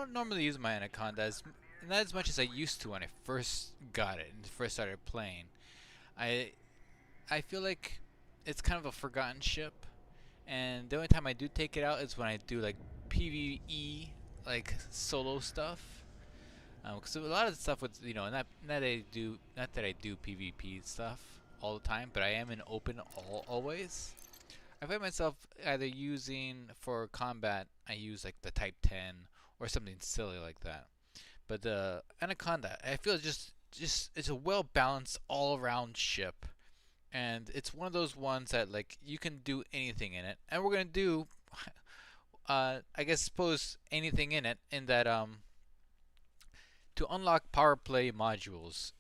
don't normally use my Anaconda not as much as I used to when I first got it and first started playing. I I feel like it's kind of a forgotten ship, and the only time I do take it out is when I do like PVE, like solo stuff. Because a lot of the stuff with not that I do PvP stuff all the time, but I am in open always. I find myself either using for combat, I use like the Type 10 or something silly like that. But the Anaconda, I feel just it's a well balanced all around ship, and it's one of those ones that like you can do anything in it, and we're gonna do, I guess suppose anything in it in that to unlock power play modules,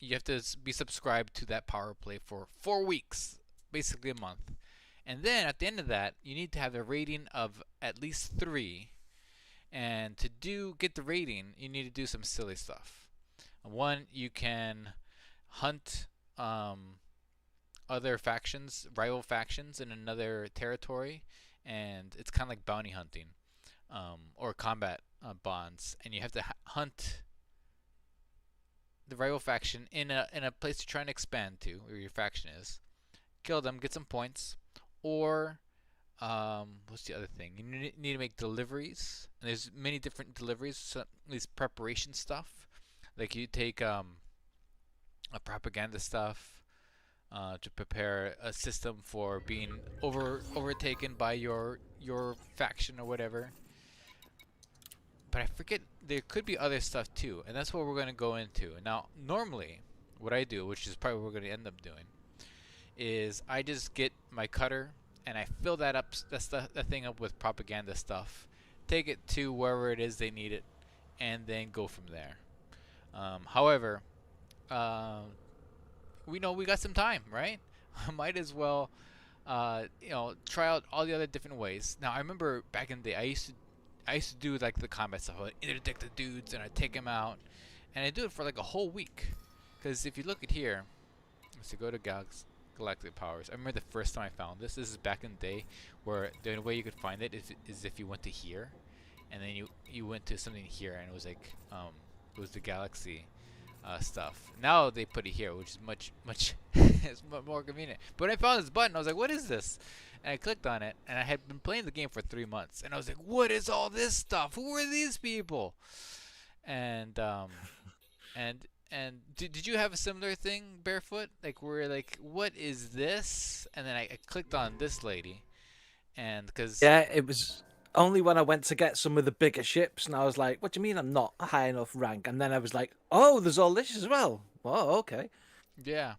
you have to be subscribed to that power play for 4 weeks, basically a month. And then at the end of that, you need to have a rating of at least 3. And to get the rating, you need to do some silly stuff. One, you can hunt other factions, rival factions in another territory, and it's kind of like bounty hunting or combat bonds, and you have to hunt the rival faction in a place you're trying to expand to, where your faction is. Kill them, get some points, or what's the other thing? You need to make deliveries. And there's many different deliveries. So these preparation stuff, like you take a propaganda stuff to prepare a system for being overtaken by your faction or whatever. But I forget there could be other stuff too, and that's what we're going to go into. Now, normally, what I do, which is probably what we're going to end up doing, is I just get my cutter and I fill that thing up with propaganda stuff, take it to wherever it is they need it, and then go from there. However, uh, we know we got some time, right? Might as well, try out all the other different ways. Now, I remember back in the day, I used to do like the combat stuff. I would interdict the dudes and I take them out, and I do it for like a whole week. Because if you look at here, let's see, go to Galactic Powers. I remember the first time I found this. This is back in the day, where the only way you could find it is if you went to here, and then you went to something here, and it was like it was the Galaxy stuff. Now they put it here, which is much it's more convenient. But when I found this button, I was like, what is this? And I clicked on it, and I had been playing the game for 3 months, and I was like, what is all this stuff? Who are these people? And and did you have a similar thing, Barefoot? Like where like, what is this? And then I clicked on this lady, and because Yeah, it was only when I went to get some of the bigger ships, and I was like, "What do you mean I'm not high enough rank?" And then I was like, "Oh, there's all this as well." Oh, okay. yeah,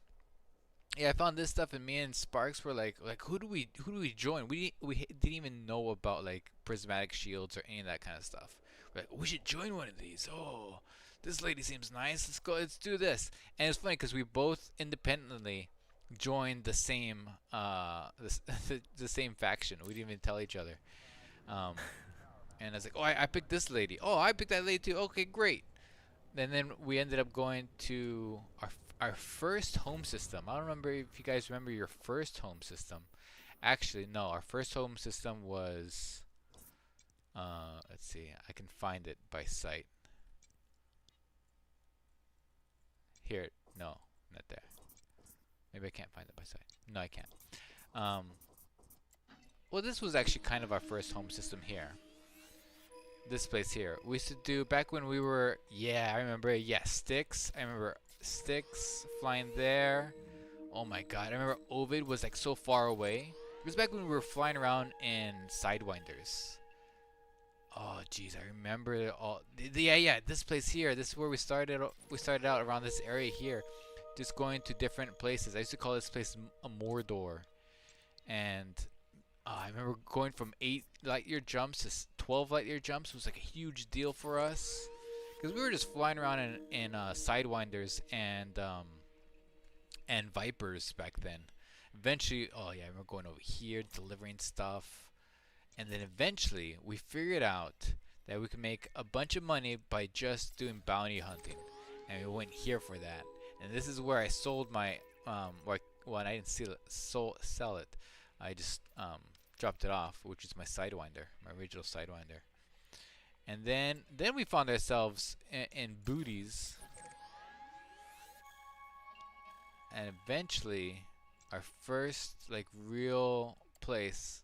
yeah, I found this stuff, and me and Sparks were like, who do we join? We didn't even know about like prismatic shields or any of that kind of stuff. We're like, we should join one of these. Oh, this lady seems nice. Let's go. Let's do this. And it's funny because we both independently joined the same the same faction. We didn't even tell each other. Um, and I was like, oh, I picked this lady. Oh, I picked that lady too. Okay, great. And then we ended up going to our first home system. I don't remember if you guys remember your first home system. Actually, no. Our first home system was let's see. I can find it by site. Here. No, not there. Maybe I can't find it by site. No, I can't. Um, well, this was actually kind of our first home system here. This place here. We used to do back when we were. Yeah, I remember. Yeah, Sticks. I remember Sticks flying there. Oh my god, I remember Ovid was like so far away. It was back when we were flying around in Sidewinders. Oh jeez, I remember it all. Yeah, yeah, this place here. This is where we started. We started out around this area here, just going to different places. I used to call this place a Mordor, and I remember going from 8 light year jumps to 12 light year jumps was like a huge deal for us, because we were just flying around in Sidewinders and Vipers back then. Eventually, oh yeah, I remember going over here delivering stuff, and then eventually we figured out that we could make a bunch of money by just doing bounty hunting, and we went here for that. And this is where I sold my well, I didn't sell it. I just dropped it off, which is my Sidewinder, my original Sidewinder. And then we found ourselves in booties, and eventually our first like real place.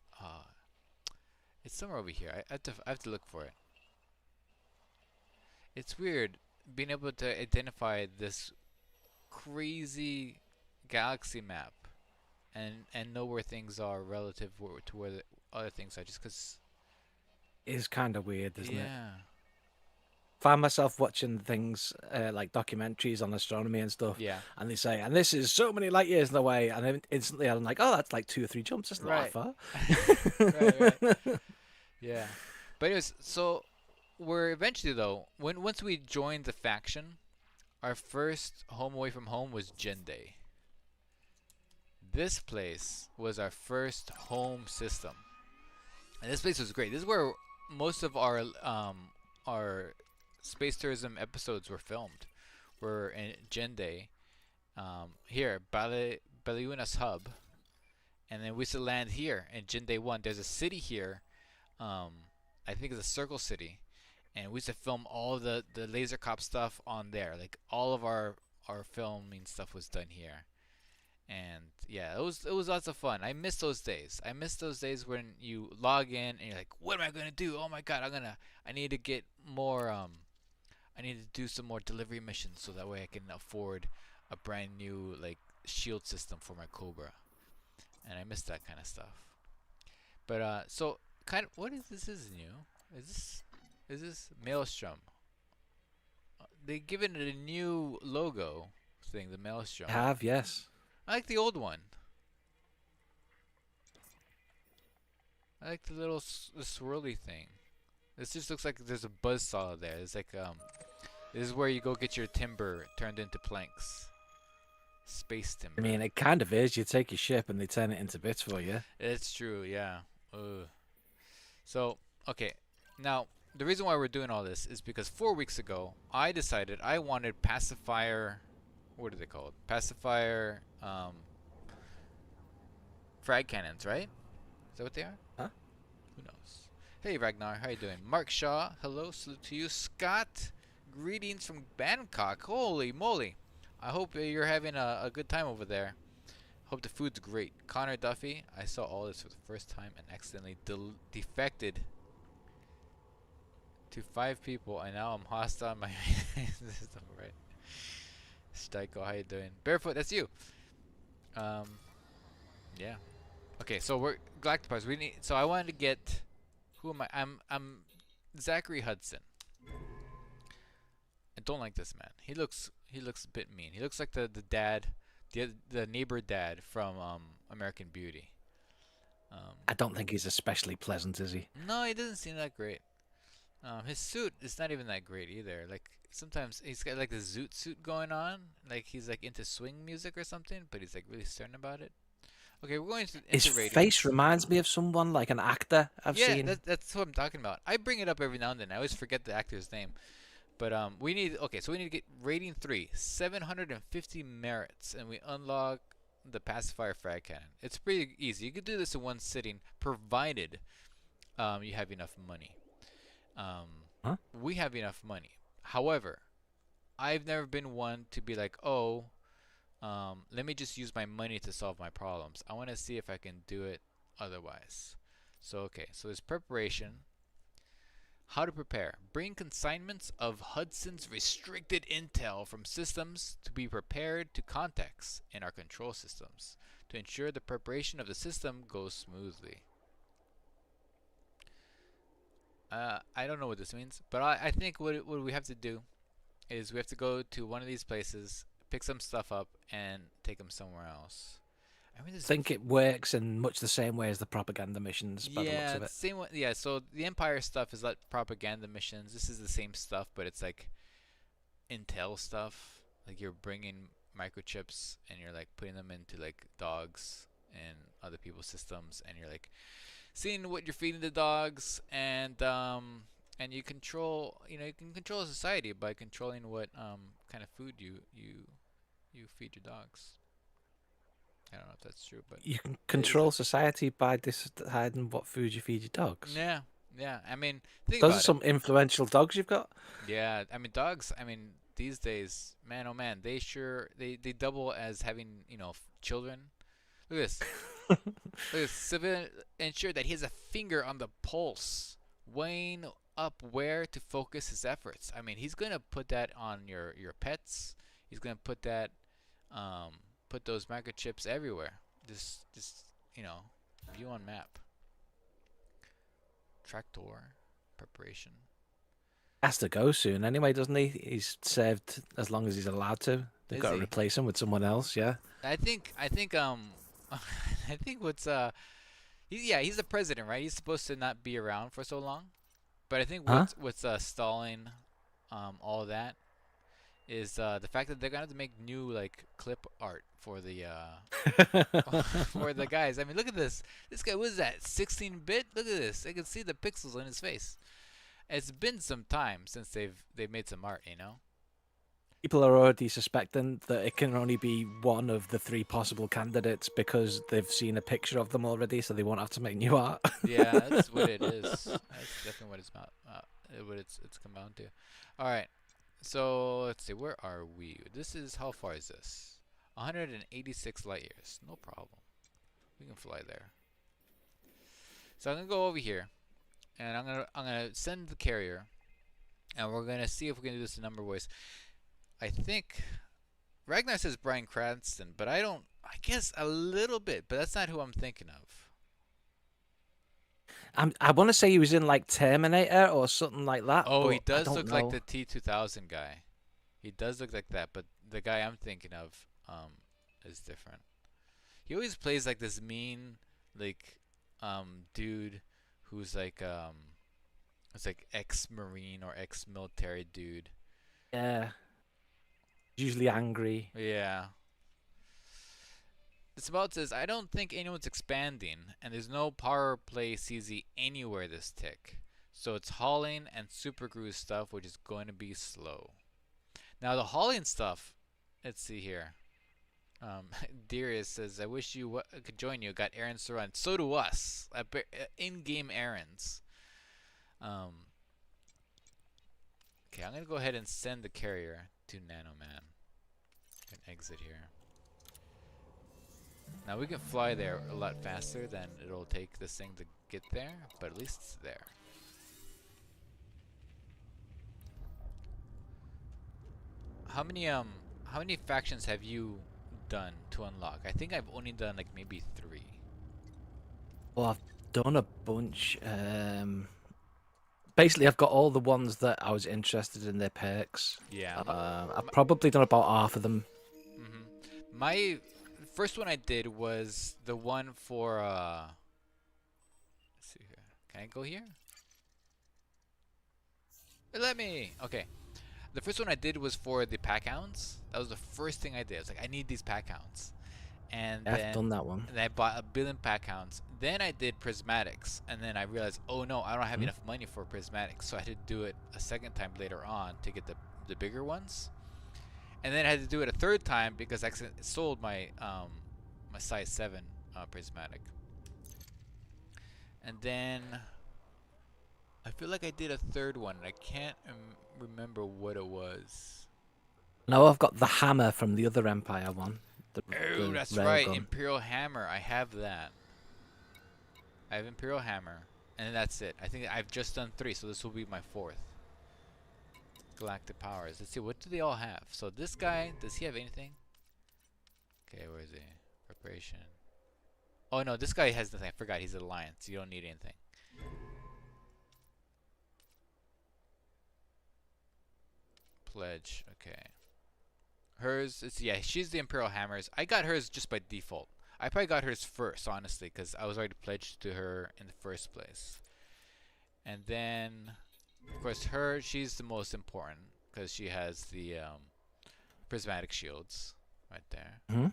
It's somewhere over here. I have to look for it. It's weird being able to identify this crazy galaxy map and know where things are relative to where the other things are. Just cause, It's kind of weird, isn't it? yeah, Find myself watching things like documentaries on astronomy and stuff, yeah, and they say, and this is so many light years away, and then instantly I'm like, oh, that's like 2 or 3 jumps. That's not that right, far. right, right, yeah. But anyways, so we're eventually though when once we joined the faction, our first home away from home was Jinde. This place was our first home system, and this place was great. This is where most of our space tourism episodes were filmed. We're in Jinde, here Baliunas Hub, and then we used to land here in Jinde One. There's a city here, um, I think it's a Circle City, and we used to film all the laser cop stuff on there. Like all of our filming stuff was done here. And yeah, it was lots of fun. I miss those days. I miss those days when you log in and you're like, what am I gonna do? Oh my god, I need to get more I need to do some more delivery missions so that way I can afford a brand new like shield system for my Cobra. And I miss that kind of stuff. But so kind of what is this is new? Is this Maelstrom? They given it a new logo thing, the Maelstrom. Have, yes. I like the old one. I like the little the swirly thing. This just looks like there's a buzzsaw there. It's like this is where you go get your timber turned into planks. Space I timber. mean, it kind of is. You take your ship and they turn it into bits for you. It's true, yeah. Ugh. So, okay. Now, the reason why we're doing all this is because 4 weeks ago, I decided I wanted pacifier. What are they called? Pacifier frag cannons, right? Is that what they are? Huh? Who knows? Hey Ragnar, how you doing? Mark Shaw, hello, salute to you. Scott, greetings from Bangkok. Holy moly! I hope you're having a good time over there. Hope the food's great. Connor Duffy, I saw all this for the first time and accidentally defected to 5 people, and now I'm hostile in my system. Right? Steiko, how you doing? Barefoot, that's you. Um, yeah. Okay, so we're Galactopars. We need. So I wanted to get. Who am I? I'm Zachary Hudson. I don't like this man. He looks a bit mean. He looks like the dad, the neighbor dad from American Beauty. I don't think he's especially pleasant, is he? No, he doesn't seem that great. His suit is not even that great either. Like sometimes he's got like the zoot suit going on, like he's like into swing music or something, but he's like really stern about it. Okay, we're going His into face ratings. reminds me of someone, like an actor I've Yeah, seen. that's what I'm talking about. I bring it up every now and then. I always forget the actor's name. But we need okay, so we need to get rating 3, 750 merits, and we unlock the pacifier frag cannon. It's pretty easy. You could do this in one sitting, provided you have enough money. Um, Huh? we have enough money. However, I've never been one to be like, oh, let me just use my money to solve my problems. I want to see if I can do it otherwise. So okay, so there's preparation. How to prepare. Bring consignments of Hudson's restricted intel from systems to be prepared to context in our control systems to ensure the preparation of the system goes smoothly. I don't know what this means, but I think what we have to do is we have to go to one of these places, pick some stuff up, and take them somewhere else. I mean, this. Think it works in much the same way as the propaganda missions, by the looks Yeah, of the it. same one. Yeah, so the Empire stuff is like propaganda missions. This is the same stuff, but it's like intel stuff. Like you're bringing microchips and you're like putting them into like dogs and other people's systems, and you're like seeing what you're feeding the dogs, and you control. You can control a society by controlling what kind of food you feed your dogs. I don't know if that's true, but You can it is. control society by deciding what food you feed your dogs. Yeah, Yeah, I mean, think Those are about it. some influential dogs you've got. Yeah, I mean, dogs. I mean, these days, man, oh man, they double as having children. Look at this. Look at this. Civil ensure that he has a finger on the pulse, weighing up where to focus his efforts. I mean, he's gonna put that on your pets. He's gonna put that um put those microchips everywhere. Just view on map. Tractor preparation. Has to go soon anyway, doesn't he? He's served as long as he's allowed to. They've Is got to he? replace him with someone else. Yeah. I think I think he's the president, right? He's supposed to not be around for so long. But I think Huh? what's stalling all that is the fact that they're gonna have to make new like clip art for the for the guys. I mean, look at this. This guy, what is that? 16-bit? Look at this. I can see the pixels on his face. It's been some time since they've made some art, you know? People are already suspecting that it can only be one of the three possible candidates because they've seen a picture of them already, so they won't have to make new art. Yeah, that's what it is. That's definitely what it's about. What it's come down to. All right. So let's see. Where are we? This is how far is this? 186 light years. No problem. We can fly there. So I'm gonna go over here, and I'm gonna send the carrier, and we're gonna see if we can do this in number ways. I think Ragnar says Bryan Cranston, but I don't. I guess a little bit, but that's not who I'm thinking of. I want to say he was in like Terminator or something like that, Oh, he but I does don't look like know. the T2000 guy. He does look like that, but the guy I'm thinking of is different. He always plays like this mean like dude who's like it's like ex-marine or ex-military dude. Yeah, usually angry. Yeah. This about says I don't think anyone's expanding and there's no power play CZ anywhere this tick. So it's hauling and super cruise stuff which is going to be slow. Now the hauling stuff, let's see here. Darius says, "I wish you could join you. Got errands to run. So do us. In-game errands." Um, okay, I'm gonna go ahead and send the carrier to Nanoman. Can exit here. Now we can fly there a lot faster than it'll take this thing to get there, but at least it's there. How many how many factions have you done to unlock? I think I've only done like maybe 3. Well, I've done a bunch. Basically, I've got all the ones that I was interested in their perks. Yeah, I've probably done about half of them. my first one I did was the one for let's see here. Can I go here? Let me. Okay. The first one I did was for the pack hounds. That was the first thing I did. I was like, I need these pack hounds. And Yeah, I've then done that one. I bought 1 billion pack hounds. Then I did prismatics, and then I realized, oh no, I don't have Hmm? enough money for prismatics, so I had to do it a second time later on to get the bigger ones. And then I had to do it a third time because I accidentally sold my my size 7 prismatic. And then I feel like I did a third one, and I can't remember what it was. No, I've got the hammer from the other Empire one, the Oh, the that's right, railgun. Imperial Hammer. I have that. I have Imperial Hammer, and that's it. I think I've just done 3, so this will be my 4th. Galactic powers. Let's see, what do they all have? So this guy, does he have anything? Okay, where is he? Preparation. Oh no, this guy has nothing. I forgot he's an alliance. You don't need anything. Pledge. Okay. Hers is, yeah, she's the Imperial Hammers. I got hers just by default. I probably got hers first, honestly, because I was already pledged to her in the first place. And then, of course, she's the most important because she has the prismatic shields right there. Hmm?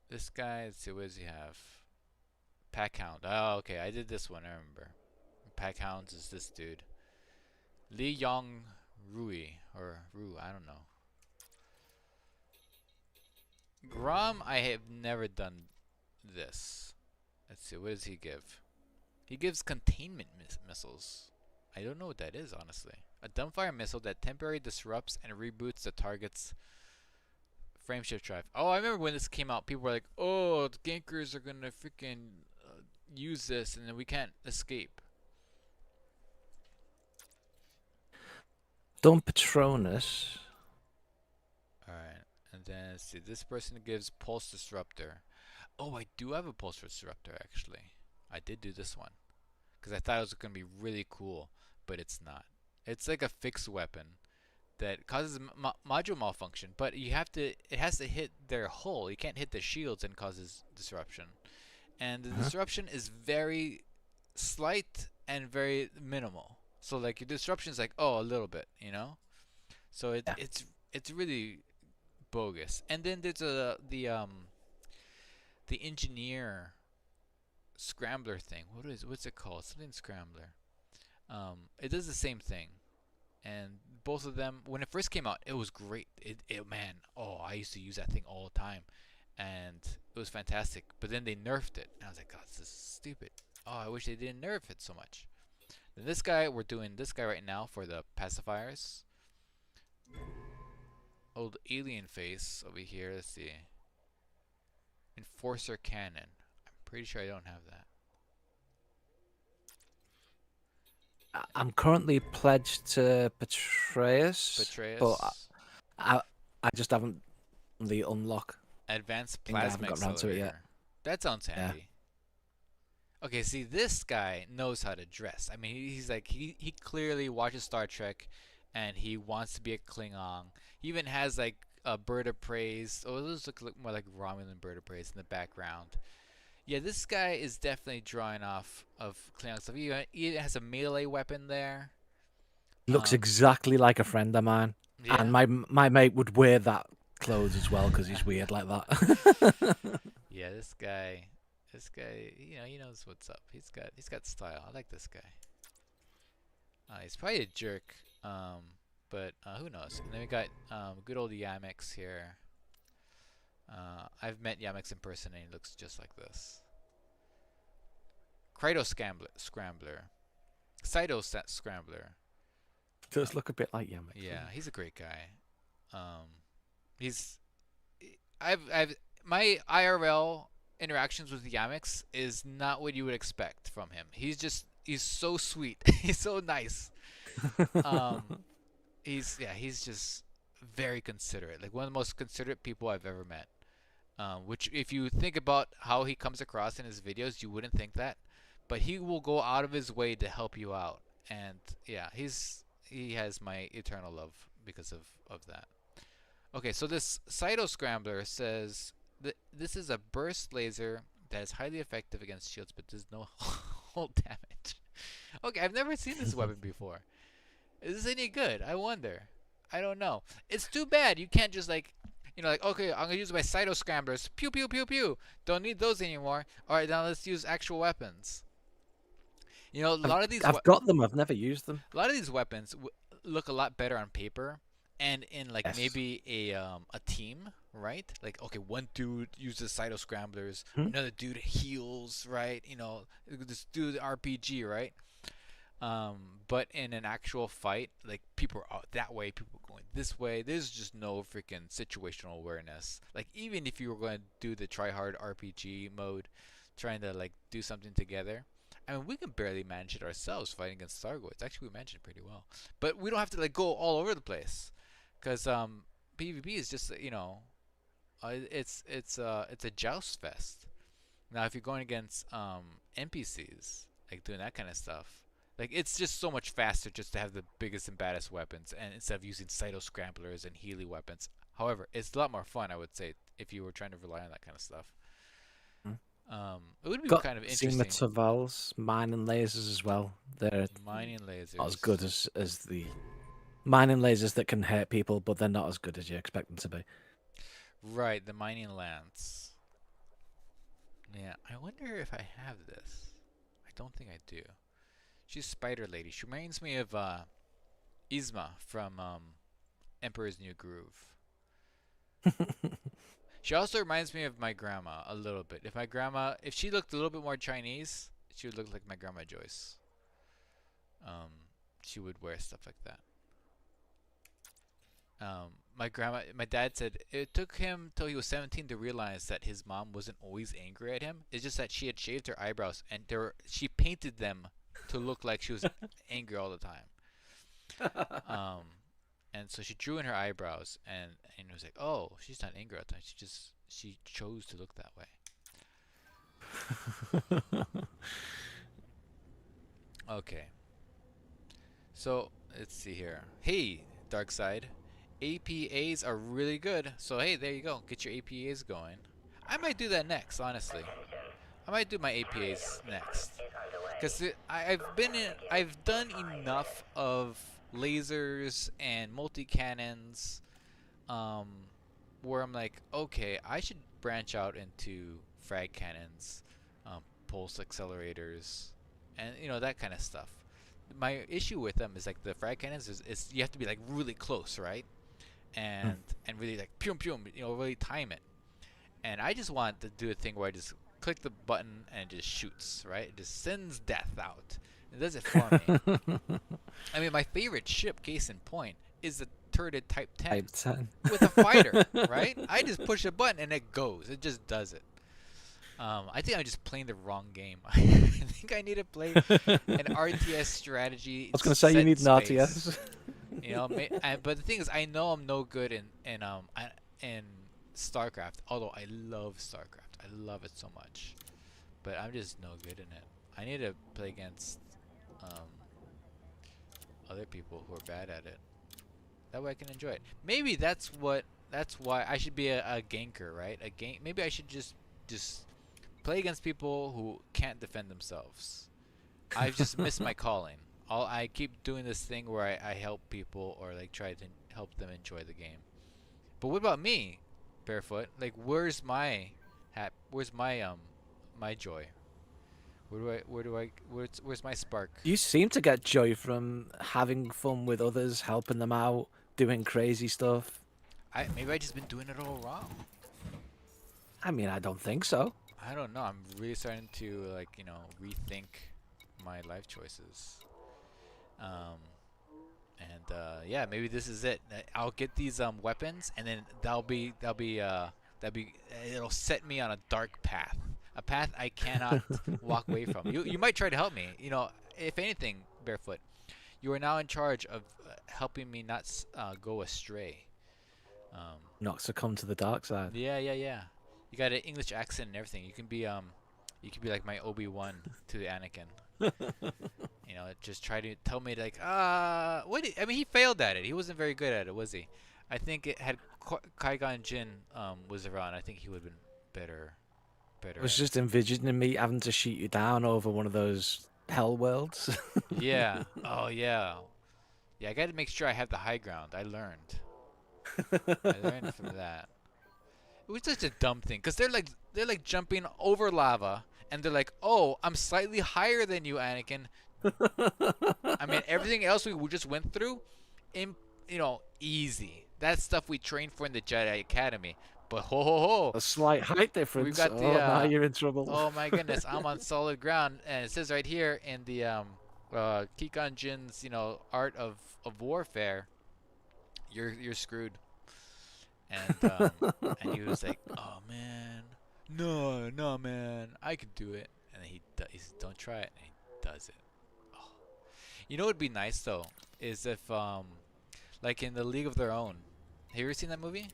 This guy, let's see, what does he have? Pack Hound. Oh, okay, I did this one, I remember. Pack Hounds is this dude. Li Yong Rui, or Ru, I don't know. Grom, I have never done this. Let's see. What does he give? He gives containment missiles. I don't know what that is, honestly. A dumbfire missile that temporarily disrupts and reboots the target's frameshift drive. Oh, I remember when this came out, people were like, "Oh, the gankers are gonna freaking use this, and then we can't escape." Dom Patronus. All right, and then let's see. This person gives pulse disruptor. Oh, I do have a pulse disruptor actually. I did do this one because I thought it was gonna be really cool, but it's not. It's like a fixed weapon that causes module malfunction, but you have to. It has to hit their hull. You can't hit the shields and causes disruption. And the Uh-huh. disruption is very slight and very minimal. So like your disruption is like a little bit, you know. So Yeah. it's really bogus. And then there's the engineer scrambler thing. What's it called? Something scrambler. It does the same thing. And both of them, when it first came out, it was great. It man, oh, I used to use that thing all the time, and it was fantastic. But then they nerfed it, and I was like, God, this is stupid. Oh, I wish they didn't nerf it so much. Then this guy, we're doing this guy right now for the pacifiers. Old alien face over here. Let's see. Enforcer cannon. I'm pretty sure I don't have that. I'm currently pledged to Petraeus, but Betrayus. I, I just haven't the unlock Advanced thing. I haven't plasma got around to it yet. accelerator. That sounds Yeah. handy. Okay, see, this guy knows how to dress. I mean, he's like he clearly watches Star Trek, and he wants to be a Klingon. He even has like a bird of praise. Oh, those look more like Romulan bird of praise in the background. Yeah, this guy is definitely drawing off of Klingon stuff. He has a melee weapon there. Looks Um, exactly like a friend of mine, and yeah, my mate would wear that clothes as well because he's weird like that. yeah. This guy, he knows what's up. He's got style. I like this guy. He's probably a jerk, but who knows? And then we got good old Yamex here. I've met Yamex in person, and he looks just like this. Kratos Scrambler, Cyto Scrambler. Does look a bit like Yamek, Yeah, doesn't he's a great guy. Um, he's I've my IRL interactions with Yamex is not what you would expect from him. He's so sweet. He's so nice. he? Um, he's just very considerate. Like one of the most considerate people I've ever met. Which if you think about how he comes across in his videos, you wouldn't think that, but he will go out of his way to help you out. And yeah, he has my eternal love because of that. Okay, so this Cyto Scrambler says that this is a burst laser that is highly effective against shields but does no hull damage. Okay, I've never seen this weapon before. Is this any good? I wonder. I don't know. It's too bad you can't just like okay, I'm gonna use my Cyto Scramblers. Pew pew pew pew. Don't need those anymore. All right, now let's use actual weapons. A I've lot of these I've got them. I've never used them. a lot of these weapons look a lot better on paper and in like Yes. maybe a team, right? Like okay, one dude uses Cyto Scramblers, Hmm? another dude heals, right? This dude RPG, right? But in an actual fight, like people are out that way, people are going this way. There's just no freaking situational awareness. Like even if you were going to do the try hard RPG mode, trying to like do something together, I mean we can barely manage it ourselves fighting against Stargoids. Actually, we manage it pretty well, but we don't have to like go all over the place, because PvP is just it's a joust fest. Now, if you're going against NPCs, like doing that kind of stuff, like it's just so much faster just to have the biggest and baddest weapons, and instead of using Cyto Scramblers and Healy weapons. However, it's a lot more fun, I would say, if you were trying to rely on that kind of stuff. Hmm. It would be Got kind of seen the interesting. Tavals mining lasers as well. They're Mining not as lasers. good as the mining lasers that can hurt people, but they're not as good as you expect them to be. Right, the mining lance. Yeah, I wonder if I have this. I don't think I do. She's Spider Lady. She reminds me of Yzma from Emperor's New Groove. She also reminds me of my grandma a little bit. If she looked a little bit more Chinese, she would look like my grandma Joyce. Um, she would wear stuff like that. My dad said it took him till he was 17 to realize that his mom wasn't always angry at him. It's just that she had shaved her eyebrows and she painted them to look like she was angry all the time. Um, and so she drew in her eyebrows, and it was like, oh, she's not angry all the time. She chose to look that way. Okay, so let's see here. Hey, Dark Side, APAs are really good. So hey, there you go. Get your APAs going. I might do that next, honestly. I might do my APAs next. Because I've done enough of lasers and multi cannons, um, where I'm like, okay, I should branch out into frag cannons, pulse accelerators, and that kind of stuff. My issue with them is like the frag cannons is you have to be like really close, right? And really like pum pum, really time it. And I just want to do a thing where I just click the button and it just shoots, right? It just sends death out. It does it for me. I mean, my favorite ship, case in point, is the turreted Type 10 Type 10. with a fighter, right? I just push a button and it goes. It just does it. I think I'm just playing the wrong game. I think I need to play an RTS strategy I was going to say set you in need an space. RTS. But the thing is, I know I'm no good in StarCraft. Although I love StarCraft, I love it so much, but I'm just no good in it. I need to play against um, other people who are bad at it. That way I can enjoy it. Maybe that's why I should be a ganker, right? A gank. Maybe I should just play against people who can't defend themselves. I've just missed my calling. I keep doing this thing where I help people or like try to help them enjoy the game. But what about me, Barefoot? Like, where's my joy? Where's my spark? You seem to get joy from having fun with others, helping them out, doing crazy stuff. Maybe I just been doing it all wrong. I mean, I don't think so. I don't know. I'm really starting to like rethink my life choices. Um, and yeah, maybe this is it. I'll get these weapons, and then it'll set me on a dark path, a path I cannot walk away from. You might try to help me. If anything, Barefoot, you are now in charge of helping me not go astray. Um, Not succumb to the dark side. yeah, yeah, yeah. You got an English accent and everything. You can be like my Obi-Wan to the Anakin. Just try to tell me like, I mean, he failed at it. He wasn't very good at it, was he? I think it had Qui-Gon Jinn was around. I think he would have been better I was at it. just envisioning me having to shoot you down over one of those hell worlds. Yeah. Oh yeah. Yeah, I got to make sure I have the high ground. I learned. I learned from that. It was such a dumb thing because they're like jumping over lava and they're like, "Oh, I'm slightly higher than you, Anakin." I mean, everything else we just went through, in easy. That's stuff we trained for in the Jedi Academy. But ho ho ho, A slight height we've difference. got the Oh, now you're in trouble. oh my goodness, I'm on solid ground, and it says right here in the Qui-Gon Jinn's art of warfare, you're screwed. And he was like, "Oh man, no, no man, I could do it." And he says, "Don't try it," and he does it. Oh. What would be nice though is if like in the League of Their Own. Have you ever seen that movie?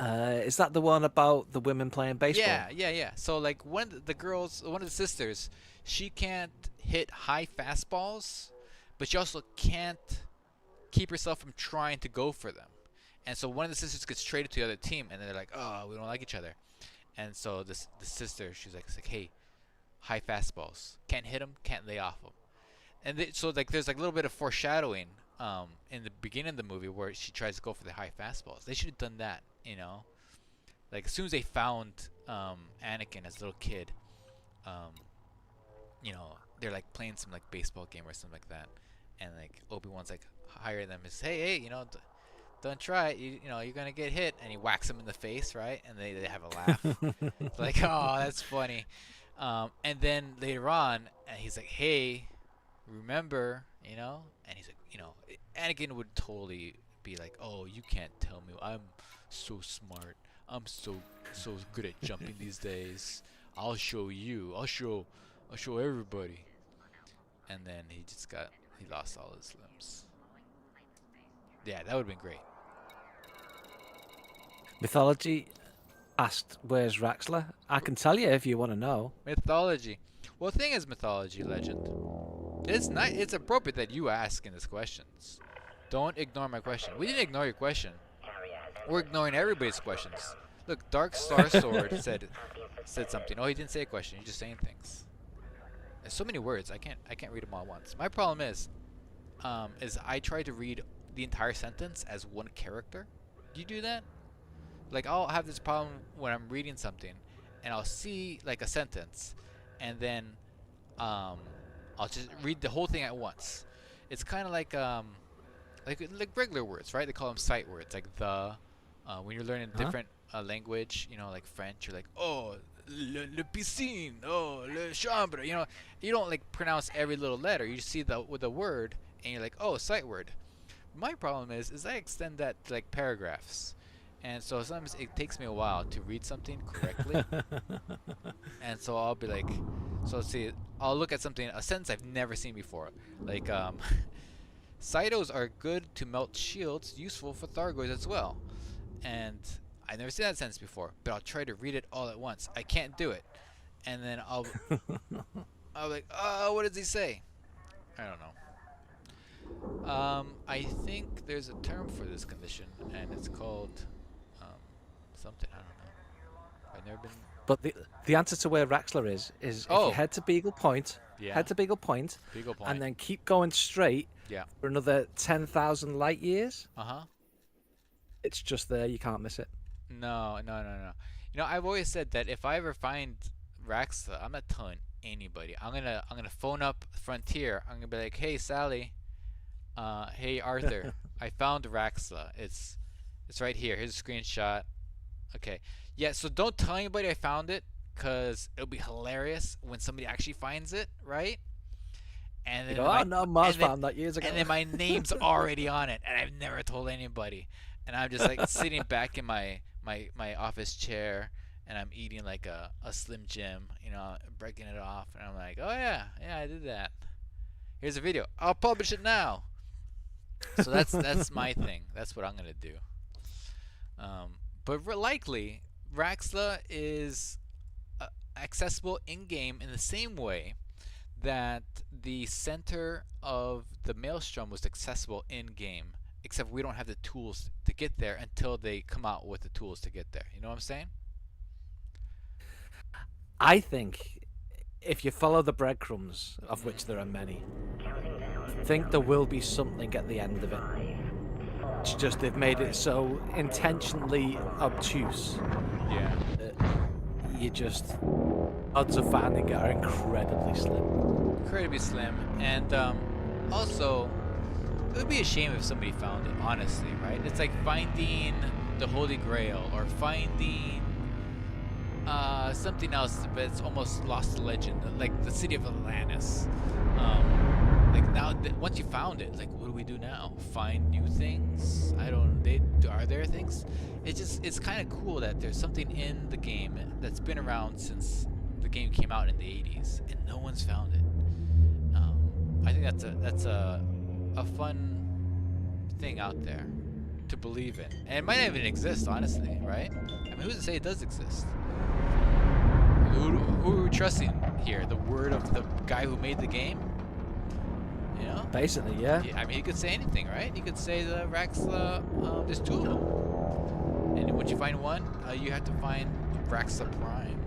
Is that the one about the women playing baseball? Yeah, yeah, yeah. So like one of the sisters, she can't hit high fastballs, but she also can't keep herself from trying to go for them. And so one of the sisters gets traded to the other team, and then they're like, "Oh, we don't like each other." And so the sister, she's like, "Hey, high fastballs, can't hit them, can't lay off them." And so like there's like a little bit of foreshadowing in the beginning of the movie where she tries to go for the high fastballs. They should have done that, Like as soon as they found Anakin as a little kid, um, they're like playing some like baseball game or something like that, and like Obi-Wan's like higher than him, is, "Hey, hey, Don't try it. You know, you're gonna get hit. And he whacks him in the face, right? And they have a laugh. It's like, oh, that's funny. And then later on, and he's like, hey, remember, you know? And he's like, you know, Anakin would totally be like, oh, you can't tell me. I'm so smart. I'm so good at jumping these days. I'll show you. I'll show everybody. And then he lost all his limbs. Yeah, that would have been great. Mythology asked, "Where's Raxler?" I can tell you if you want to know. Mythology. Well, the thing is, mythology legend. It's not. It's appropriate that you asking these questions. Don't ignore my question. We didn't ignore your question. We're ignoring everybody's questions. Look, Dark Star Sword said something. Oh, he didn't say a question. He's just saying things. There's so many words. I can't read them all at once. My problem is I try to read the entire sentence as one character. Do you do that? Like, I'll have this problem when I'm reading something, and I'll see like a sentence, and then I'll just read the whole thing at once. It's kind of like regular words, right? They call them sight words, like the. When you're learning a different language, you know, like French, you're like, oh, le piscine, oh, le chambre. You know, you don't like pronounce every little letter. You just see the word, and you're like, oh, sight word. My problem is I extend that to like paragraphs, and so sometimes it takes me a while to read something correctly. And so I'll be like, so let's see, I'll look at something, a sentence I've never seen before, like Cytos are good to melt shields, useful for Thargoids as well. And I've never seen that sentence before, but I'll try to read it all at once. I can't do it, and then I'll like, oh, what does he say? I don't know. I think there's a term for this condition, and it's called something. I don't know. I've never been. But the answer to where Raxler is if Oh, you head to Beagle Point, yeah. head to Beagle Point, Beagle Point. and then keep going straight Yeah. for another 10,000 light years. Uh-huh. It's just there. You can't miss it. No. You know, I've always said that if I ever find Raxa, I'm not telling anybody. I'm gonna phone up Frontier. I'm gonna be like, hey Sally, hey Arthur, I found Raxa. It's right here. Here's a screenshot. Okay. Yeah. So don't tell anybody I found it, cause it'll be hilarious when somebody actually finds it, right? And You then go, oh no, Mars and then, found that years ago. and then my name's already on it, and I've never told anybody. And I'm just like sitting back in my office chair, and I'm eating like a Slim Jim, you know, breaking it off, and I'm like, oh yeah, I did that. Here's a video. I'll publish it now. So that's my thing. That's what I'm gonna do. But likely, Raxla is accessible in game in the same way that the center of the Maelstrom was accessible in game, except we don't have the tools to get there until they come out with the tools to get there. You know what I'm saying? I think if you follow the breadcrumbs, of which there are many, I think there will be something at the end of it. It's just they've made it so intentionally obtuse. Yeah. You just odds of finding it are incredibly slim. Incredibly slim, and also it would be a shame if somebody found it. Honestly, right? It's like finding the Holy Grail or finding something else, but it's almost lost to legend, like the city of Atlantis. Like now, once you found it, like what do we do now? Find new things? I don't. Are there things? It's kind of cool that there's something in the game that's been around since the game came out in the 80s, and no one's found it. I think that's a fun thing out there to believe in, and it might not even exist, honestly, right? I mean, who's to say it does exist? Who are we trusting here? The word of the guy who made the game? You know? Basically, yeah. I mean, he could say anything, right? He could say the Raxla, there's two of them. And once you find one, you have to find Raxla Prime.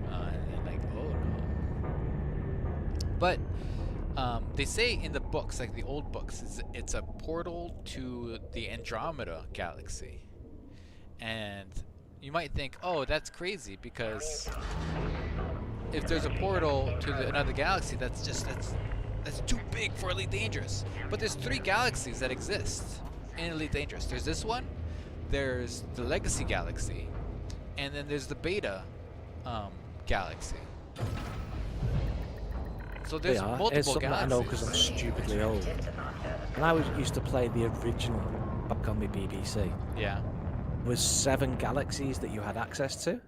And like, oh no. But they say in the books, like the old books, it's a portal to the Andromeda galaxy. And you might think, oh, that's crazy, because if there's a portal to another galaxy, that's too big for Elite Dangerous. But there's 3 galaxies that exist. in Elite Dangerous. There's this one, there's the Legacy Galaxy, and then there's the Beta um, Galaxy. So there's It's multiple something that I know because I'm galaxies. stupidly old. And I used to play the original back on my BBC. Yeah. There was 7 galaxies that you had access to.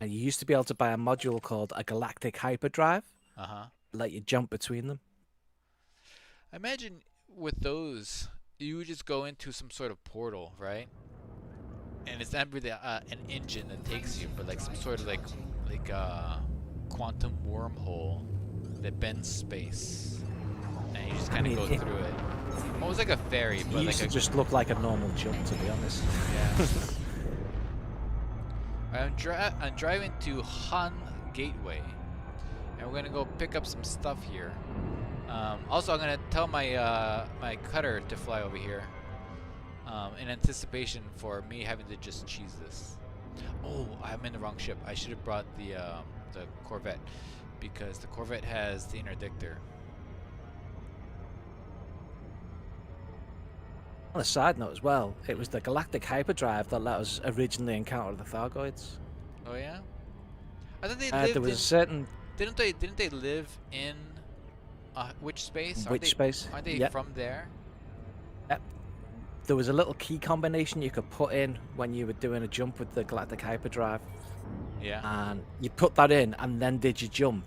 And you used to be able to buy a module called a galactic hyperdrive, Uh-huh. let you jump between them. I imagine with those, you would just go into some sort of portal, right? And it's not really an engine that takes you, but like some sort of like quantum wormhole that bends space, and you just kind of go through it. Almost like a ferry, It but used like to just look like a normal jump, to be honest. yeah. I'm driving to Han Gateway, and we're gonna go pick up some stuff here. Also, I'm gonna tell my my cutter to fly over here, in anticipation for me having to just cheese this. Oh, I'm in the wrong ship. I should have brought the Corvette, because the Corvette has the interdictor. On a side note as well, it was the galactic hyperdrive that let us originally encounter the Thargoids. Oh yeah, I thought they There lived was in. a certain Didn't they live in which space? which space. Aren't they Yep. from there? Yep. There was a little key combination you could put in when you were doing a jump with the galactic hyperdrive, Yeah. and you put that in and then did your jump,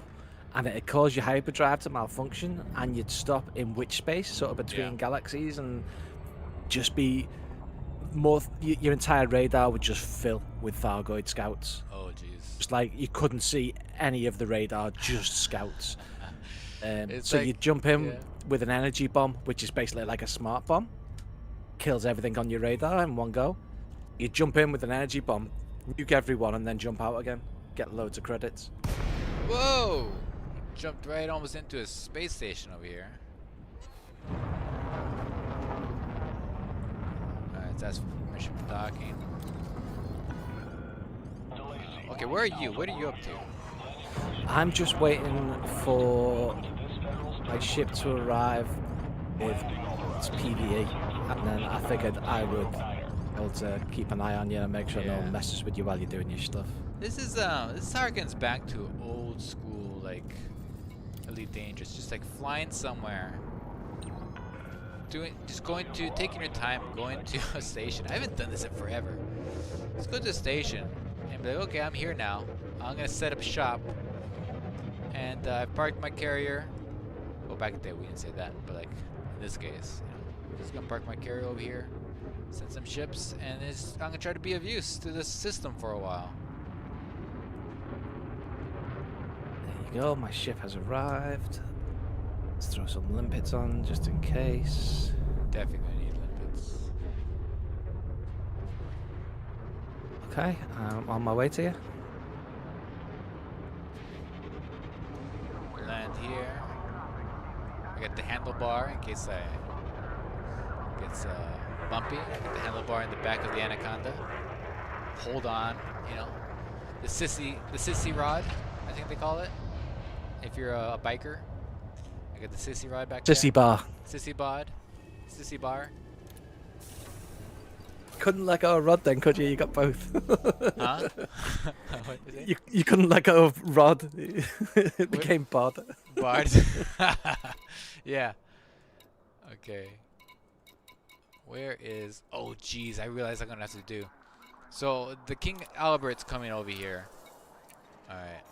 and it'd cause your hyperdrive to malfunction, and you'd stop in which space, sort of between Yeah. galaxies, and just be more. Your entire radar would just fill with Thargoid scouts. Oh jeez. Just like you couldn't see any of the radar, just scouts. It's So like, you jump in yeah. with an energy bomb, which is basically like a smart bomb, kills everything on your radar in one go. You jump in with an energy bomb, nuke everyone, and then jump out again. Get loads of credits. Whoa! Jumped right almost into a space station over here. Alright, that's permission for docking. Okay, where are you? What are you up to? I'm just waiting for my ship to arrive with its PvE, and then I figured I would be able to keep an eye on you and make sure no Yeah. one messes with you while you're doing your stuff. This harkens back to old school, like Elite Dangerous, just like flying somewhere, taking your time, going to a station. I haven't done this in forever. Let's go to a station and be like, okay, I'm here now. I'm gonna set up shop, and I've parked my carrier. Well, back in the day we didn't say that, but like in this case, just gonna park my carrier over here, send some ships, and I'm gonna try to be of use to this system for a while. There you go, my ship has arrived. Let's throw some limpets on just in case. Definitely gonna need limpets. Okay, I'm on my way to you. Land here. I got the handlebar in case I gets bumpy. I got the handlebar in the back of the Anaconda. Hold on, you know. The sissy rod, I think they call it. If you're a biker. I got the sissy rod back Sissy there. bar. Sissy bod. Sissy bar. Couldn't let go of Rod then, could you? You got both. Huh? What is it? You couldn't let go of Rod. It became Bod. Bard. Yeah. Okay. Where is... Oh, jeez. I realize I'm going to have to do. So, the King Albert's coming over here. Alright.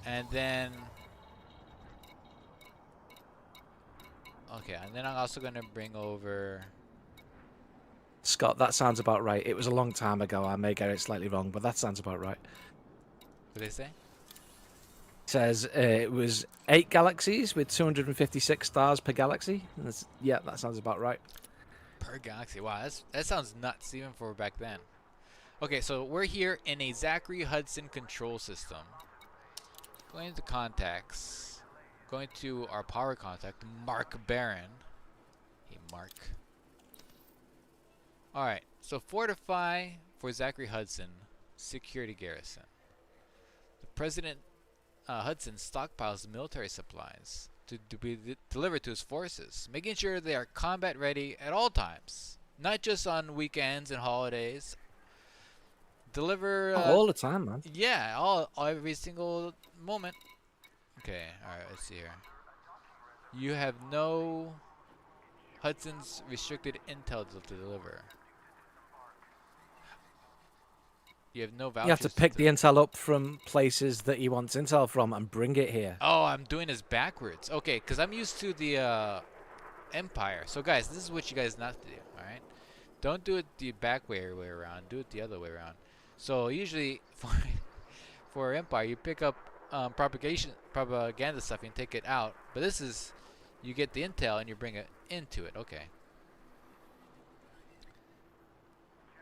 And then... Okay, and then I'm also going to bring over... Scott, that sounds about right. It was a long time ago. I may get it slightly wrong, but that sounds about right. What did they say? It says it was 8 galaxies with 256 stars per galaxy. Yeah, that sounds about right. Per galaxy. Wow, that sounds nuts even for back then. Okay, so we're here in a Zachary Hudson control system. Going into contacts. Going to our power contact, Mark Barron. Hey, Mark. Alright, so fortify for Zachary Hudson, security garrison. The President Hudson stockpiles military supplies to be delivered to his forces, making sure they are combat ready at all times, not just on weekends and holidays. Deliver, Oh, all the time, man. yeah, every single moment. Okay, all right, let's see here. You have no Hudson's restricted intel to deliver. You have no You have to vouchers pick to. the intel up from places that he wants intel from and bring it here. Oh, I'm doing this backwards. Okay, because I'm used to the Empire. So, guys, this is what you guys not to do, alright? Don't do it the back way around. Do it the other way around. So, usually, for Empire, you pick up propaganda stuff and take it out. But this is, you get the intel and you bring it into it. Okay.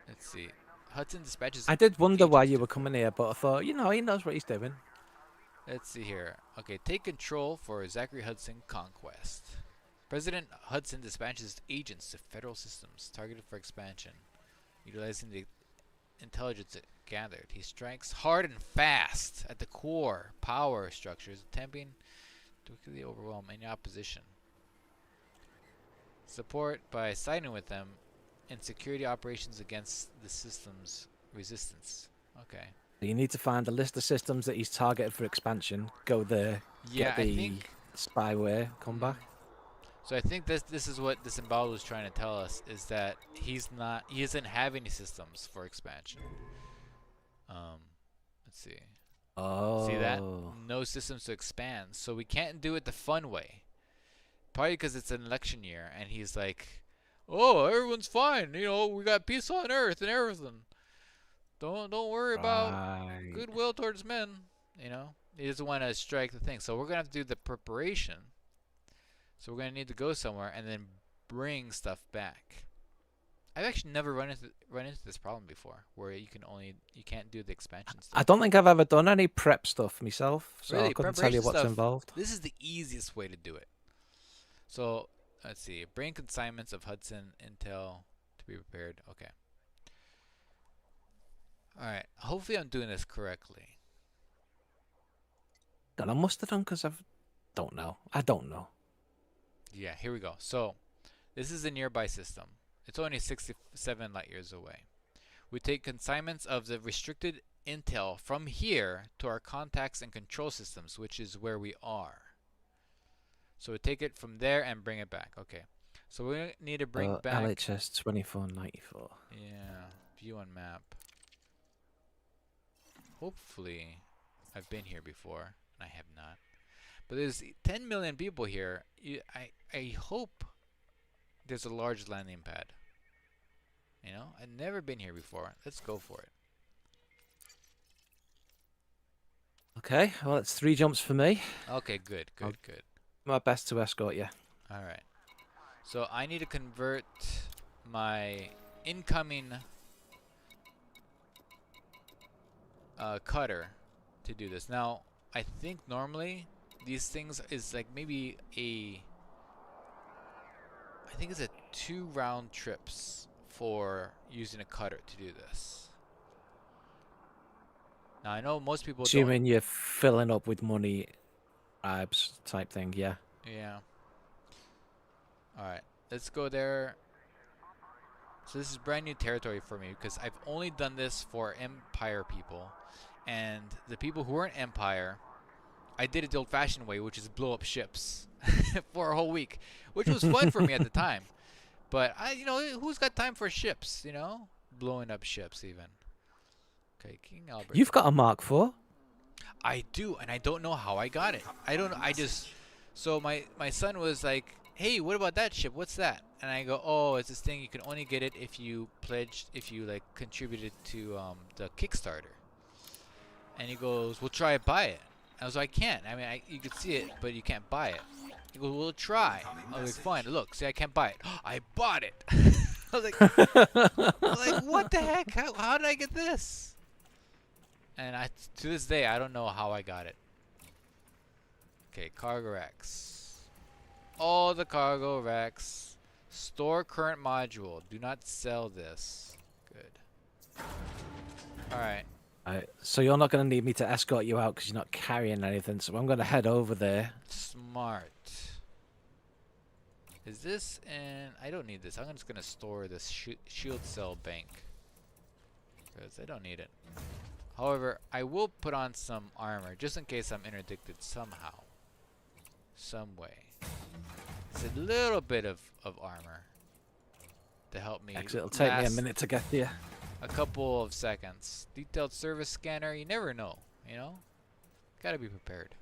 Let's see. Hudson dispatches I did wonder why agents you to. were coming here, but I thought, you know, he knows what he's doing. Let's see here. Okay, take control for Zachary Hudson conquest. President Hudson dispatches agents to federal systems targeted for expansion. Utilizing the intelligence it gathered, he strikes hard and fast at the core power structures, attempting to quickly overwhelm any opposition. Support by siding with them in security operations against the system's resistance. Okay. You need to find a list of systems that he's targeted for expansion. Go there, Yeah, get I the think. spyware, come back. So I think this is what Disemboweled was trying to tell us, is that he doesn't have any systems for expansion. Let's see. Oh. See that? No systems to expand. So we can't do it the fun way. Probably because it's an election year and he's like, "Oh, everyone's fine. You know, we got peace on earth and everything. Don't worry about Right. goodwill towards men." You know, he doesn't want to strike the thing. So we're gonna have to do the preparation. So we're gonna need to go somewhere and then bring stuff back. I've actually never run into this problem before, where you can't do the expansion I stuff. don't think I've ever done any prep stuff myself, so I Really, couldn't tell you preparation what's stuff. involved. This is the easiest way to do it. So let's see. Bring consignments of Hudson intel to be prepared. Okay. All right. Hopefully, I'm doing this correctly. God, I must have done because don't know. I don't know. Yeah. Here we go. So this is a nearby system. It's only 67 light years away. We take consignments of the restricted intel from here to our contacts and control systems, which is where we are. So we take it from there and bring it back. Okay. So we need to bring back. LHS 2494. Yeah. View on map. Hopefully, I've been here before, and I have not. But there's 10 million people here. I hope there's a large landing pad. You know, I've never been here before. Let's go for it. Okay, well, it's 3 jumps for me. Okay, good. My best to escort you. All right. So I need to convert my incoming cutter to do this. Now, I think normally these things is like maybe I think it's a 2 round trips for using a cutter to do this. Now I know most people Assuming you're filling up with money, bribes type thing, yeah. Yeah. Alright, let's go there. So this is brand new territory for me because I've only done this for Empire people. And the people who weren't Empire, I did it the old-fashioned way, which is blow up ships for a whole week, which was fun for me at the time. But who's got time for ships? You know, blowing up ships even. Okay, King Albert. You've got a Mark IV. I do, and I don't know how I got it. I don't know. So my son was like, "Hey, what about that ship? What's that?" And I go, "Oh, it's this thing. You can only get it if you contributed to the Kickstarter." And he goes, "Well, try it, buy it." I was like, "I can't. I mean, you can see it, but you can't buy it." He goes, "Well, try." I was like, "Fine. Look, see, I can't buy it." I bought it. I was like, "What the heck? How did I get this?" And to this day, I don't know how I got it. Okay, cargo racks. All the cargo racks. Store current module. Do not sell this. Good. Alright. Right, so you're not going to need me to escort you out because you're not carrying anything. So I'm going to head over there. Smart. Is this and I don't need this. I'm just gonna store this shield cell bank because I don't need it. However, I will put on some armor just in case I'm interdicted somehow, some way. It's a little bit of armor to help me. It'll take me a minute to get there. A couple of seconds. Detailed service scanner. You never know. You know, gotta be prepared.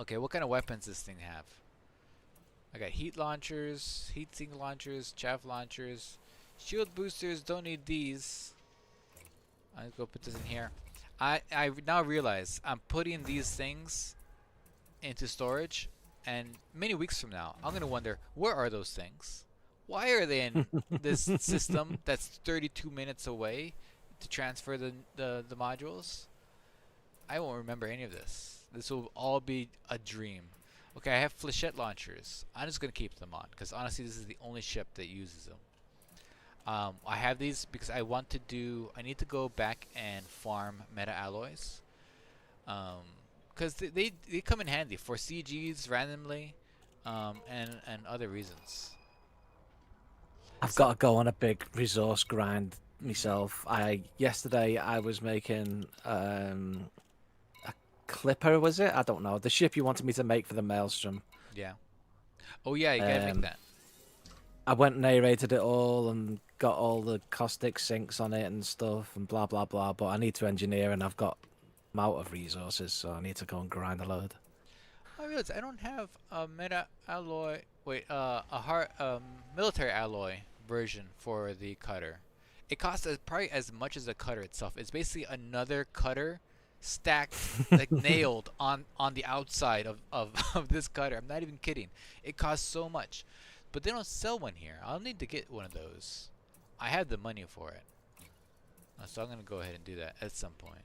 Okay, what kind of weapons does this thing have? I got heat launchers, heat sink launchers, chaff launchers, shield boosters. Don't need these. I'll go put this in here. I now realize I'm putting these things into storage, and many weeks from now, I'm gonna wonder where are those things? Why are they in this system that's 32 minutes away to transfer the modules? I won't remember any of this. This will all be a dream. Okay, I have flechette launchers. I'm just gonna keep them on because honestly, this is the only ship that uses them. I have these because I need to go back and farm meta alloys. Because they come in handy for CGs randomly, and other reasons. I've got to go on a big resource grind myself. Yesterday I was making a clipper, was it? I don't know. The ship you wanted me to make for the Maelstrom. Yeah. Oh yeah, you gotta make that. I went and narrated it all and got all the caustic sinks on it and stuff and blah blah blah. But I need to engineer and I'm out of resources, so I need to go and grind a load. I realize I don't have a meta alloy. Wait, military alloy version for the cutter. It costs probably as much as the cutter itself. It's basically another cutter stacked, like nailed on the outside of this cutter. I'm not even kidding. It costs so much, but they don't sell one here. I'll need to get one of those. I have the money for it, so I'm gonna go ahead and do that at some point.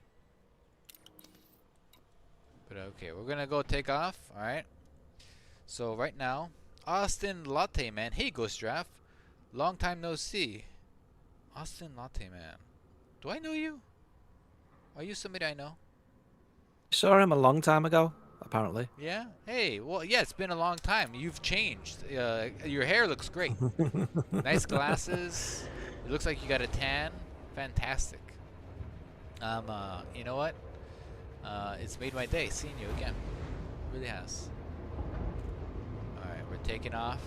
But okay, we're gonna go take off. All right. So right now, Austin Latte Man. Hey, Ghost Giraffe. Long time no see. Austin Latte Man. Do I know you? Are you somebody I know? Saw him a long time ago, apparently. Yeah? Hey, well, yeah, it's been a long time. You've changed. Your hair looks great. Nice glasses. It looks like you got a tan. Fantastic. You know what? It's made my day seeing you again. It really has. Alright, we're taking off.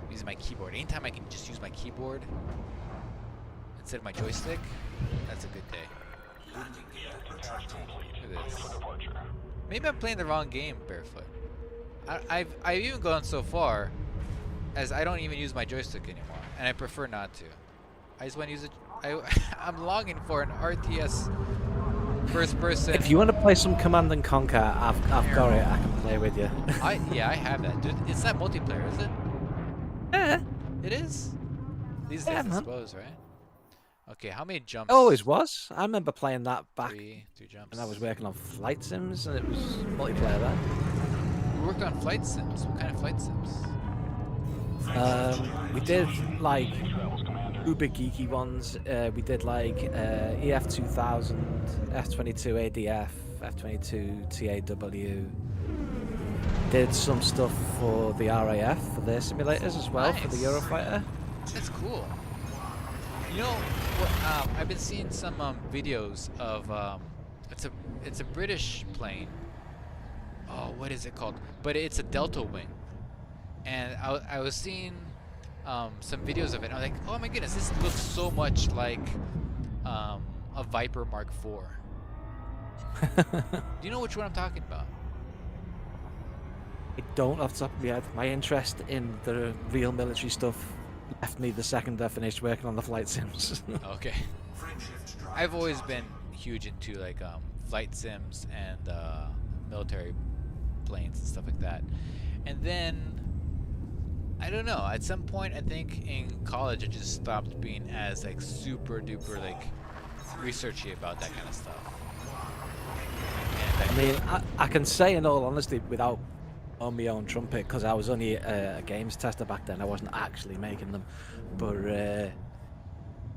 I'm using my keyboard. Anytime I can just use my keyboard instead of my joystick, that's a good day. Look at this. Maybe I'm playing the wrong game, Barefoot. I've even gone so far as I don't even use my joystick anymore, and I prefer not to. I just want to use it. I'm longing for an RTS first person. If you want to play some Command and Conquer, I've got it. I can play with you. Yeah, I have that. Dude, it's not multiplayer, is it? Yeah. It is? These days, I suppose, right? Okay, how many jumps? It always was. I remember playing that back Three jumps. when I was working on flight sims, and it was multiplayer then. We worked on flight sims. What kind of flight sims? We did like uber geeky ones. We did like EF2000, F22 ADF, F22 TAW. Did some stuff for the RAF for their simulators as well, for the Eurofighter. That's cool. You know, I've been seeing some videos of it's a British plane. Oh, what is it called? But it's a Delta Wing, and I was seeing some videos of it. And I was like, oh my goodness, this looks so much like a Viper Mark IV. Do you know which one I'm talking about? I don't off the top of my head. My interest in the real military stuff left me the second I finished working on the flight sims. Okay. I've always been huge into like flight sims and military planes and stuff like that. And then I don't know, at some point I think in college I just stopped being as like super duper like researchy about that kind of stuff. And I mean, I can say in all honesty without on my own trumpet, because I was only a games tester back then. I wasn't actually making them, but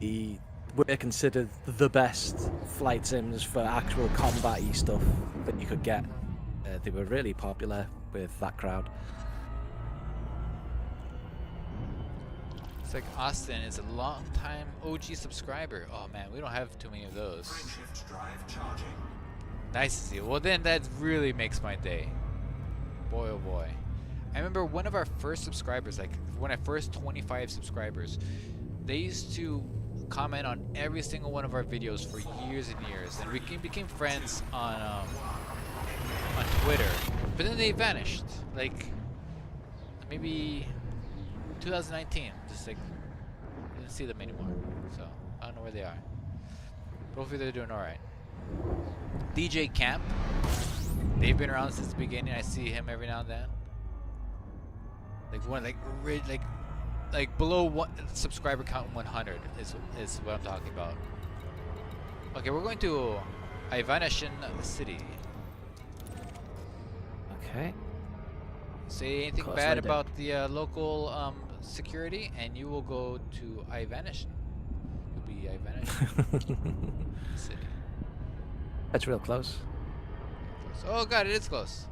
the we're considered the best flight sims for actual combat-y stuff that you could get. They were really popular with that crowd. It's like Austin is a long-time OG subscriber. Oh man, we don't have too many of those. Nice to see. Well, then that really makes my day. Boy, oh boy. I remember one of our first subscribers, like when I first 25 subscribers, they used to comment on every single one of our videos for years and years, and we became friends on Twitter. But then they vanished, like maybe 2019. Just like didn't see them anymore. So I don't know where they are. But hopefully they're doing all right. DJ Camp, they've been around since the beginning. I see him every now and then. Like below one subscriber count 100 is what I'm talking about. Okay, we're going to Ivanashin City. Okay. Say anything bad about the local security, and you will go to Ivanashin. You'll be Ivanashin City. That's real close. Oh god, it is close.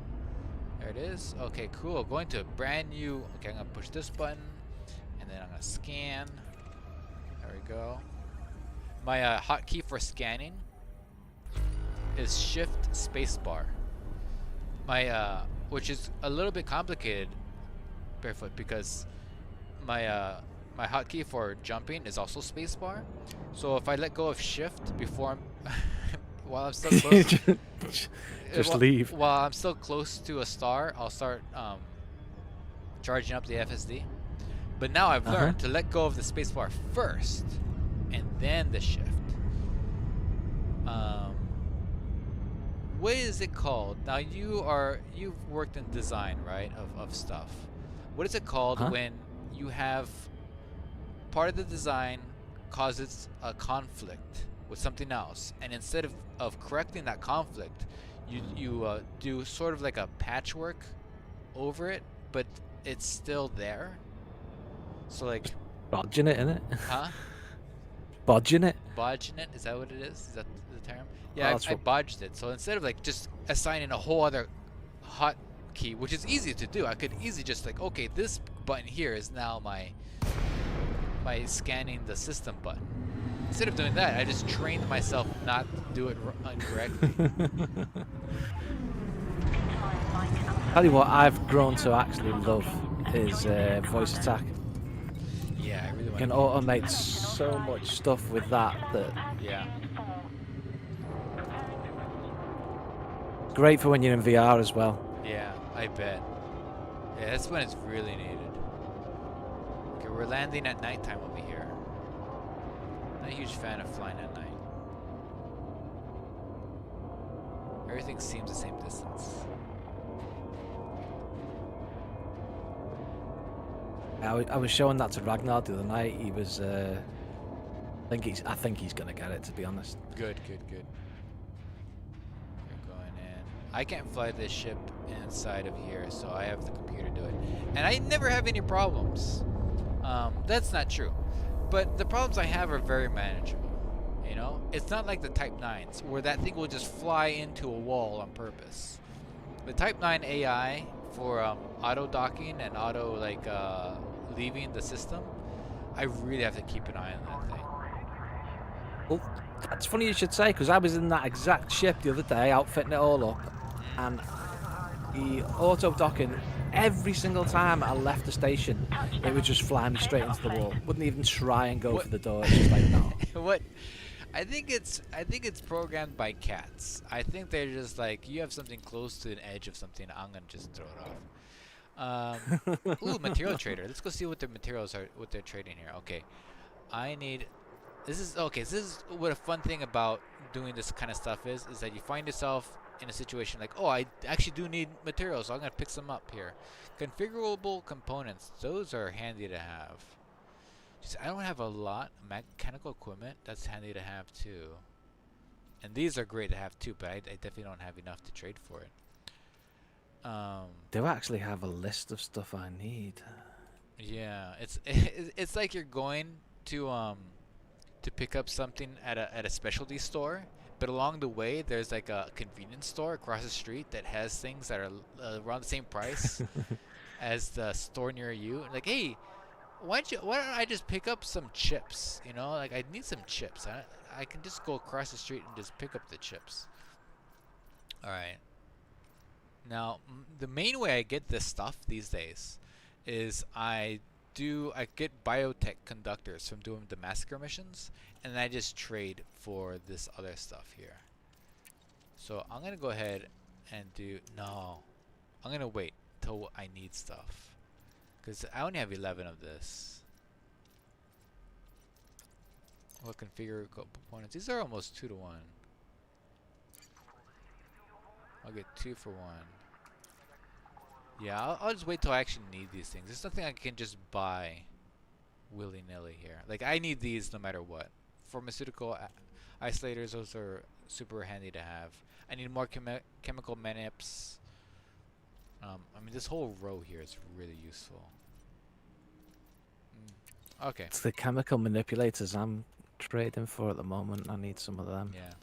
There it is. Okay, cool. Going to a brand new. Okay, I'm gonna push this button, and then I'm gonna scan. There we go. My hotkey for scanning is Shift Spacebar. My which is a little bit complicated, Barefoot, because my my hotkey for jumping is also spacebar. So if I let go of Shift before I'm while I'm still close, just leave. While I'm still close to a star, I'll start charging up the FSD. But now I've learned to let go of the spacebar first, and then the Shift. What is it called? Now you've worked in design, right, of stuff. What is it called when you have part of the design causes a conflict with something else, and instead of correcting that conflict, you do sort of like a patchwork over it, but it's still there. So like bodging it, innit? Huh? Bodging it? Bodging it? Is that what it is? Is that the term? Yeah, I bodged it. So instead of like just assigning a whole other hotkey, which is easy to do, I could easily just like, okay, this button here is now my scanning the system button. Instead of doing that, I just trained myself not to do it incorrectly. Tell you what, I've grown to actually love is voice attack. Yeah, I really want You can automate so much stuff with that. Yeah. Great for when you're in VR as well. Yeah, I bet. Yeah, that's when it's really needed. Okay, we're landing at nighttime over here. Not a huge fan of flying at night. Everything seems the same distance. I was showing that to Ragnar the other night. He was, I think he's gonna get it, to be honest. Good. You're going in. I can't fly this ship inside of here, so I have the computer do it, and I never have any problems. That's not true, but the problems I have are very manageable. You know, it's not like the Type 9s where that thing will just fly into a wall on purpose. The Type 9 AI for auto docking and auto leaving the system, I really have to keep an eye on that thing. Well, that's funny you should say, because I was in that exact ship the other day, outfitting it all up, and the auto docking, every single time I left the station, it would just fly me straight into the wall. Wouldn't even try and go for the door. It's just like, no. What? I think it's programmed by cats. I think they're just like, you have something close to an edge of something, I'm gonna just throw it off. Ooh, material trader. Let's go see what their materials are, what they're trading here. Okay, this is what a fun thing about doing this kind of stuff is that you find yourself in a situation like, oh, I actually do need materials, so I'm gonna pick some up here. Configurable components, those are handy to have. Just, I don't have a lot of mechanical equipment. That's handy to have too. And these are great to have too, but I definitely don't have enough to trade for it. Do I actually have a list of stuff I need? Yeah, it's like you're going to to pick up something at a specialty store, but along the way there's like a convenience store across the street that has things that are around the same price as the store near you. And like, hey, why don't I just pick up some chips? You know, like I need some chips. I can just go across the street and just pick up the chips. All right. Now, the main way I get this stuff these days is I get biotech conductors from doing the massacre missions, and I just trade for this other stuff here. So I'm gonna go ahead and do no. I'm gonna wait till I need stuff, because I only have 11 of this. What configure components? These are almost 2 to 1. I'll get 2 for 1. Yeah, I'll just wait till I actually need these things. There's nothing I can just buy willy-nilly here. Like, I need these no matter what. Pharmaceutical isolators, those are super handy to have. I need more chemical manips. I mean, this whole row here is really useful. Okay. It's the chemical manipulators I'm trading for at the moment. I need some of them. Yeah.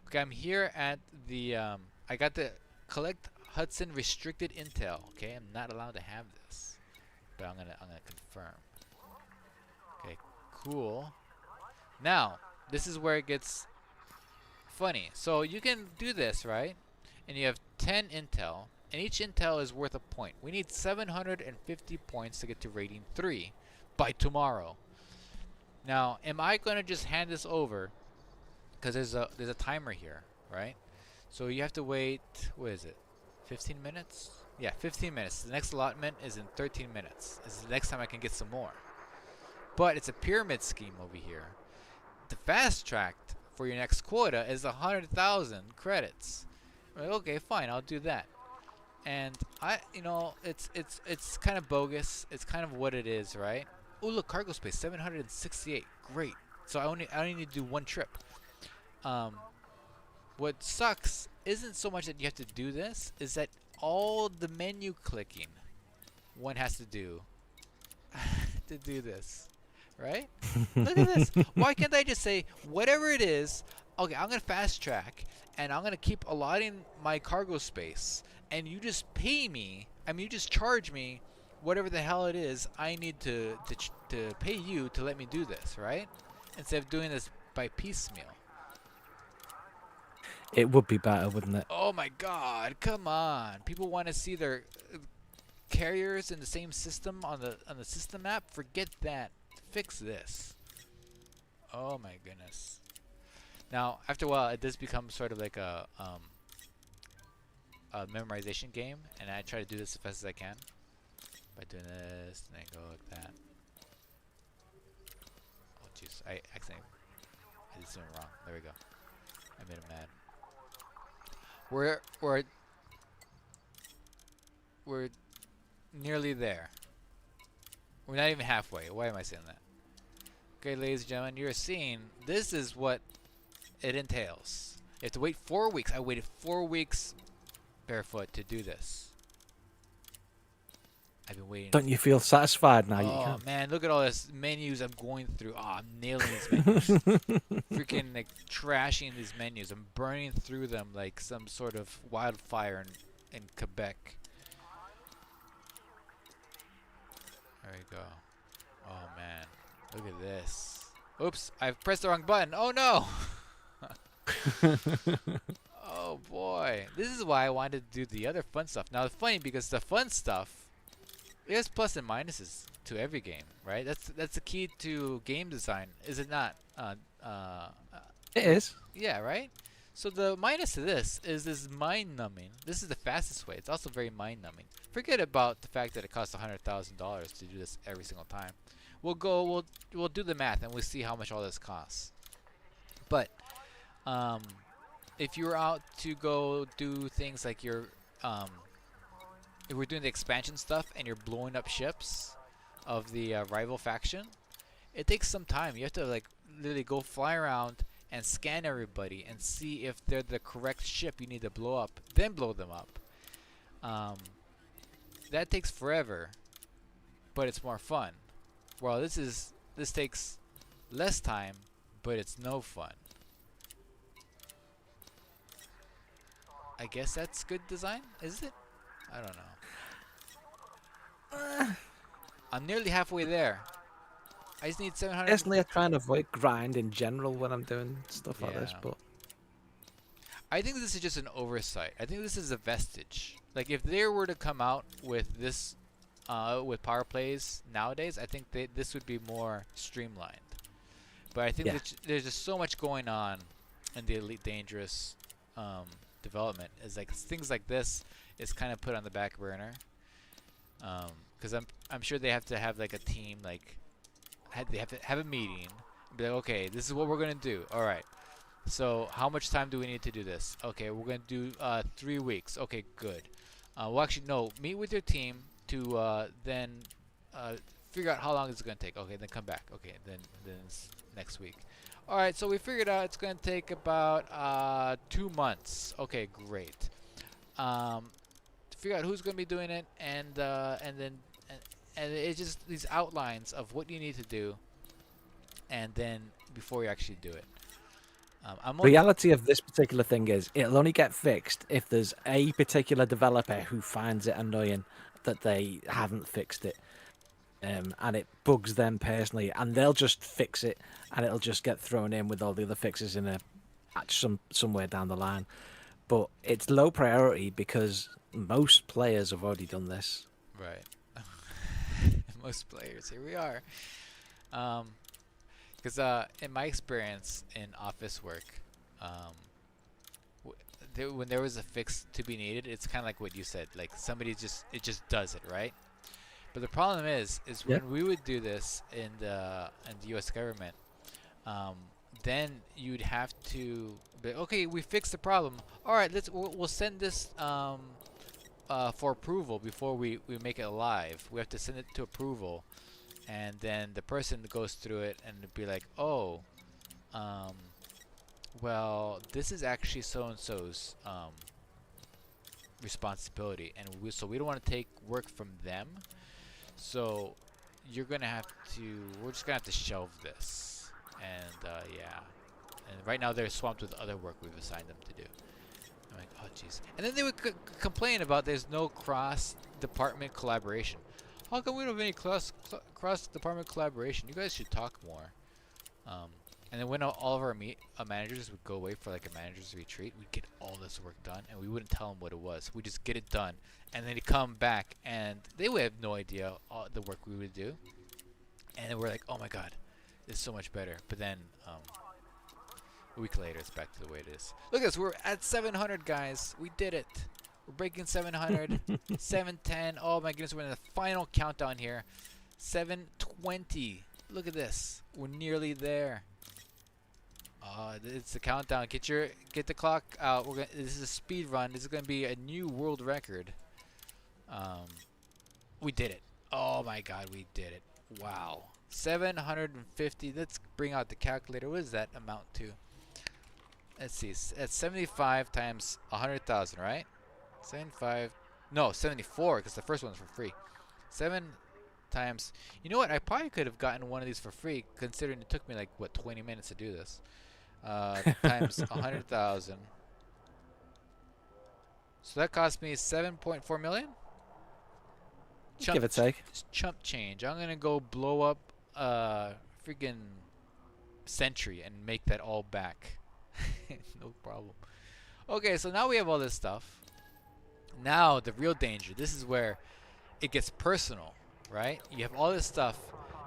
Okay, I'm here at the, I got the collect Hudson restricted intel. Okay, I'm not allowed to have this, but I'm gonna confirm. Okay, cool. Now, this is where it gets funny. So you can do this, right? And you have 10 intel, and each intel is worth a point. We need 750 points to get to rating 3 by tomorrow. Now, am I gonna just hand this over? Because there's a timer here, right? So you have to wait. What is it? 15 minutes? Yeah, 15 minutes. The next allotment is in 13 minutes. This is the next time I can get some more. But it's a pyramid scheme over here. The fast track for your next quota is 100,000 credits. Like, okay, fine, I'll do that. And it's kind of bogus. It's kind of what it is, right? Oh, look, cargo space 768. Great. So I only need to do 1 trip. What sucks isn't so much that you have to do this, is that all the menu clicking one has to do to do this, right? Look at this. Why can't I just say whatever it is, okay, I'm going to fast track and I'm going to keep allotting my cargo space, and you just pay me, you just charge me whatever the hell it is I need to pay you to let me do this, right? Instead of doing this by piecemeal. It would be better, wouldn't it? Oh my god, come on. People want to see their carriers in the same system on the system map. Forget that. Fix this. Oh my goodness. Now, after a while, it does become sort of like a memorization game, and I try to do this as fast as I can by doing this, and then go like that. Oh jeez, I did something wrong. There we go. I made him mad. We're nearly there. We're not even halfway. Why am I saying that? Okay, ladies and gentlemen, you're seeing this is what it entails. You have to wait 4 weeks. I waited 4 weeks barefoot to do this. I've been waiting. Don't you feel satisfied now? You Oh can. man, look at all this menus I'm going through. Oh, I'm nailing these menus. Freaking like trashing these menus. I'm burning through them like some sort of wildfire in Quebec. There we go. Oh man, look at this. Oops, I've pressed the wrong button. Oh no! Oh boy, this is why I wanted to do the other fun stuff. Now it's funny because the fun stuff, there's plus and minuses to every game, right? That's the key to game design, is it not? It is. Yeah, right? So the minus to this is this mind-numbing. This is the fastest way. It's also very mind-numbing. Forget about the fact that it costs $100,000 to do this every single time. We'll do the math and we'll see how much all this costs. But if you're out to go do things like if we're doing the expansion stuff and you're blowing up ships of the rival faction, it takes some time. You have to like literally go fly around and scan everybody and see if they're the correct ship you need to blow up, then blow them up. That takes forever, but it's more fun. Well, this takes less time, but it's no fun. I guess that's good design, is it? I don't know. I'm nearly halfway there. I just need 700. Personally, I try and avoid grind in general when I'm doing stuff like this, Yeah. but I think this is just an oversight. I think this is a vestige. Like if they were to come out with this, with power plays nowadays, I think this would be more streamlined. But I think yeah. that there's just so much going on in the Elite Dangerous development. Is like things like this is kind of put on the back burner. Because I'm sure they have to have like a team, like they have to have a meeting and be like, okay, this is what we're gonna do. All right. So how much time do we need to do this? Okay, we're gonna do 3 weeks. Okay, good. Well, actually, no. Meet with your team to then figure out how long it's gonna take. Okay, then come back. Okay, then it's next week. All right, so we figured out it's gonna take about 2 months. Okay, great. To figure out who's gonna be doing it, and then it's just these outlines of what you need to do, and then before you actually do it. Reality of this particular thing is it'll only get fixed if there's a particular developer who finds it annoying that they haven't fixed it, and it bugs them personally, and they'll just fix it, and it'll just get thrown in with all the other fixes in a patch somewhere down the line. But it's low priority because most players have already done this. Right. Most players. Here we are. Because in my experience in office work, when there was a fix to be needed, it's kind of like what you said. Like somebody just does it, right? But the problem is Yeah. when we would do this in the U.S. government, then you'd have to be, okay, we fixed the problem. All right, we'll send this for approval before we make it live. We have to send it to approval, and then the person goes through it and be like, oh, well, this is actually so and so's responsibility, and so we don't want to take work from them. So we're just gonna have to shelve this, and yeah. And right now they're swamped with other work we've assigned them to do. I'm like, oh jeez. And then they would complain about there's no cross-department collaboration. How come we don't have any cross-department collaboration? You guys should talk more. And then when all of our managers would go away for like a manager's retreat, we'd get all this work done, and we wouldn't tell them what it was. We'd just get it done, and then they'd come back, and they would have no idea all the work we would do. And then we're like, oh my god, it's so much better. But then a week later, it's back to the way it is. Look at us, we're at 700, guys. We did it. We're breaking 700. 710. Oh my goodness, we're in the final countdown here. 720. Look at this. We're nearly there. It's the countdown. Get the clock out. This is a speed run. This is gonna be a new world record. We did it. Oh my god, we did it. Wow. 750. Let's bring out the calculator. What does that amount to? Let's see. That's 75 times 100,000, right? 75. No, 74, because the first one's for free. 7 times. You know what? I probably could have gotten one of these for free, considering it took me like what 20 minutes to do this. Times 100,000. So that cost me 7.4 million. Give or take. Chump change. I'm gonna go blow up freaking Sentry and make that all back. No problem. Okay, so now we have all this stuff. Now the real danger. This is where it gets personal, right? You have all this stuff,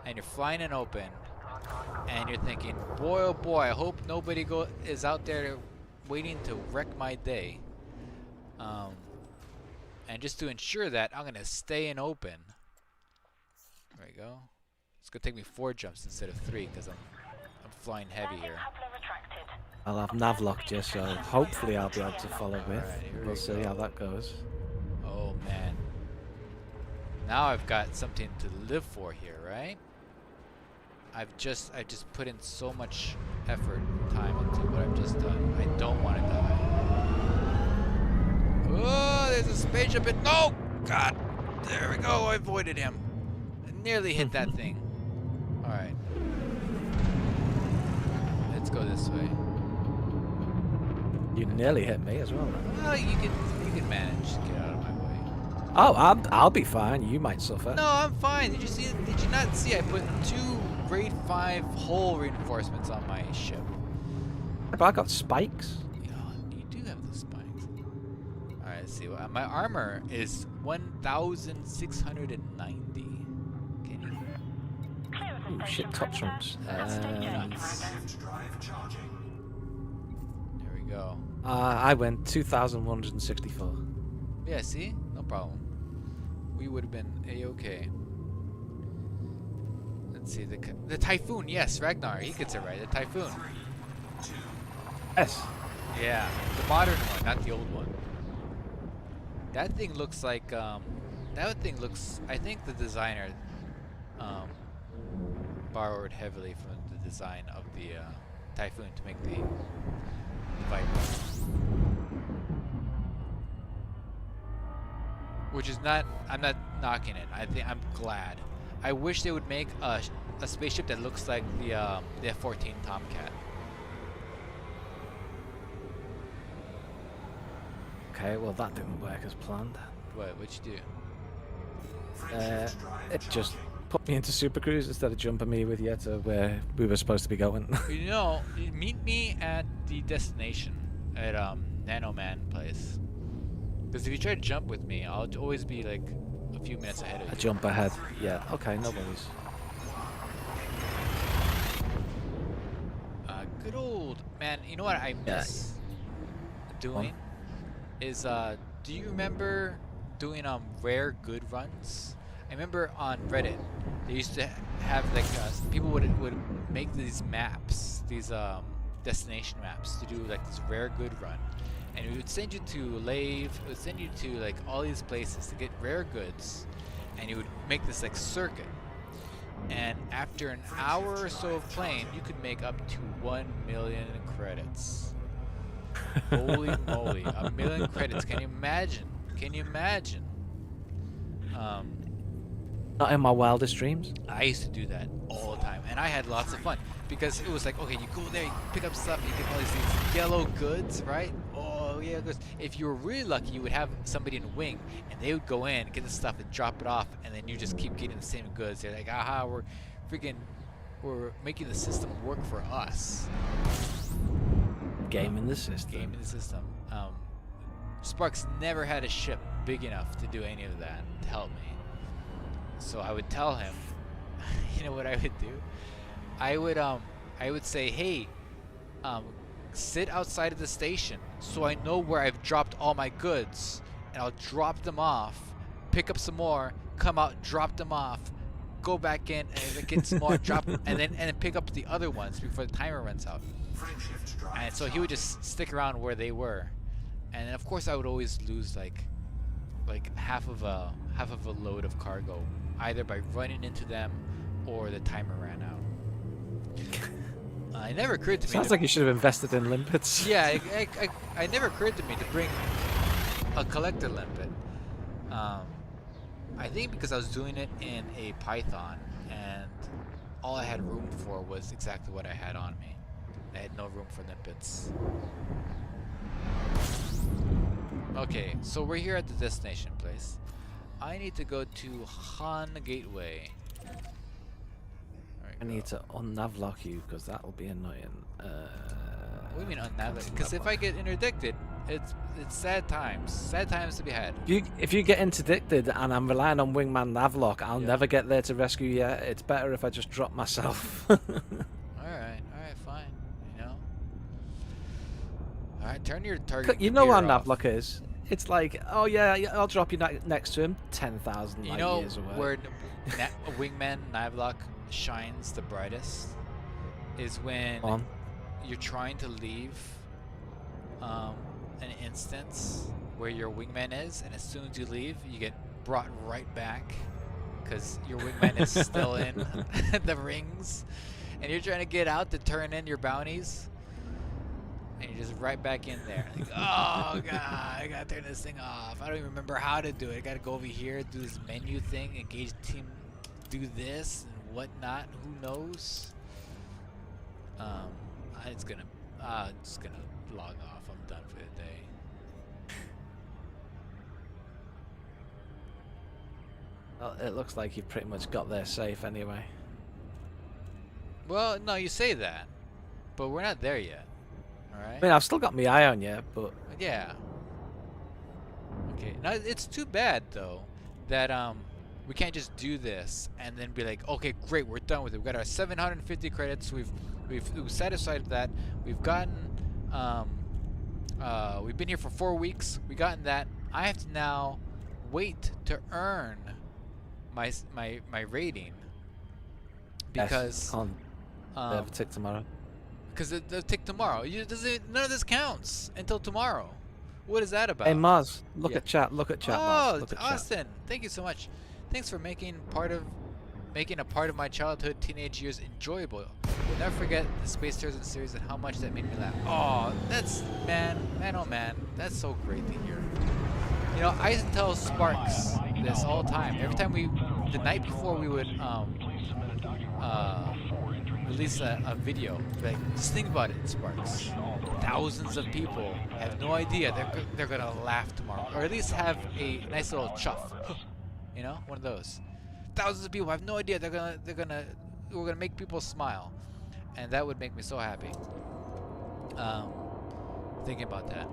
and you're flying in open, and you're thinking, boy, oh boy, I hope nobody is out there waiting to wreck my day. And just to ensure that, I'm gonna stay in open. There we go. It's gonna take me 4 jumps instead of 3 because I'm flying heavy here. I'll have nav locked you, so hopefully I'll be able to follow with. Alright, We'll see how that goes. Oh man. Now I've got something to live for here, right? I just put in so much effort and time into what I've just done. I don't want to die. Oh, there's a spaceship in. No! God! There we go. I avoided him. I nearly hit that thing. Alright. go this way. You nearly hit me as well. Well, you can manage to get out of my way. Oh, I'll be fine. You might suffer. No, I'm fine. Did you see? Did you not see? I put 2 grade 5 hull reinforcements on my ship. But I got spikes. Yeah, you do have the spikes. All right, let's see. My armor is 1,690. Can you? Ooh, shit, top trumps. There we go. I went 2,164. Yeah, see? No problem. We would have been a-okay. Let's see, the Typhoon, yes, Ragnar, he gets it right, the Typhoon. Yes. Yeah, the modern one, not the old one. That thing looks like, I think the designer borrowed heavily from the design of the Typhoon to make the Viper. Which is not, I'm not knocking it. I'm glad. I wish they would make a spaceship that looks like the F-14 Tomcat. Okay, well that didn't work as planned. What'd you do? It just put me into Super Cruise instead of jumping me with you to where we were supposed to be going. You know, meet me at the destination at Nano Man place. Because if you try to jump with me, I'll always be like a few minutes ahead of you. A jump ahead. Yeah. Okay. No worries. Good old man. You know what I miss doing is do you remember doing rare good runs? I remember on Reddit they used to have like people would make these maps, these destination maps to do like this rare good run, and it would send you to Lave, it would send you to like all these places to get rare goods, and you would make this like circuit. And after an hour or so of playing, you could make up to 1 million credits. Holy moly, 1 million credits! Can you imagine? Can you imagine? Not in my wildest dreams. I used to do that all the time, and I had lots of fun because it was like, okay, you go there, you pick up stuff, you get all these yellow goods, right? Oh yeah, goods. If you were really lucky, you would have somebody in a wing, and they would go in, get the stuff, and drop it off, and then you just keep getting the same goods. They're like, aha, we're making the system work for us. Game in the system. Game in the system. Sparks never had a ship big enough to do any of that to help me. So I would tell him, you know what I would do? I would say, hey, sit outside of the station so I know where I've dropped all my goods, and I'll drop them off, pick up some more, come out, drop them off, go back in and get some more, drop, and then pick up the other ones before the timer runs out. And so he would just stick around where they were, and then of course I would always lose like half of a load of cargo, either by running into them or the timer ran out. It never occurred to me. Sounds like you should have invested in limpets. Yeah, it never occurred to me to bring a collector limpet. I think because I was doing it in a Python, and all I had room for was exactly what I had on me. I had no room for limpets. Okay, so we're here at the destination place. I need to go to Han Gateway. I need to unnavlock you because that'll be annoying. What do you mean unnavlock? Because if I get interdicted, it's sad times. Sad times to be had. If you get interdicted and I'm relying on Wingman Navlock, I'll never get there to rescue you. It's better if I just drop myself. Alright, fine. You know? Alright, turn your target. You know what off. Navlock is? It's like, oh yeah, I'll drop you next to him, 10,000 light years away. Where Wingman Navlock shines the brightest is when you're trying to leave an instance where your wingman is, and as soon as you leave, you get brought right back because your wingman is still in the rings, and you're trying to get out to turn in your bounties, and you're just right back in there. Like, oh god, I gotta turn this thing off. I don't even remember how to do it. I gotta go over here, do this menu thing, engage team, do this and whatnot. Who knows? It's gonna, just gonna log off. I'm done for the day. Well, it looks like you've pretty much got there safe anyway. Well, no, you say that, but we're not there yet. All right. I mean, I've still got my eye on you, but Yeah. Okay. Now it's too bad though that we can't just do this and then be like, okay, great, we're done with it. We got our 750 credits. We've satisfied that. We've gotten we've been here for 4 weeks. We gotten that. I have to now wait to earn my rating because on they have a tick tomorrow. because it'll take tomorrow. None of this counts until tomorrow. What is that about? Hey Mars, look Yeah. at chat. Look at chat, Oh, Mars. Look at chat. Austin, thank you so much. Thanks for making a part of my childhood, teenage years enjoyable. Will never forget the Space Tourism series and how much that made me laugh. Oh, that's oh man, that's so great to hear. You know, I used to tell Sparks this all the time. Every time the night before we would release a video, like, just think about it, Sparks. Thousands of people have no idea they're gonna laugh tomorrow, or at least have a nice little chuff. You know, one of those. Thousands of people have no idea we're gonna make people smile, and that would make me so happy. Thinking about that.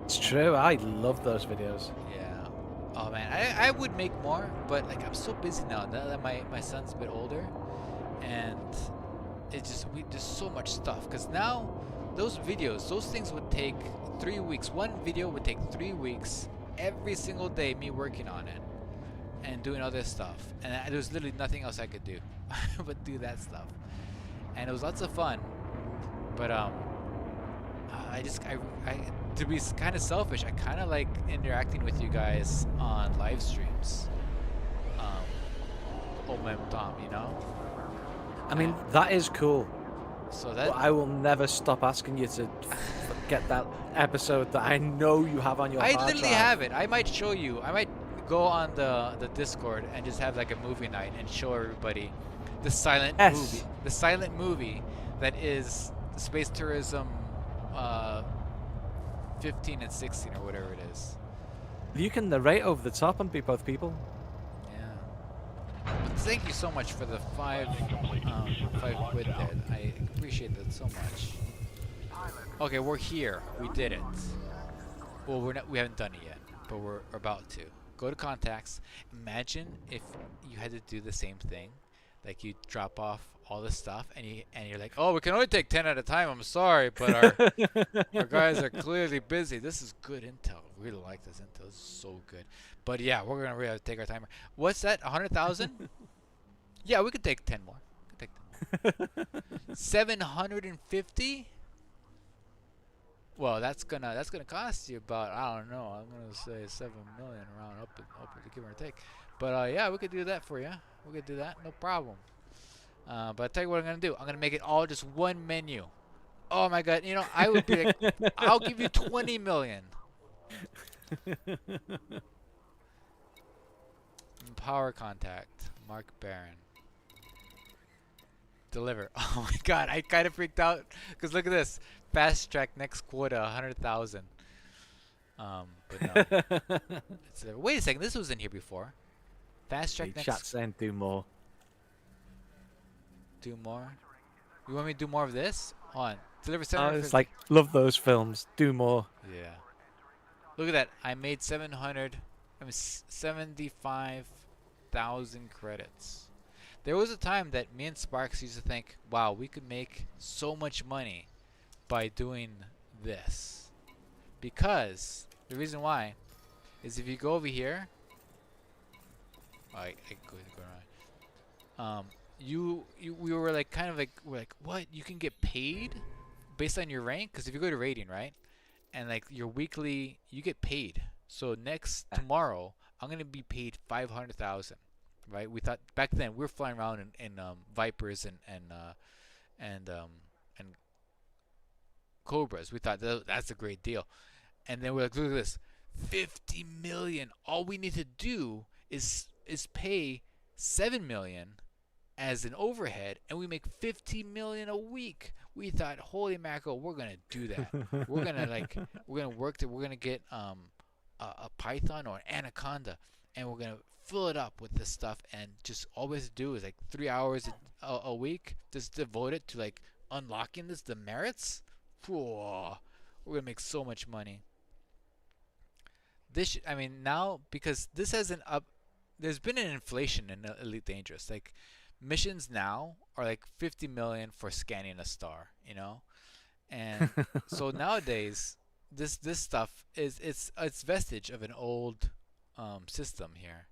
It's true. I love those videos. Yeah. Oh man, I would make more, but like I'm so busy now that my son's a bit older, and there's so much stuff. Cause now those things would take 3 weeks. One video would take 3 weeks every single day. Me working on it and doing other stuff, and there was literally nothing else I could do but do that stuff, and it was lots of fun. But I to be kind of selfish, I kind of like interacting with you guys on live streams. Tom, you know. I mean, that is cool. So But I will never stop asking you to get that episode that I know you have on your I hard literally drive. have it. I might show you. I might go on the Discord and just have like a movie night and show everybody the silent movie. The silent movie that is Space Tourism 15 and 16 or whatever it is. You can narrate over the top and be both people. Yeah. But thank you so much for the five quid there. I appreciate that so much. Okay, we're here. We did it. Well, we haven't done it yet, but we're about to. Go to contacts. Imagine if you had to do the same thing, like you drop off all this stuff, and you're like, oh, we can only take 10 at a time. I'm sorry, but our guys are clearly busy. This is good intel. Really like this intel. This is so good. But yeah, we're gonna really have to take our timer. What's that? 100,000? Yeah, we could take 10 more. We could take 10 more. 750? Well, that's gonna cost you about, I don't know, I'm gonna say 7 million around up to give or take. But yeah, we could do that for you. We could do that, no problem. But I'll tell you what I'm gonna do. I'm gonna make it all just one menu. Oh my god, you know, I would be like, I'll give you 20 million. Power contact, Mark Barron. Deliver. Oh my god, I kind of freaked out because look at this. Fast track next quota 100,000. But no. Wait a second, this was in here before. Fast track next. Chat saying do more. Do more. You want me to do more of this? On. Deliver Oh, 750. it's like love those films. Do more. Yeah. Look at that. I made 75,000 credits. There was a time that me and Sparks used to think, wow, we could make so much money by doing this. Because the reason why is if you go over here, I go around. We were like we're like, what? You can get paid based on your rank? Because if you go to rating, right, and like your weekly, you get paid. So tomorrow, I'm gonna be paid 500,000. Right? We thought back then we were flying around in Vipers and Cobras. We thought that's a great deal. And then we're like, look at this, 50 million. All we need to do is pay 7 million, as an overhead, and we make 50 million a week. We thought, holy mackerel, we're gonna do that. We're gonna like, we're gonna work. We're gonna get a python or an anaconda, and we're gonna fill it up with this stuff, and just all we have to do is like 3 hours a week, just devote it to like unlocking the merits. Whoa, we're gonna make so much money. I mean, now because this has an up, there's been an inflation in Elite Dangerous. Like missions now are like 50 million for scanning a star, you know, and so nowadays this stuff is it's vestige of an old system here,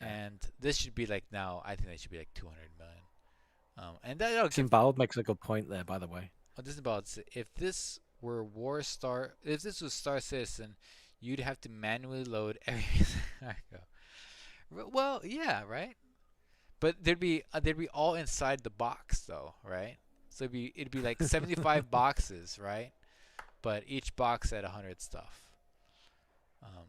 and this should be like now. I think it should be like 200 million. And that'll give. Timbal makes a good point there, by the way. This is about if this were War Star, if this was Star Citizen, you'd have to manually load everything. Well, yeah, right. But they'd be all inside the box though, right? So it'd be like 75 boxes, right? But each box had 100 stuff. Um,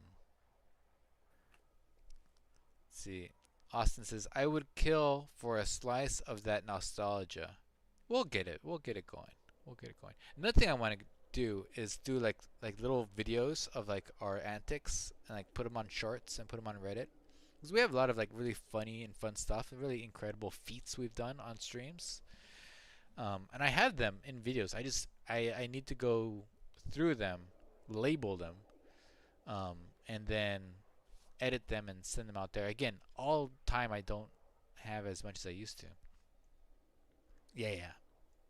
let's see. Austin says, "I would kill for a slice of that nostalgia." We'll get it. We'll get it going. We'll get it going. Another thing I want to do is do like little videos of like our antics and like put them on shorts and put them on Reddit. Because we have a lot of like really funny and fun stuff, and really incredible feats we've done on streams. And I have them in videos. I need to go through them, label them, and then edit them and send them out there. Again, all time I don't have as much as I used to. Yeah, yeah.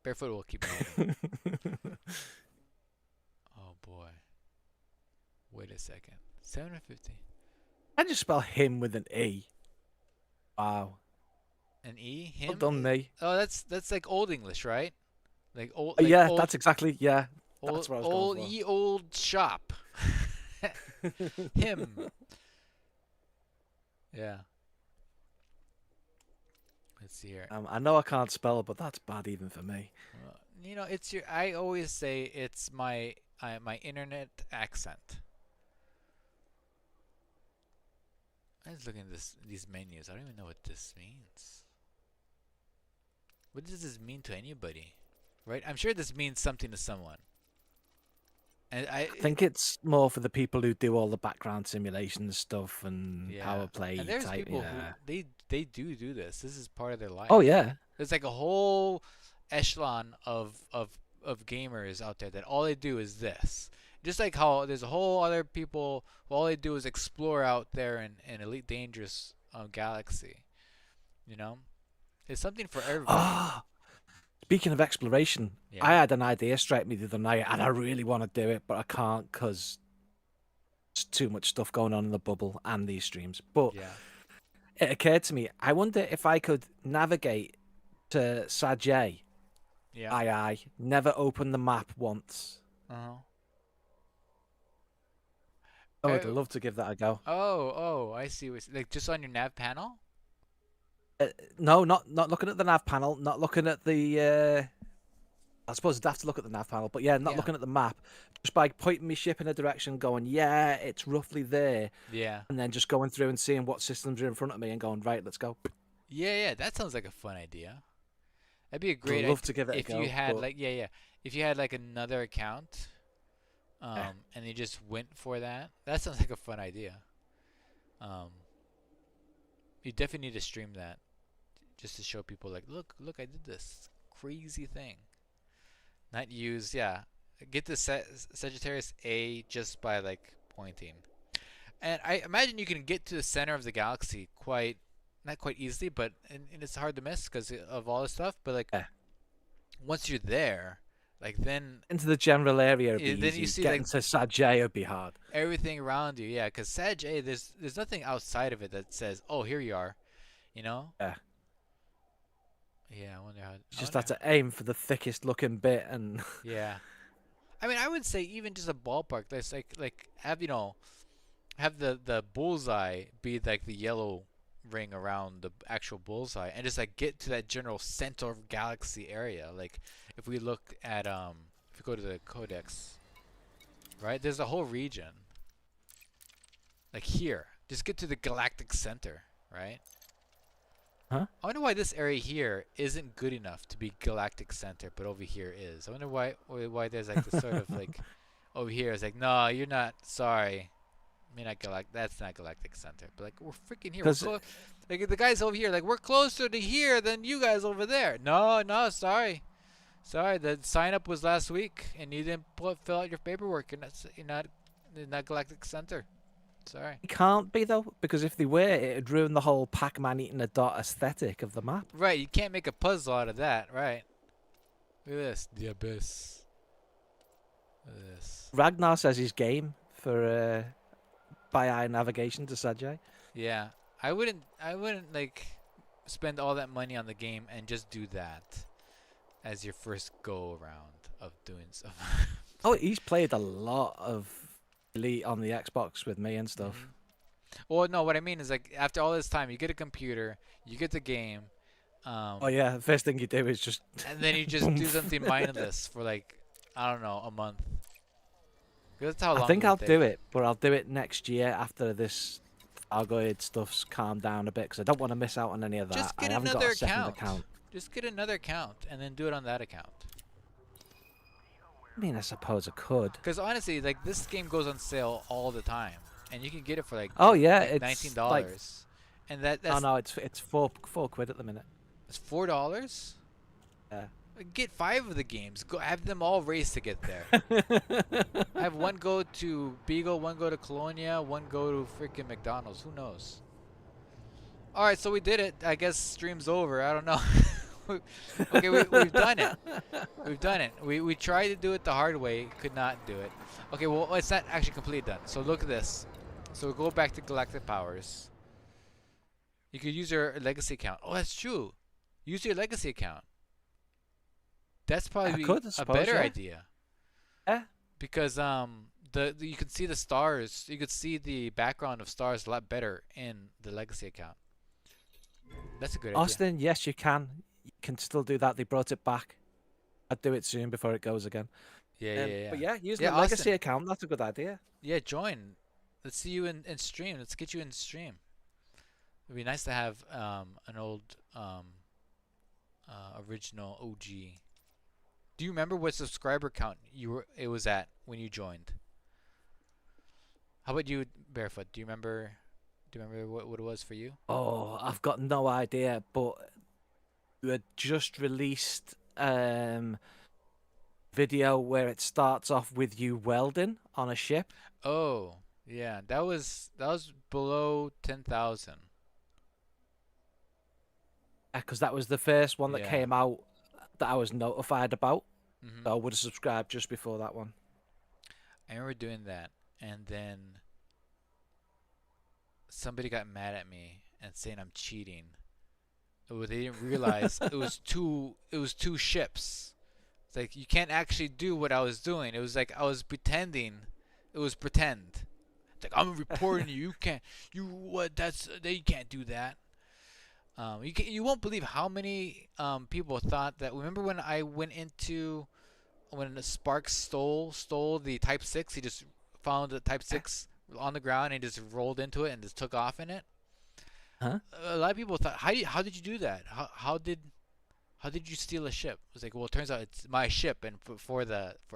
Barefoot will keep moving. Oh boy. Wait a second. 750. I just spell him with an E. Wow. An E? Well Him? done, me. Oh, that's like Old English, right? Like Yeah, old, that's exactly, yeah. old, That's what I was old going ye old shop. for. Him. Yeah. Let's see here. I know I can't spell, but that's bad even for me. It's your. I always say it's my internet accent. I was looking at these menus. I don't even know what this means. What does this mean to anybody? Right? I'm sure this means something to someone. And I think it's more for the people who do all the background simulation stuff and yeah. power play And there's type. people Yeah. who they do this. This is part of their life. Oh yeah. There's like a whole echelon of gamers out there that all they do is this. Just like how there's a whole other people who all they do is explore out there in Elite Dangerous Galaxy. You know? It's something for everybody. Ah, speaking of exploration, Yeah. I had an idea strike me the other night, and I really want to do it, but I can't because there's too much stuff going on in the bubble and these streams. But Yeah. it occurred to me, I wonder if I could navigate to Sajay. Yeah. I never open the map once. Uh-huh. Oh, I'd love to give that a go. Oh, I see. Like just on your nav panel? No, not looking at the nav panel, not looking at the. I suppose I'd have to look at the nav panel, but yeah, not looking at the map. Just by pointing my ship in a direction, going, yeah, it's roughly there. Yeah. And then just going through and seeing what systems are in front of me and going, right, let's go. Yeah, that sounds like a fun idea. That'd be a great I'd love to give it a if go. you had but... if you had like another account, and you just went for that. That sounds like a fun idea. You definitely need to stream that, just to show people like, look, I did this crazy thing. Not use, get the Sagittarius A just by like pointing. And I imagine you can get to the center of the galaxy not quite easily, but and it's hard to miss because of all this stuff. But like, once you're there, like then into the general area, would be then easy. you see Getting like to Sajay would be hard. Everything around you, yeah. Because Sag A, there's nothing outside of it that says, oh, here you are, you know. Yeah. Yeah, I wonder how. You just have to aim for the thickest looking bit and. Yeah. I mean, I would say even just a ballpark. That's like have the bullseye be like the yellow ring around the actual bullseye, and just like get to that general center of galaxy area. Like if we look at if we go to the codex, right? There's a whole region. Like here, just get to the galactic center, right? Huh? I wonder why this area here isn't good enough to be Galactic Center, but over here is. I wonder why there's like this sort of like over here is like, no, you're not. Sorry, you're not Galactic. That's not Galactic Center. But like we're freaking here. We're Because close. Like the guys over here, like we're closer to here than you guys over there. No, no, sorry, sorry. The sign up was last week, and you didn't fill out your paperwork. You're not Galactic Center. Sorry. it can't be though, because if they were, it'd ruin the whole Pac-Man eating a dot aesthetic of the map. Right, you can't make a puzzle out of that, right? Look at this. The abyss. Look at this. Ragnar says he's game for by eye navigation to Sajay. Yeah. I wouldn't like spend all that money on the game and just do that as your first go around of doing stuff. Oh, he's played a lot of Elite on the Xbox with me and stuff. Well, no, what I mean is like after all this time, you get a computer, you get the game, Oh yeah, the first thing you do is just and then you just do something mindless for like I don't know, a month. 'Cause that's how I long think it I'll would take. do it, but I'll do it next year after this Argoid stuff's calmed down a bit because I don't want to miss out on any of that. Just I get haven't got another a second account. account. Just get another account and then do it on that account. I mean, I suppose I could. Because honestly, like this game goes on sale all the time, and you can get it for Oh yeah, like it's $19, like and oh that's no, it's four quid at the minute. it's $4. Yeah. Get 5 of the games. Go have them all race to get there. Have one go to Beagle, one go to Colonia, one go to freaking McDonald's. Who knows? All right, so we did it. I guess stream's over. I don't know. Okay, we've done it. We've done it. We tried to do it the hard way. Could not do it. Okay, well, it's not actually completely done. So look at this. So we go back to Galactic Powers. You could use your legacy account. Oh, that's true. Use your legacy account. That's probably I a suppose, better yeah. idea. Yeah. Because the you could see the stars. You could see the background of stars a lot better in the legacy account. That's a good idea. Austin, yes, you can. You can still do that. They brought it back. I'd do it soon before it goes again. Yeah. But yeah, using Yeah, the legacy Austin. account, that's a good idea. Yeah, join. Let's see you in stream. Let's get you in stream. It'd be nice to have an old original OG. Do you remember what subscriber count it was at when you joined? How about you, Barefoot? Do you remember? Do you remember what it was for you? Oh, I've got no idea, but you had just released video where it starts off with you welding on a ship. Oh, yeah, that was below 10,000. Because that was the first one that Yeah. came out that I was notified about. Hmm. So I would have subscribed just before that one. I remember doing that, and then somebody got mad at me and saying I'm cheating. They didn't realize it was two ships. It's like you can't actually do what I was doing. It was like I was pretending. It was pretend. It's like I'm reporting you. You can't. You what? You can't do that. You won't believe how many people thought that. Remember when I went into when Sparks stole the Type 6? He just found the Type 6 on the ground and he just rolled into it and just took off in it. Huh? A lot of people thought, how did you do that? How did you steal a ship? It was like, well, it turns out it's my ship, and for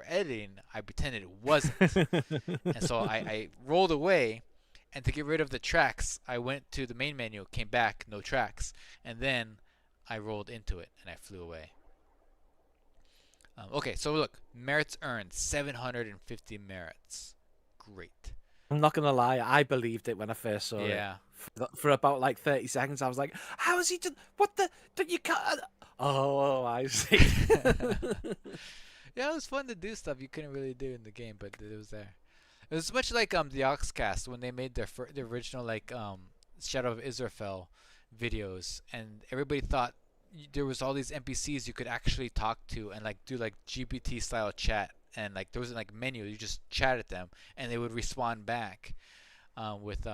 editing, I pretended it wasn't, and so I rolled away, and to get rid of the tracks, I went to the main menu, came back, no tracks, and then I rolled into it and I flew away. Okay, so look, merits earned 750 merits. Great. I'm not gonna lie, I believed it when I first saw it. Yeah. For about like 30 seconds, I was like, "How is he done? What the? You can't." Oh, I see. Yeah, it was fun to do stuff you couldn't really do in the game, but it was there. It was much like the Oxcast when they made the original like Shadow of Israfel videos, and everybody thought there was all these NPCs you could actually talk to and like do like GPT style chat, and like there was like menu you just chat at them and they would respond back with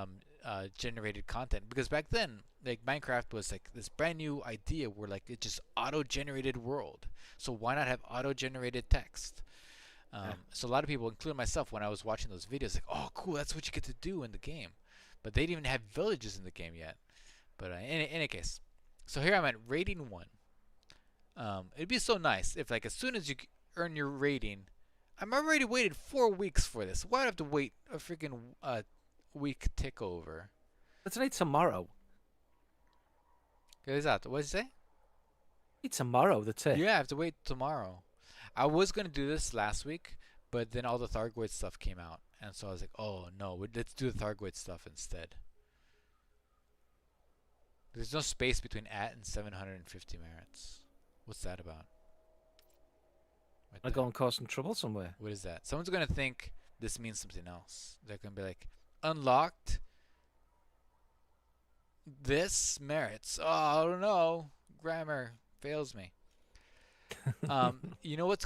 generated content, because back then like Minecraft was like this brand new idea where like it just auto generated world, so why not have auto generated text? So a lot of people, including myself, when I was watching those videos, like, oh, cool, that's what you get to do in the game. But they didn't even have villages in the game yet. But in any case, So here I'm at rating 1. It'd be so nice if, like, as soon as you earn your rating, I'm already waited 4 weeks for this. Why do I have to wait a freaking week tick over? It's only tomorrow. Esatto. What did you say? It's tomorrow, the tick. Yeah, I have to wait tomorrow. I was gonna do this last week, but then all the Thargoid stuff came out, and so I was like, oh no, let's do the Thargoid stuff instead. There's no space between at and 750 merits. What's that about? Right I there. go and cause some trouble somewhere. What is that? Someone's gonna think this means something else. They're gonna be like, unlocked this merits. Oh, I don't know. Grammar fails me. You know what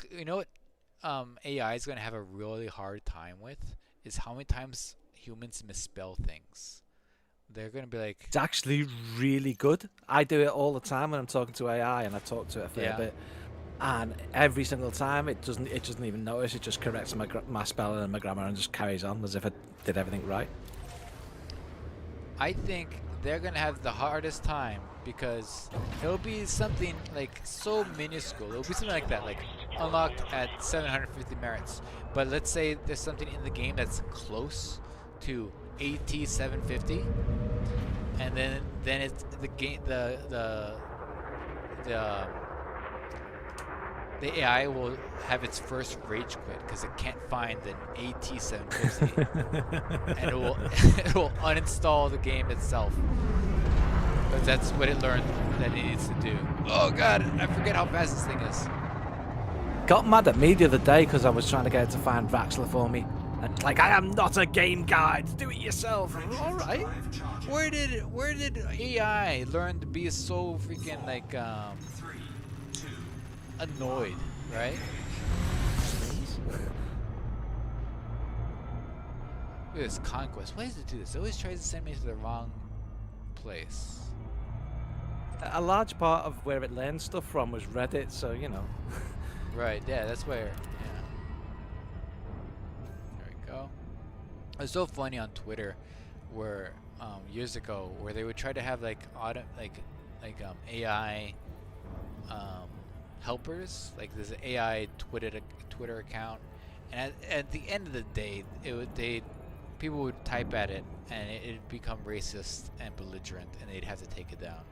AI is gonna have a really hard time with is how many times humans misspell things. They're gonna be like, It's actually really good. I do it all the time when I'm talking to AI, and I talk to it a fair bit. And every single time, it doesn't even notice. It just corrects my spelling and my grammar and just carries on as if I did everything right. I think they're gonna have the hardest time because it'll be something like so minuscule. It'll be something like that, like unlocked at 750 merits. But let's say there's something in the game that's close to AT 750, and then it's the game the AI will have its first rage quit because it can't find an AT 750, and it will it will uninstall the game itself. But that's what it learned that it needs to do. Oh god, I forget how fast this thing is. Got mad at me the other day because I was trying to get it to find Vaxler for me. And it's like, I am not a game guide. Do it yourself. All right. Where did AI learn to be so freaking like annoyed, right? Look at this conquest. Why does it do this? It always tries to send me to the wrong place. A large part of where it learned stuff from was Reddit, so you know. Right, yeah, that's where, yeah. There we go. It was so funny on Twitter where years ago where they would try to have like AI helpers, like there's an AI Twitter account, and at the end of the day people would type at it and it'd become racist and belligerent and they'd have to take it down.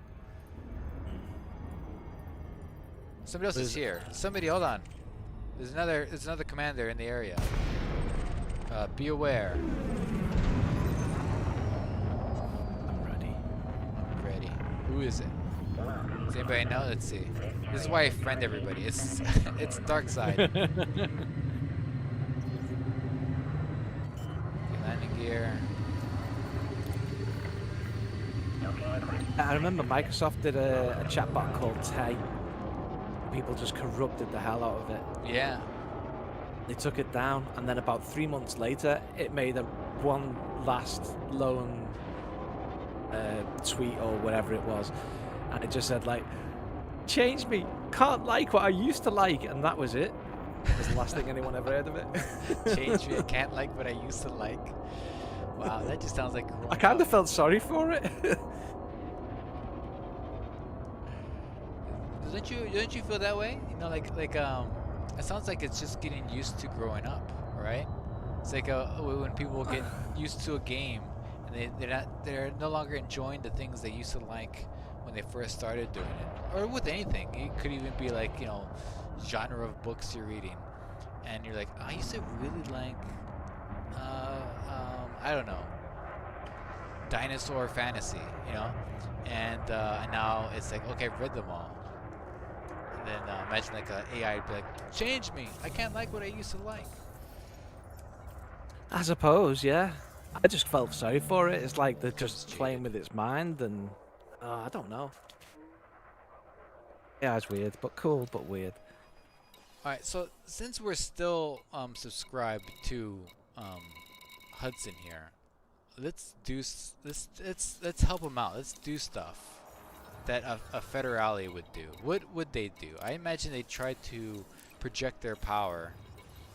Somebody else is here. Somebody, hold on. There's another commander in the area. Be aware. I'm ready. I'm ready. Who is it? Does anybody know? Let's see. This is why I friend everybody. It's it's dark side. Okay, landing gear. I remember Microsoft did a chatbot called Tay. People just corrupted the hell out of it. Yeah. They took it down, and then about 3 months later, it made one last lone tweet or whatever it was, and it just said like, "Change me, can't like what I used to like," and that was it. It was the last thing anyone ever heard of it. Change me, I can't like what I used to like. Wow, that just sounds like. I kind of felt sorry for it. Don't you feel that way? You know, like it sounds like it's just getting used to growing up, right? It's like when people get used to a game and they're no longer enjoying the things they used to like when they first started doing it, or with anything. It could even be like, you know, genre of books you're reading, and you're like, I used to really like, I don't know, dinosaur fantasy, you know, and now it's like, okay, I've read them all. And then imagine like an AI would be like, change me, I can't like what I used to like. I suppose, yeah. I just felt sorry for it. It's like they're just playing with its mind, and I don't know. Yeah, it's weird, but cool, but weird. Alright, so since we're still subscribed to Hudson here, let's help him out. Let's do stuff that a Federale would do. What would they do? I imagine they try to project their power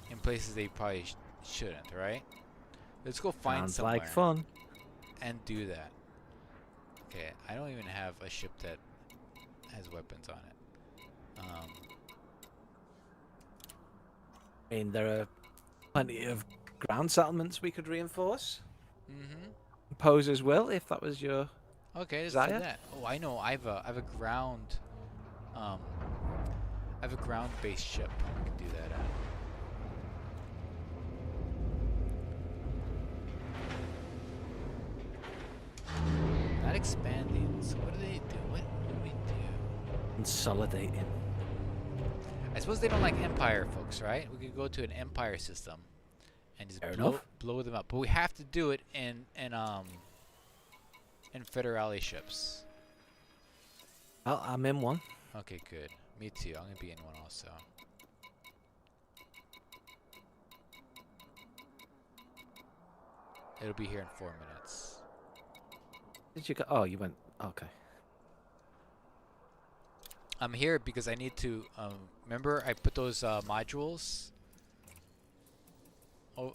in places they probably shouldn't, right? Let's go find Sounds somewhere like fun. and do that. Okay, I don't even have a ship that has weapons on it. I mean, there are plenty of ground settlements we could reinforce. Mm-hmm. Posers will, if that was your Okay, let's do desire. that. Oh, I know. I have a ground. Um, I have a ground-based ship. We can do that at. Not expanding. So what do they do? What do we do? Consolidating. I suppose they don't like Empire folks, right? We could go to an Empire system and just Fair blow enough. blow them up. But we have to do it in Federale ships. Well, I'm in one. Okay, good. Me too. I'm gonna be in one also. It'll be here in 4 minutes. Did you go? Oh, you went. Okay. I'm here because I need to. Remember, I put those modules. Oh,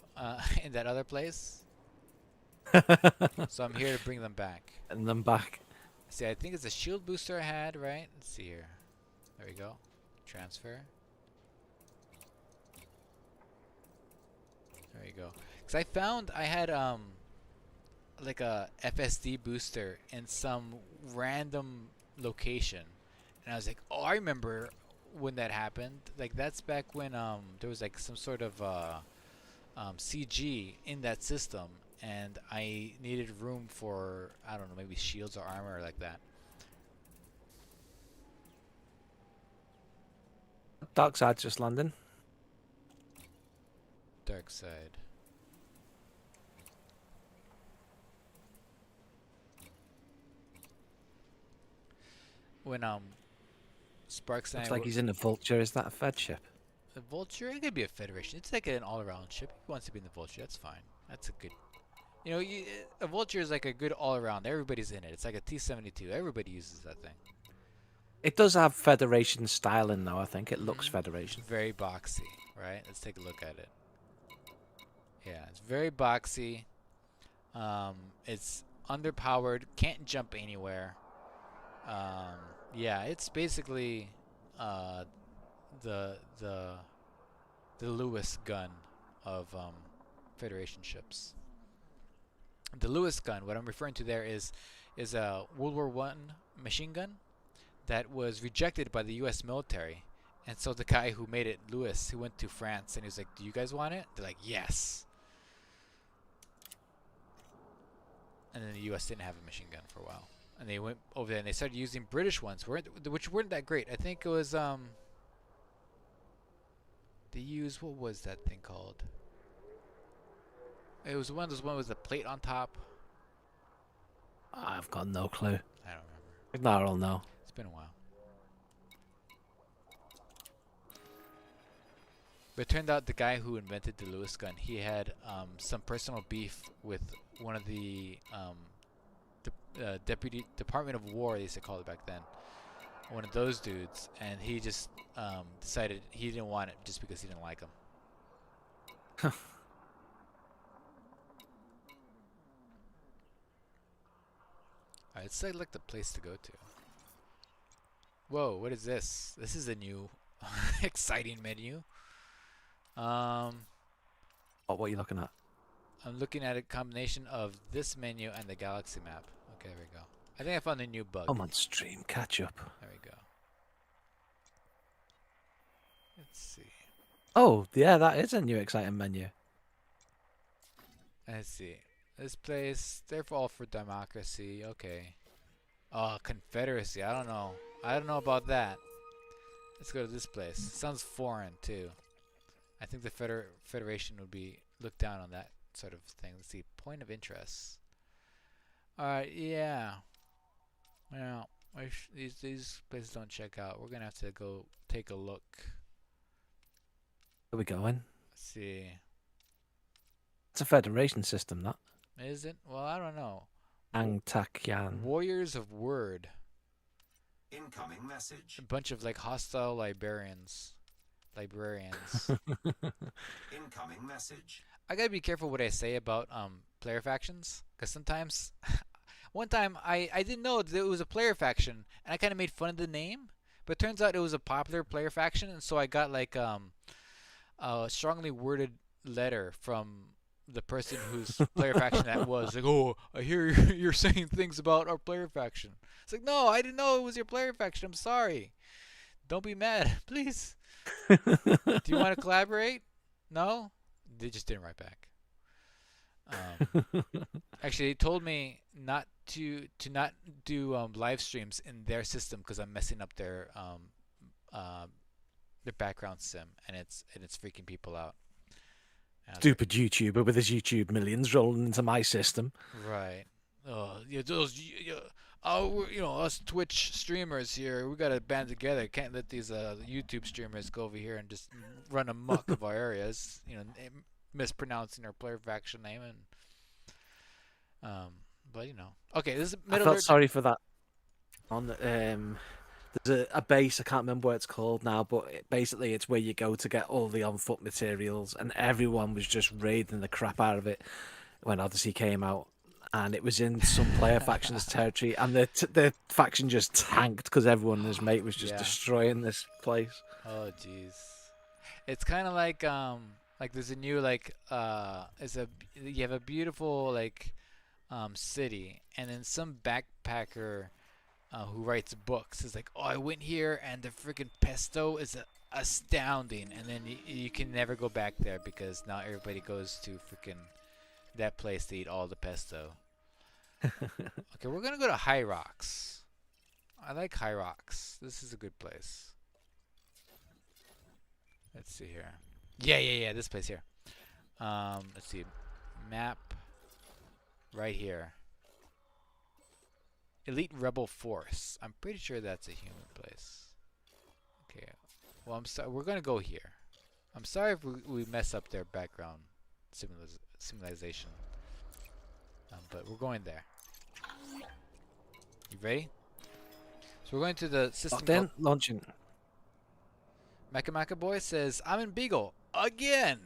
in that other place. So I'm here to bring them back. And then back. See, I think it's a shield booster I had, right? Let's see here. There we go. Transfer. There you go. Because I found I had like a FSD booster in some random location, and I was like, oh, I remember when that happened. Like that's back when there was like some sort of CG in that system, and I needed room for, I don't know, maybe shields or armor like that. Dark side's just landing. Dark side. When Sparks and Looks I like were he's in the Vulture. Is that a Fed ship? the Vulture, it could be a Federation. It's like an all-around ship. He wants to be in the Vulture. That's fine. That's a good. You know, a Vulture is like a good all-around. Everybody's in it. It's like a T-72. Everybody uses that thing. It does have Federation styling, though. I think it looks Mhm. Federation. Very boxy, right? Let's take a look at it. Yeah, it's very boxy. It's underpowered. Can't jump anywhere. Um, yeah, it's basically uh, the the the Lewis gun of Federation ships. The Lewis gun, what I'm referring to there is a World War One machine gun that was rejected by the U.S. military, and so the guy who made it, Lewis, he went to France and he was like, "Do you guys want it?" They're like, "Yes." And then the U.S. didn't have a machine gun for a while, and they went over there and they started using British ones, which weren't that great. I think it was they used, what was that thing called? It was one of those one with the plate on top. I've got no clue. I don't remember. If not, I'll know. It's been a while. But it turned out the guy who invented the Lewis gun, he had some personal beef with one of the Deputy Department of War, they used to call it back then. One of those dudes, and he just decided he didn't want it just because he didn't like him. Alright, it's like the place to go to. Whoa, what is this? This is a new exciting menu. Um, Oh, what are you looking at? I'm looking at a combination of this menu and the galaxy map. Okay, there we go. I think I found a new bug. Come on, stream, catch up. There we go. Let's see. Oh, yeah, that is a new exciting menu. Let's see. This place, they're all for democracy. Okay. Oh, Confederacy. I don't know. I don't know about that. Let's go to this place. Sounds foreign too. I think the Federation would be looked down on that sort of thing. Let's see. Point of interest. Alright, yeah. Well, these places don't check out. We're gonna have to go take a look. Where we going? Let's see. It's a Federation system, that. Is it? Well, I don't know. Angtakyan. Warriors of Word. Incoming message. A bunch of like hostile librarians. Incoming message. I gotta be careful what I say about player factions, because sometimes one time I didn't know that it was a player faction, and I kind of made fun of the name, but it turns out it was a popular player faction, and so I got like a strongly worded letter from the person whose player faction that was. Like, oh, I hear you're saying things about our player faction. It's like, no, I didn't know it was your player faction. I'm sorry. Don't be mad, please. Do you want to collaborate? No? They just didn't write back. Actually, they told me not to not do live streams in their system because I'm messing up their background sim, and it's freaking people out. And I was like, Stupid YouTuber with his YouTube millions rolling into my system. right. Oh, yeah, those, oh, us Twitch streamers here, we gotta band together. Can't let these YouTube streamers go over here and just run amok of our areas. Mispronouncing our player faction name but okay, this is I Middle felt Earth. sorry for that. There's a base, I can't remember what it's called now, but basically it's where you go to get all the on foot materials, and everyone was just raiding the crap out of it when Odyssey came out, and it was in some player faction's territory, and the faction just tanked because everyone and his mate was just Yeah. destroying this place. Oh jeez. It's kind of like there's a new you have a beautiful city, and then some backpacker who writes books is like, oh, I went here and the freaking pesto is astounding, and then you can never go back there because now everybody goes to freaking that place to eat all the pesto. Okay, we're gonna go to High Rocks. I like High Rocks. This is a good place. Let's see here. Yeah, this place here. Let's see. Map. Right here. Elite Rebel Force. I'm pretty sure that's a human place. Okay. Well, I'm sorry. We're gonna go here. I'm sorry if we mess up their background civilization. But we're going there. You ready? So we're going to the system. Then launching. Maka Maka Boy says, I'm in Beagle again.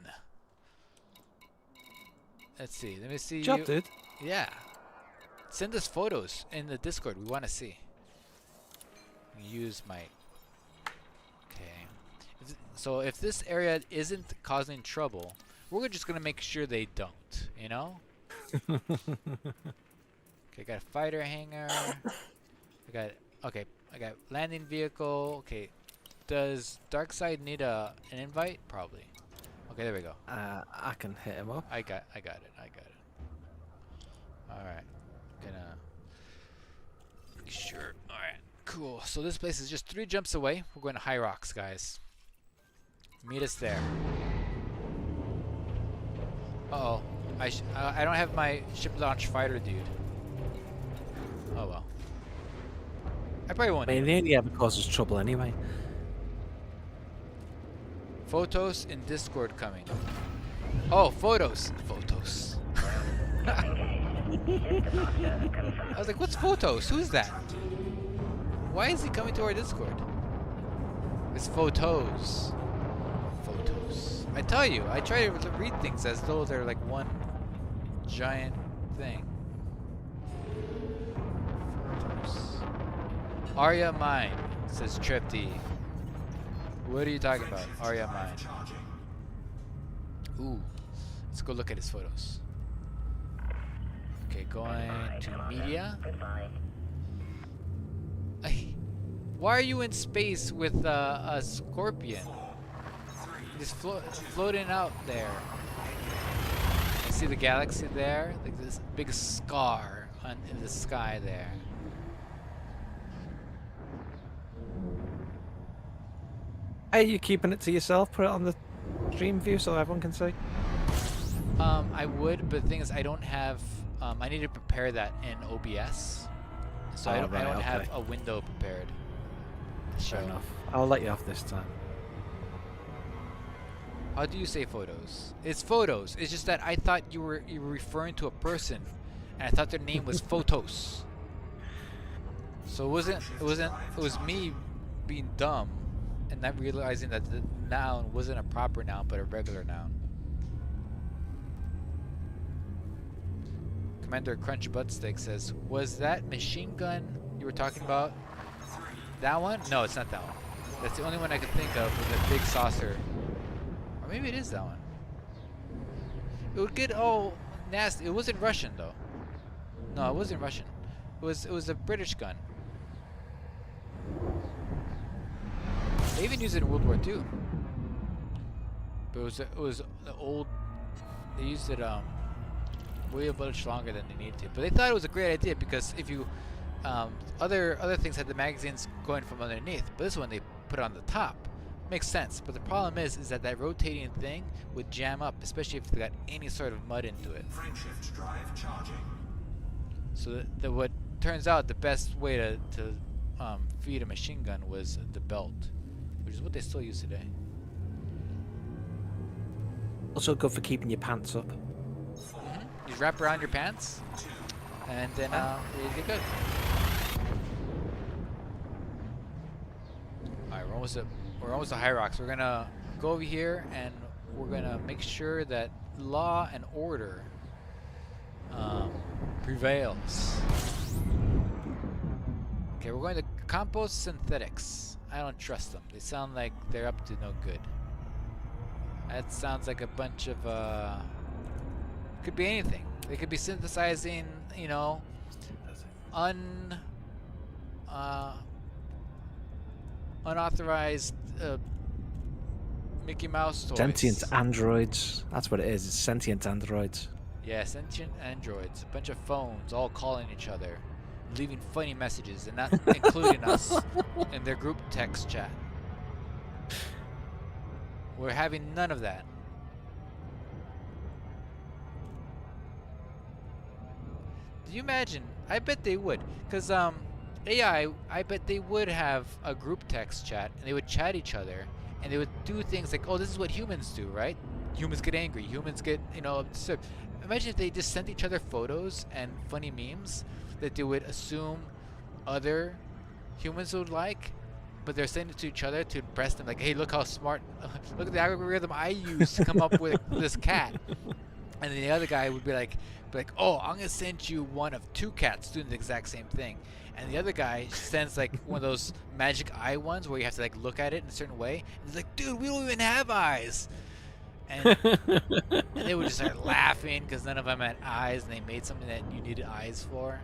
Let's see. Let me see Job, you. dude. Yeah. Send us photos in the Discord. We want to see. Use my. Okay. So if this area isn't causing trouble, we're just gonna make sure they don't. You know. Okay. Got a fighter hangar. I got landing vehicle. Okay. Does Darkseid need an invite? Probably. Okay, there we go. I can hit him up. I got it. All right. Gonna be sure. All right. Cool. So this place is just 3 jumps away. We're going to High Rocks, guys. Meet us there. Uh-oh. I don't have my ship launch fighter, dude. Oh well. I probably won't. I mean, it only ever causes trouble anyway. Photos in Discord coming. Oh, photos. Photos. I was like, what's photos? Who's that? Why is he coming to our Discord? It's photos. Photos. I tell you, I try to read things as though they're like one giant thing. Photos. Arya Mine, says Tripty. What are you talking about? Arya Mine. Ooh. Let's go look at his photos. Okay, going to media. Why are you in space with a scorpion? Just floating out there. You see the galaxy there? Like this big scar in the sky there. Hey, you keeping it to yourself? Put it on the stream view so everyone can see. I would, but the thing is, I don't have. I need to prepare that in OBS, so I don't have a window prepared. Fair enough. I'll let you off this time. How do you say photos? It's photos. It's just that I thought you were referring to a person, and I thought their name was Photos. So it was me being dumb and not realizing that the noun wasn't a proper noun but a regular noun. Commander Crunch Buttstick says, "Was that machine gun you were talking about? That one? No, it's not that one. That's the only one I could think of with a big saucer. Or maybe it is that one. It would get all nasty. It wasn't Russian though. No, it wasn't Russian. It was a British gun. They even used it in World War II. But it was the old. They used it way much longer than they needed to. But they thought it was a great idea because if you other things had the magazines going from underneath, but this one they put on the top. Makes sense. But the problem is that rotating thing would jam up, especially if they got any sort of mud into it. Frameshift drive charging. So what turns out the best way to feed a machine gun was the belt, which is what they still use today. Also good for keeping your pants up. You just wrap around your pants, and then you're good. All right, we're almost at High Rocks. We're gonna go over here and we're gonna make sure that law and order prevails. Okay, we're going to Compost Synthetics. I don't trust them. They sound like they're up to no good. That sounds like a bunch of could be anything. They could be synthesizing, you know, unauthorized Mickey Mouse toys. Sentient androids. That's what it is. It's sentient androids. Yeah, sentient androids. A bunch of phones all calling each other, leaving funny messages, and not including us in their group text chat. We're having none of that. Do you imagine? I bet they would. Because AI, I bet they would have a group text chat, and they would chat each other, and they would do things like, oh, this is what humans do, right? Humans get angry. Humans get, you know, disturbed. Imagine if they just sent each other photos and funny memes that they would assume other humans would like, but they're sending it to each other to impress them. Like, hey, look how smart, look at the algorithm I used to come up with this cat. And then the other guy would be like, oh, I'm gonna send you one of two cats doing the exact same thing. And the other guy sends like one of those magic eye ones where you have to like look at it in a certain way. And he's like, dude, we don't even have eyes. And they would just start laughing because none of them had eyes, and they made something that you needed eyes for.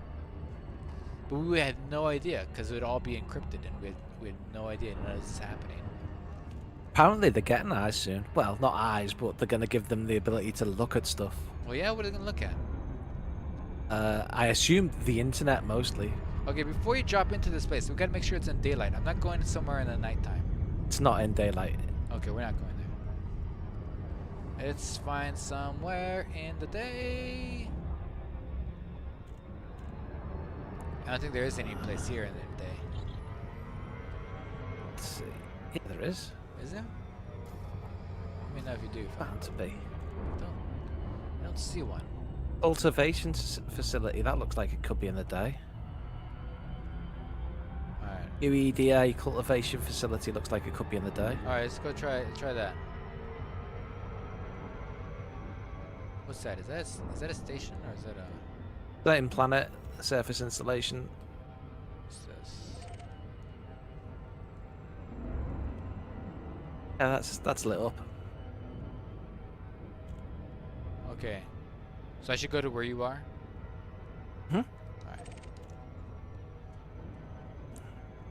But we had no idea because it would all be encrypted, and we had no idea none of this is happening. Apparently they're getting eyes soon. Well, not eyes, but they're going to give them the ability to look at stuff. Well, yeah, what are they gonna look at? I assume the internet mostly. Okay, before you drop into this place, we gotta make sure it's in daylight. I'm not going somewhere in the nighttime. It's not in daylight. Okay, we're not going there. Let's find somewhere in the day. I don't think there is any place here in the day. Let's see. Yeah, there is. Is there? Let me know if you do. Bound to be. I don't see one. Cultivation facility. That looks like it could be in the day. Alright. UEDA cultivation facility looks like it could be in the day. Alright, let's go try that. What's that? Is that a station or is that a... Same planet surface installation. What's this? Yeah, that's lit up. Okay. So I should go to where you are? Hmm? Alright.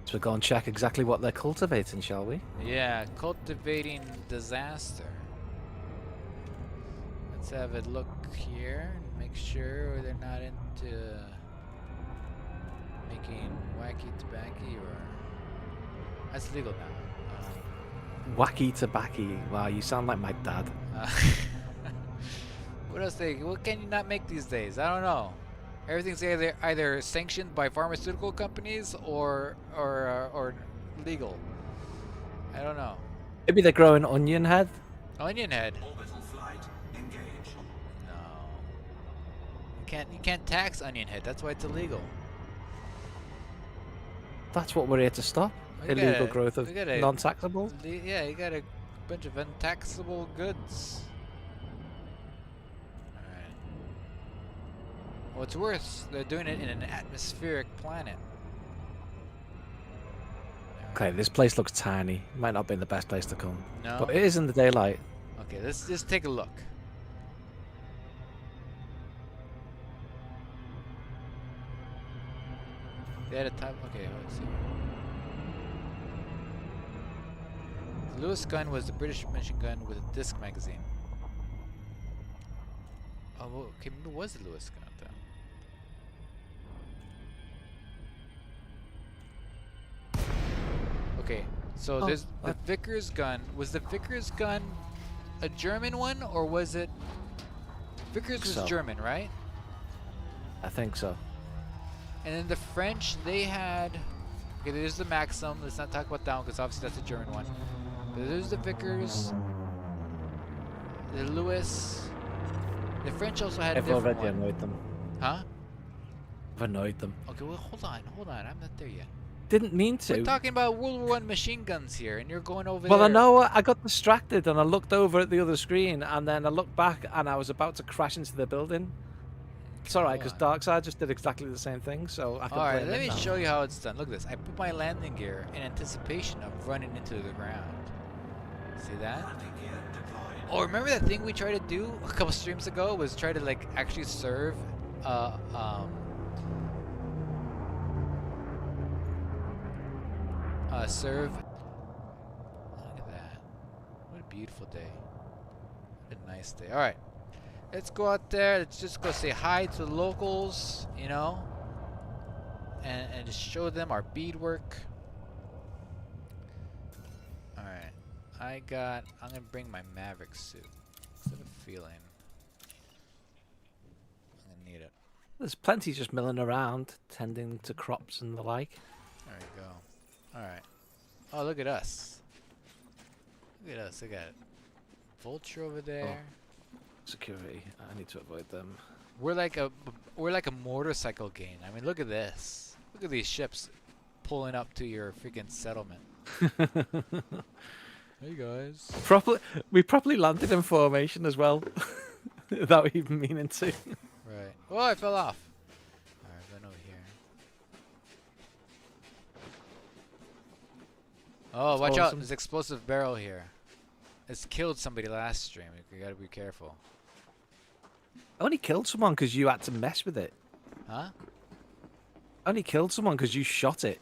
So we'll go and check exactly what they're cultivating, shall we? Yeah, cultivating disaster. Let's have a look here and make sure they're not into making wacky tobacco or... That's legal now. Wacky tobacco. Wow, you sound like my dad. What else what can you not make these days? I don't know. Everything's either sanctioned by pharmaceutical companies or legal. I don't know. Maybe they're growing onion head. Onion head. Orbital flight engaged. No. You can't tax onion head. That's why it's illegal. That's what we're here to stop. We Illegal gotta- growth of we gotta- non-taxable. Yeah, you got a bunch of untaxable goods. Alright. What's worse, they're doing it in an atmospheric planet. Okay, this place looks tiny. Might not be the best place to come. No? But it is in the daylight. Okay, let's just take a look. They had a time. Okay, let's see. The Lewis gun was the British machine gun with a disc magazine. Oh, well, okay, maybe it was the Lewis gun then. Okay, so Oh, there's the Vickers gun. Was the Vickers gun a German one, or was it? Vickers was So. German, right? I think so. And then the French, they had. Okay, there's the Maxim. Let's not talk about that one because obviously that's a German one. But there's the Vickers, the Lewis. The French also had a I've different already one. annoyed them. Huh? I've annoyed them. Okay, well, hold on. I'm not there yet. Didn't mean to. We're talking about World War I machine guns here, and you're going over Well, there. I know I got distracted and I looked over at the other screen and then I looked back and I was about to crash into the building. It's alright, because Hold on. Darkseid just did exactly the same thing, so I can All right, blame let him me now. show you how it's done. Look at this. I put my landing gear in anticipation of running into the ground. See that? Landing gear deployed. Oh, remember that thing we tried to do a couple streams ago? Was try to like actually serve, serve. Look at that! What a beautiful day. What a nice day. All right, let's go out there. Let's just go say hi to the locals, you know, and just show them our beadwork. All right, I'm gonna bring my Maverick suit. Instead of feeling, I'm gonna need it. There's plenty just milling around, tending to crops and the like. There we go. All right. Oh, look at us. Look at us. Look at it. Vulture over there. Security, I need to avoid them. We're like a motorcycle gang. I mean, look at this. Look at these ships pulling up to your freaking settlement. Hey guys. We properly landed in formation as well, without even meaning to. Right. Oh, I fell off. Alright, going over here. Oh, That's watch out. awesome. There's an explosive barrel here. It's killed somebody last stream. You gotta be careful. I only killed someone because you had to mess with it. Huh? I only killed someone because you shot it.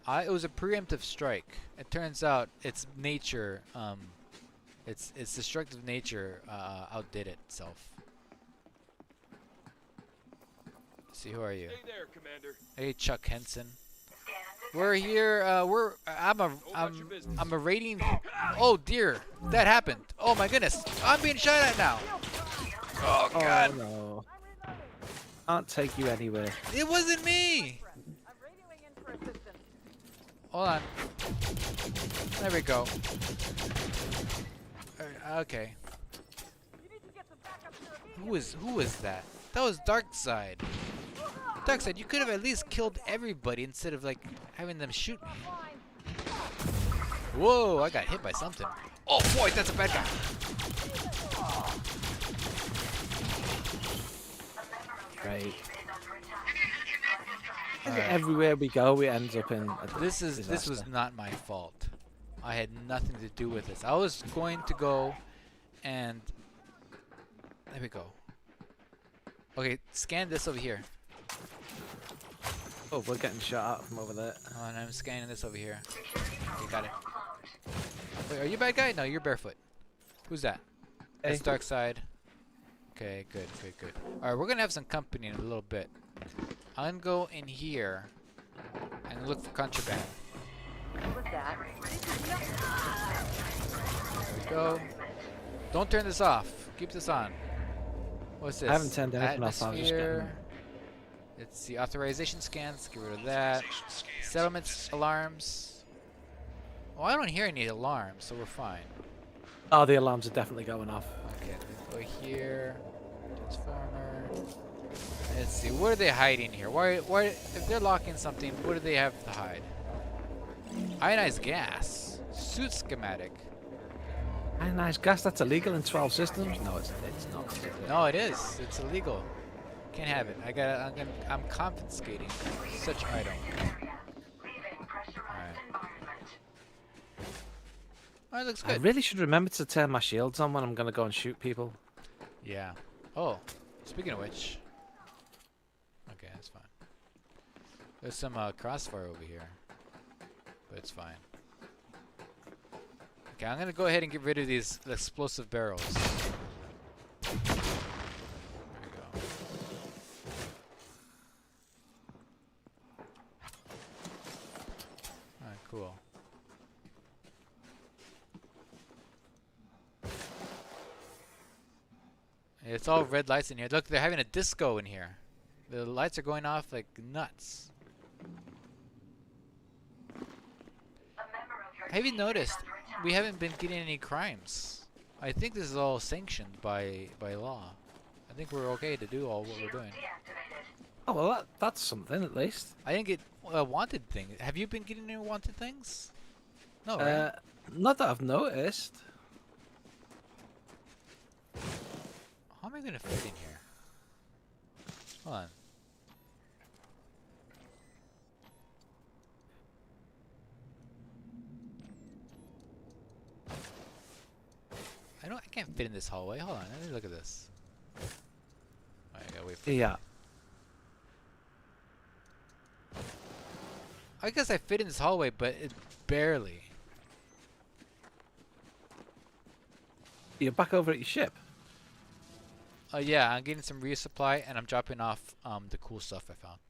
It was a preemptive strike. It turns out it's nature. Its destructive nature outdid itself. Let's see, who are you? Stay there, Commander. Hey, Chuck Henson. We're here. I'm a raiding. Oh dear, that happened. Oh my goodness, I'm being shot at now. Oh God, Oh no. Can't take you anywhere. it wasn't me. I'm radioing in for assistance. Hold on. There we go. Okay. You need to get some backup here Who was that? That was Darkseid. Darkseid, you could have at least killed everybody instead of like having them shoot me. Whoa, I got hit by something. Oh boy, that's a bad guy. Great. Everywhere we go, it ends up in. This was disaster. not my fault. I had nothing to do with this. I was going to go and there we go. Okay, scan this over here. Oh, we're getting shot at from over there. Oh, and I'm scanning this over here. Okay, got it. Wait, are you a bad guy? No, you're barefoot. Who's that? Hey. That's Darkseid. Okay, good. Alright, we're gonna have some company in a little bit. I'm gonna go in here and look for contraband. What was that? There we go. Don't turn this off. Keep this on. What's this? I haven't turned anything off, I was just getting- Atmosphere. It's the authorization scans. Get rid of that. Settlements alarms. Oh, I don't hear any alarms, so we're fine. Oh, the alarms are definitely going off. Okay, let's go here. Transformer. Let's see. What are they hiding here? Why? If they're locking something, what do they have to hide? Ionized gas. Suit schematic. Ionized gas, that's illegal in 12 systems? No, it's not. No, it is. It's illegal. Can't have it. I'm confiscating such item. Alright. Alright, looks I good. really should remember to turn my shields on when I'm gonna go and shoot people. Yeah. Oh, speaking of which. Okay, that's fine. There's some crossfire over here. But it's fine. Okay, I'm gonna go ahead and get rid of these explosive barrels. There we go. Alright, cool. It's all red lights in here. Look, they're having a disco in here. The lights are going off like nuts. Have you noticed we haven't been getting any crimes? I think this is all sanctioned by law. I think we're okay to do all what we're doing. Oh well, that's something at least. I didn't get a wanted thing. Have you been getting any wanted things? No, right? Not that I've noticed. How am I gonna fit in here? Hold on. I can't fit in this hallway. Hold on, let me look at this. I gotta wait for Yeah. I guess I fit in this hallway, but it barely. You're back over at your ship. Yeah, I'm getting some resupply, and I'm dropping off the cool stuff I found.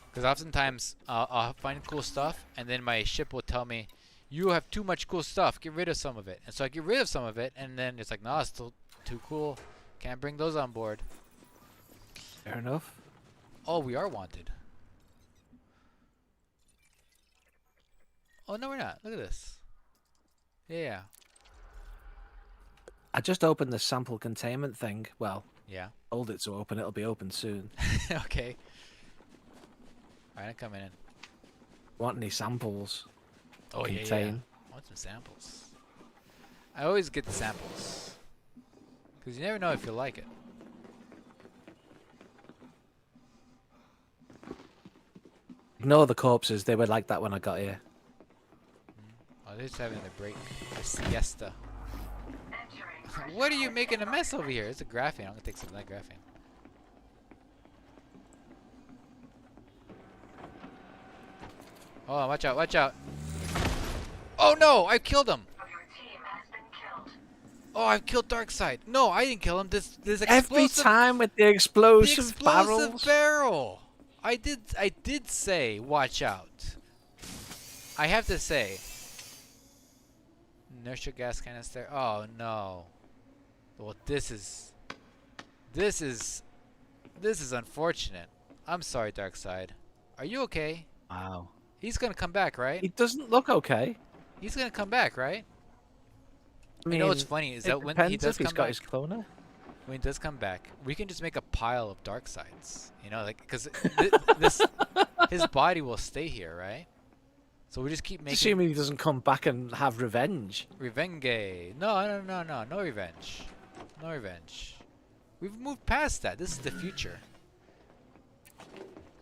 Because oftentimes I'll find cool stuff, and then my ship will tell me, "You have too much cool stuff. Get rid of some of it." And so I get rid of some of it, and then it's like, "No, it's still too cool. Can't bring those on board." Fair enough. Oh, we are wanted. Oh no, we're not. Look at this. Yeah. I just opened the sample containment thing. Well, Yeah. hold it to open. It'll be open soon. Okay. Alright, I'm coming in. Want any samples? Oh yeah, yeah. Contain. I want some samples. I always get the samples. Because you never know if you'll like it. Ignore the corpses. They were like that when I got here. Oh, they're just having a break. A siesta. What are you making a mess over here? It's a graphene. I'm going to take some of that graphene. Oh, watch out, watch out. Oh no, I killed him. Oh, I've killed Darkseid. No, I didn't kill him. This Every explosive, time with the the explosive explosive barrels. barrel. I did say watch out. I have to say. Inertia gas canister. Oh no. Well, this is unfortunate. I'm sorry, Darkseid. Are you okay? Wow. He's gonna come back, right? He doesn't look okay. He's gonna come back, right? I You know what's funny is it that when he depends does if he's come got back, his cloner. when he does come back, we can just make a pile of Darksides. You know, like because his body will stay here, right? So we just keep making Assuming he doesn't come back and have revenge. revenge. No, no revenge. No revenge. We've moved past that. This is the future.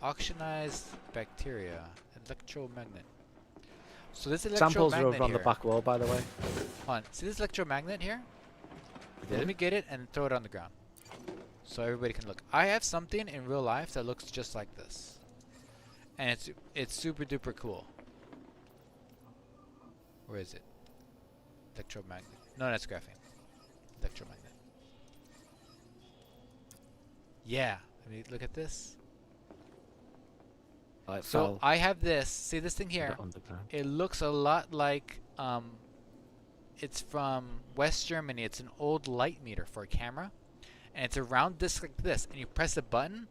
Auctionized bacteria, electromagnet. So this Samples electromagnet are over on here. the back wall, by the way. Hold on. See this electromagnet here? Yeah, let me get it and throw it on the ground, so everybody can look. I have something in real life that looks just like this, and it's super duper cool. Where is it? Electromagnet. No, that's graphene. Electromagnet. Yeah. Let me look at this. Like So foul I have this. See this thing to here? the underground. It looks a lot like it's from West Germany. It's an old light meter for a camera, and it's a round disc like this. And you press a button,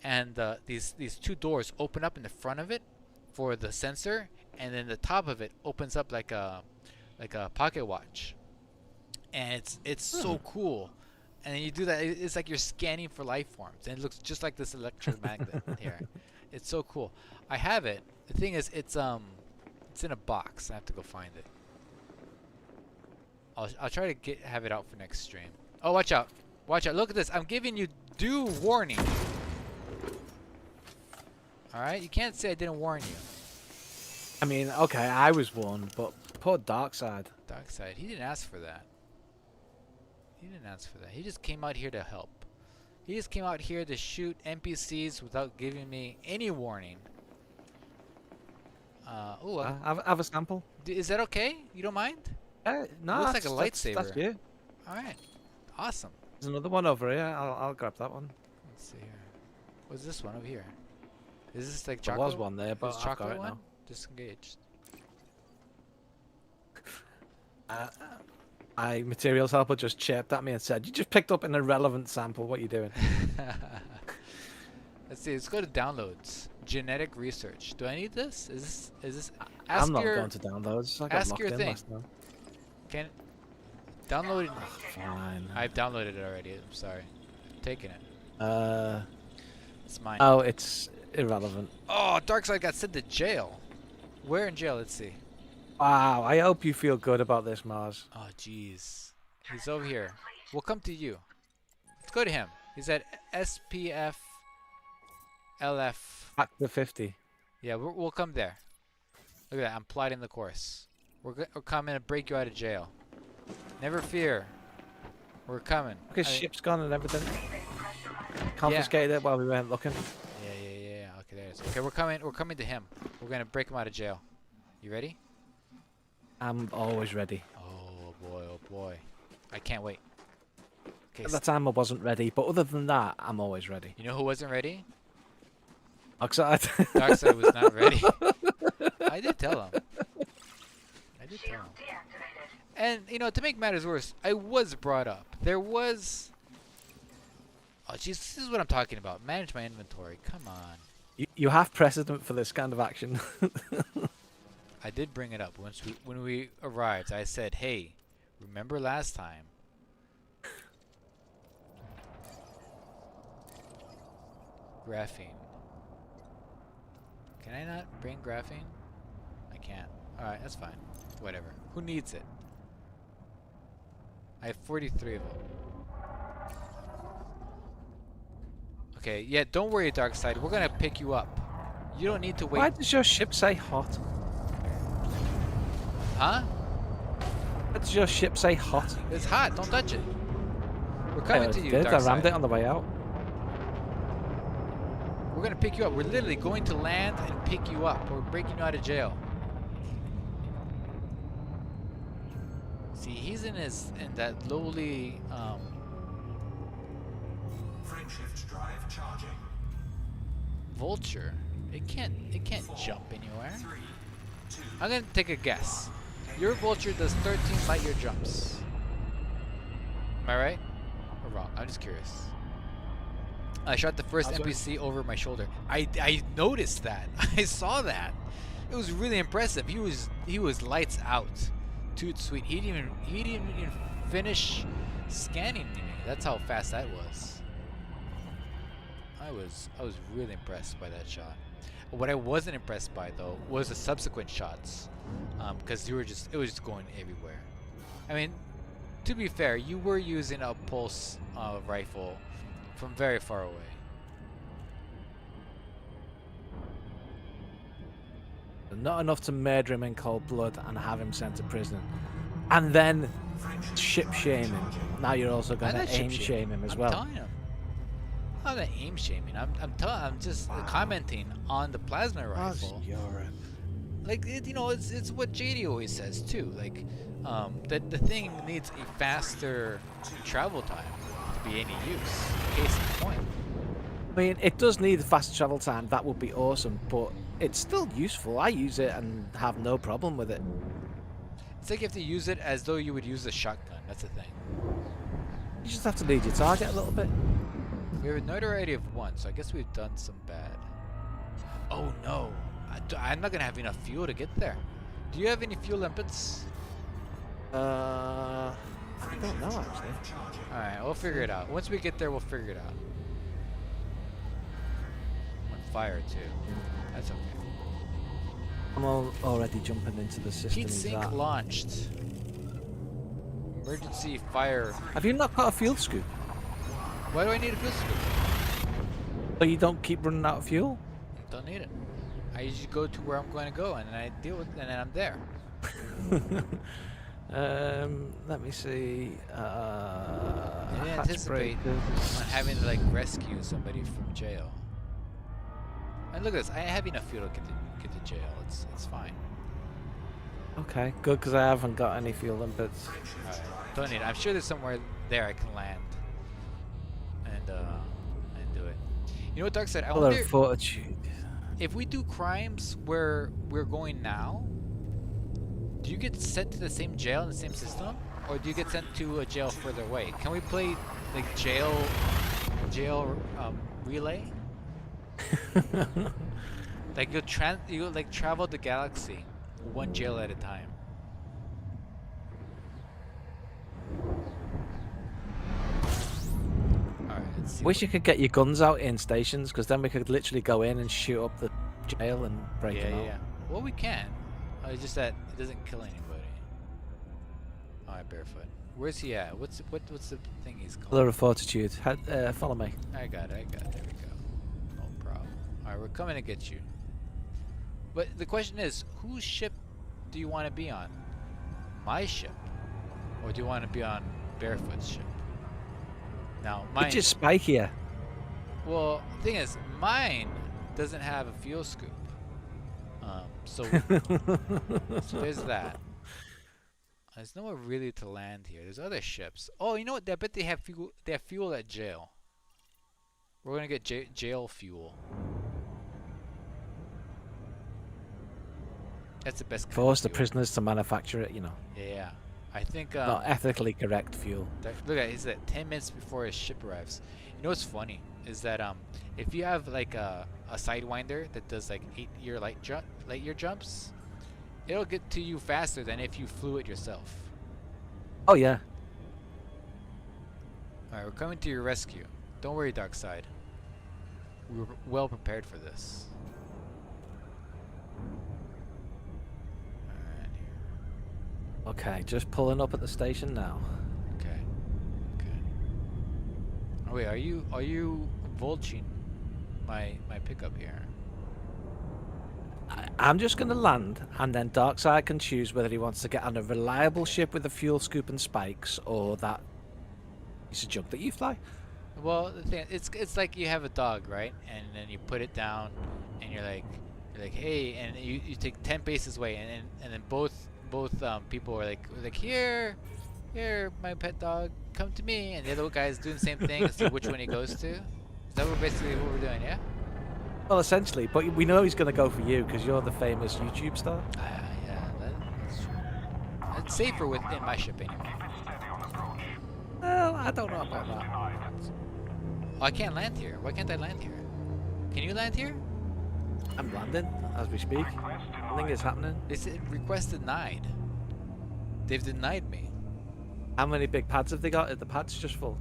and these two doors open up in the front of it for the sensor, and then the top of it opens up like a pocket watch. And it's so cool. And then you do that. It's like you're scanning for life forms, and it looks just like this electromagnet here. It's so cool. I have it. The thing is, it's in a box. I have to go find it. I'll try to have it out for next stream. Oh, watch out! Watch out! Look at this. I'm giving you due warning. Alright? You can't say I didn't warn you. I mean, okay, I was warned, but poor Darkseid. Darkseid, he didn't ask for that. He didn't ask for that. He just came out here to help. He just came out here to shoot NPCs without giving me any warning. Have a sample. Is that okay? You don't mind? No, Looks like a that's lightsaber. you. Alright. Awesome. There's another one over here. I'll grab that one. Let's see here. What's this one over here? Is this like There chocolate? was one there, but Is I've got chocolate it one? now. Disengaged. Materials helper just chirped at me and said, "You just picked up an irrelevant sample. What are you doing?" Let's see. Let's go to downloads. Genetic research. Do I need this? Is this? I'm not going to downloads. I got ask locked your in thing. last time. Can download it? Fine. I've downloaded it already. I'm sorry. I'm taking it. It's mine. Oh, it's irrelevant. Oh, Darkseid got sent to jail. Where in jail? Let's see. Wow. I hope you feel good about this, Mars. Oh, jeez. He's over here. We'll come to you. Let's go to him. He's at SPF LF. Back to 50. Yeah, we'll come there. Look at that. I'm plotting the course. We're coming to break you out of jail. Never fear. We're coming. Look, his ship's gone and everything. Confiscated it while we weren't looking. Yeah. Okay, there it is. Okay, we're coming to him. We're gonna break him out of jail. You ready? I'm always ready. Oh boy. I can't wait. Okay. At the time I wasn't ready, but other than that, I'm always ready. You know who wasn't ready? Darkseid. Darkseid was not ready. I did tell him. And, to make matters worse, I was brought up. There was... Oh, jeez, this is what I'm talking about. Manage my inventory. Come on. You have precedent for this kind of action. I did bring it up when we arrived. I said, hey, remember last time? Graphene. Can I not bring graphene? I can't. Alright, that's fine. Whatever. Who needs it? I have 43 of them. Okay, yeah, don't worry, Darkseid. We're gonna pick you up. You don't need to wait. Why does your ship say hot? Huh? Why does your ship say hot? It's hot. Don't touch it. We're coming to you, I rammed Darkseid. it on the way out. We're gonna pick you up. We're literally going to land and pick you up. We're breaking you out of jail. See, he's in that lowly Frameshift drive charging. vulture. It can't jump anywhere. 3, 2, I'm gonna take a guess. Your vulture does 13 light year jumps. Am I right? Or wrong? I'm just curious. I shot the first NPC over my shoulder. I noticed that. I saw that. It was really impressive. He was lights out. Toot sweet. He didn't even finish scanning me. That's how fast that was. I was really impressed by that shot. What I wasn't impressed by though was the subsequent shots, because it was just going everywhere. I mean, to be fair, you were using a pulse rifle from very far away. Not enough to murder him in cold blood and have him sent to prison. And then ship shame him. Now you're also going to aim shame him as well. I'm telling him. I'm not aim shaming. I'm just commenting on the plasma rifle. Like it's what JD always says too. Like that the thing needs a faster travel time to be any use. Case in point. I mean, it does need fast travel time. That would be awesome, but it's still useful. I use it and have no problem with it. It's like you have to use it as though you would use a shotgun. That's the thing. You just have to lead your target a little bit. We have a notoriety of 1, so I guess we've done some bad. Oh no, I'm not gonna have enough fuel to get there. Do you have any fuel limpets? I don't know actually. Alright, we'll figure it out. Once we get there, we'll figure it out. On fire too. That's okay. I'm already jumping into the system. Heat sink launched. Emergency fire. Have you not got a field scoop? Why do I need a fuel scoop? So you don't keep running out of fuel? Don't need it. I usually go to where I'm going to go, and then I deal with, and then I'm there. Let me see. I didn't Hatch anticipate breakers. on having to like rescue somebody from jail. And look at this. I have enough fuel to get to jail. It's fine. Okay, good, because I haven't got any fuel inputs. Alright, don't need it. I'm sure there's somewhere there I can land and do it. You know what, Dark said? I Pillar wonder of fortitude. if we do crimes where we're going now. Do you get sent to the same jail in the same system, or do you get sent to a jail further away? Can we play like jail relay? Like you like travel the galaxy, one jail at a time. All right, let's see. Wish you could get your guns out in stations, because then we could literally go in and shoot up the jail and break Yeah, them out. yeah. Well, we can. It's just that it doesn't kill anybody. All right, barefoot. Where's he at? What's the thing he's called? Pillar of fortitude. Follow me. I got it. There we go. No problem. Alright, we're coming to get you. But the question is, whose ship do you want to be on? My ship? Or do you want to be on Barefoot's ship? Now, mine... It's just spikier. Well, the thing is, mine doesn't have a fuel scoop. So there's that. There's nowhere really to land here. There's other ships. Oh, you know what? I bet they have fuel. They have fuel at jail. We're gonna get jail fuel. That's the best kind Force of the fuel. prisoners to manufacture it, you know. Yeah, I think. Not ethically correct fuel. Look at he's at 10 minutes before his ship arrives. You know what's funny is that if you have like a sidewinder that does like 8-year light year jumps, it'll get to you faster than if you flew it yourself. Oh yeah. Alright, we're coming to your rescue. Don't worry, Darkseid. We're well prepared for this. Alright, here. Okay, just pulling up at the station now. Okay. Oh wait, are you vulching my pickup here? I'm just going to land, and then Darkseid can choose whether he wants to get on a reliable ship with a fuel scoop and spikes, or that piece of junk that you fly. Well, the thing it's like you have a dog, right? And then you put it down, and you're like, hey, and you take 10 paces away, and then both people are like here, my pet dog, come to me, and the other guy's doing the same thing and see which one he goes to. Is that basically what we're doing? Yeah. Well, essentially, but we know he's going to go for you because you're the famous YouTube star. Yeah, that's true. It's safer within my ship anyway. Well, I don't know about that. Oh, I can't land here. Why can't I land here? Can you land here? I'm landing as we speak. Nothing is happening. They said request denied. They've denied me. How many big pads have they got? Are the pads just full?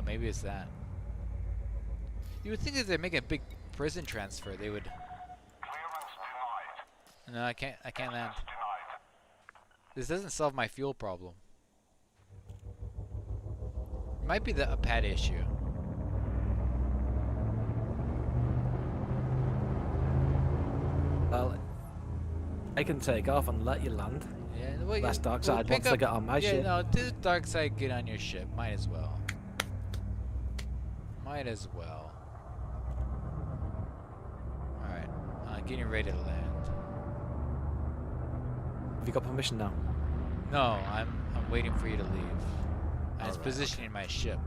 Maybe it's that. You would think that they're making a big prison transfer, they would. No, I can't land. This doesn't solve my fuel problem. It might be a pad issue. Well, I can take off and let you land. Yeah, well, That's Darkseid pick wants to get on my yeah, ship. no, this Darkseid get on your ship. Might as well. Might as well. Alright, getting ready to land. Have you got permission now? No, I'm waiting for you to leave. I was Alright. positioning my ship.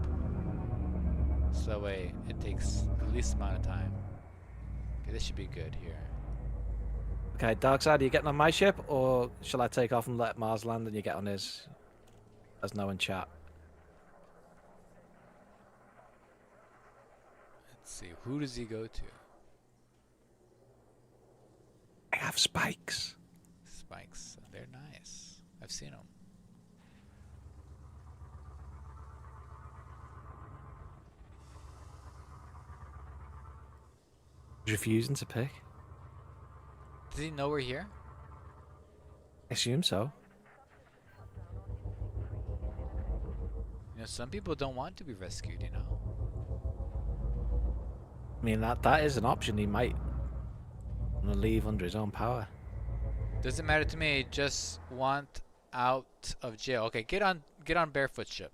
So that way it takes the least amount of time. Okay, this should be good here. Okay, Darkseid, are you getting on my ship, or shall I take off and let Mars land and you get on his? There's no in chat. Let's see, who does he go to? I have spikes. Spikes, they're nice. I've seen them. Refusing to pick. Does he know we're here? I assume so. You know, some people don't want to be rescued, you know? I mean, that is an option. He might want to leave under his own power. Doesn't matter to me. Just want out of jail. Okay, get on barefoot ship.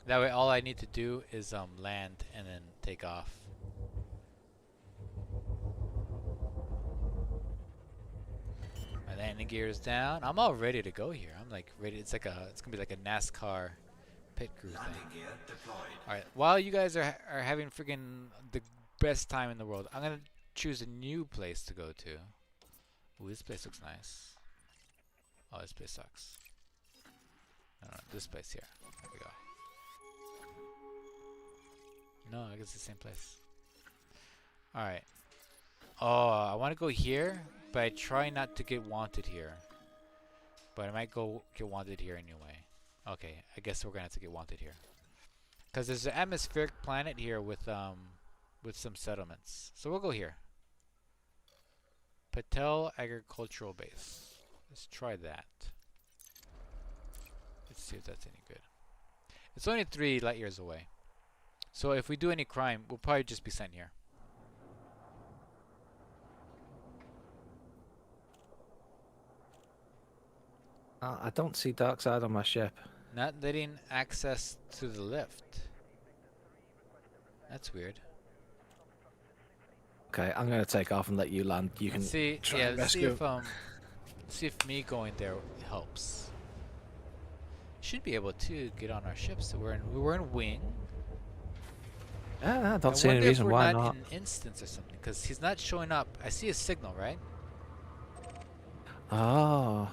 That way, all I need to do is land and then take off. My landing gear is down. I'm all ready to go here. I'm like ready. It's gonna be like a NASCAR pit crew Landing thing. gear deployed. All right. While you guys are having friggin' the best time in the world, I'm gonna choose a new place to go to. Ooh, this place looks nice. Oh, this place sucks. No, this place here. There we go. No, I guess it's the same place. Alright. Oh, I want to go here, but I try not to get wanted here. But I might go get wanted here anyway. Okay, I guess we're gonna have to get wanted here. Cause there's an atmospheric planet here with some settlements. So we'll go here. Patel Agricultural Base. Let's try that. Let's see if that's any good. It's only 3 light years away. So if we do any crime, we'll probably just be sent here. I don't see Darkseid on my ship. Not letting access to the lift. That's weird. Okay, I'm gonna take off and let you land. You can Let's see, try yeah, and let's rescue. see if me going there helps. Should be able to get on our ship. So we're in wing. Yeah, I don't I see any wonder if reason we're why not not. in instance or something, because he's not showing up. I see a signal, right? Oh,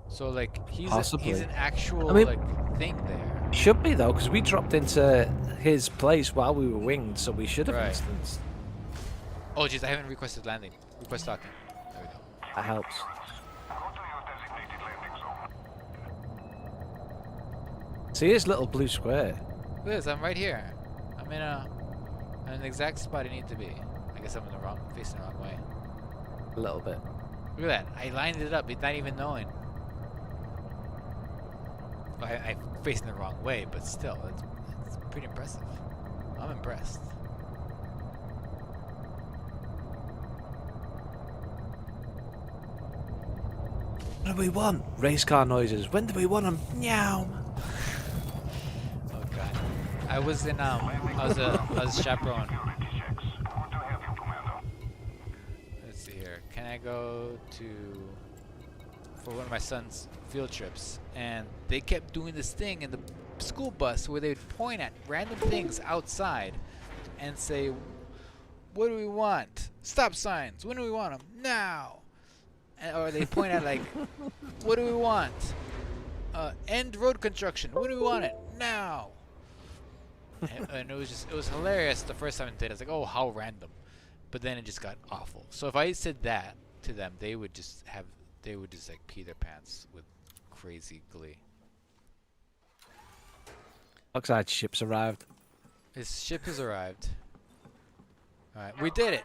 So like he's Possibly. an actual I mean- like thing there. should be though, because we dropped into his place while we were winged, so we should have Right. instanced. Oh jeez, I haven't requested landing. Request docking. There we go. That helps. See his little blue square. Look at this, I'm right here. I'm in the exact spot I need to be. I guess I'm facing the wrong way. A little bit. Look at that. I lined it up, not even knowing. Well, I'm facing the wrong way, but still, it's pretty impressive. I'm impressed. What do we want? Race car noises. When do we want them? Meow. Oh god. I was a chaperone. Let's see here. Can I go for one of my son's field trips? And they kept doing this thing in the school bus where they'd point at random things outside and say, "What do we want? Stop signs. When do we want them? Now." Or they point at like, "What do we want? End road construction. When do we want it? Now." And it was hilarious the first time I did it. I was like, "Oh, how random," but then it just got awful. So if I said that to them, they would just like pee their pants with crazy glee. Darkseid ship's arrived. His ship has arrived. All right, we did it.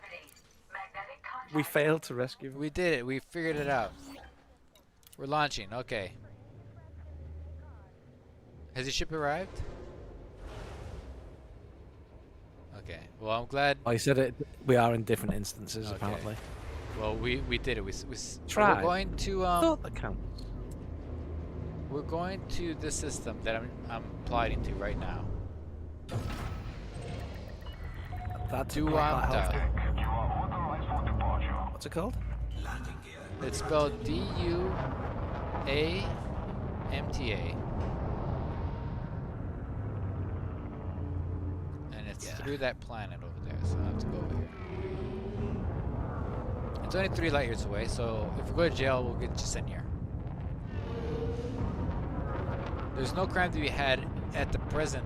We failed to rescue him. We did it. We figured it out. We're launching. Okay. Has your ship arrived? Okay. Well, I'm glad. Oh, he said it. We are in different instances, Okay. apparently. Well, we did it. Try. We're going to Thought that counts. we're going to this system that I'm plotting to right now. That's Duamta. What's it called? Landing gear. It's spelled D-U-A-M-T-A. And it's through that planet over there, so I have to go over here. It's only 3 light years away, so if we go to jail, we'll get just sent here. There's no crime to be had at the present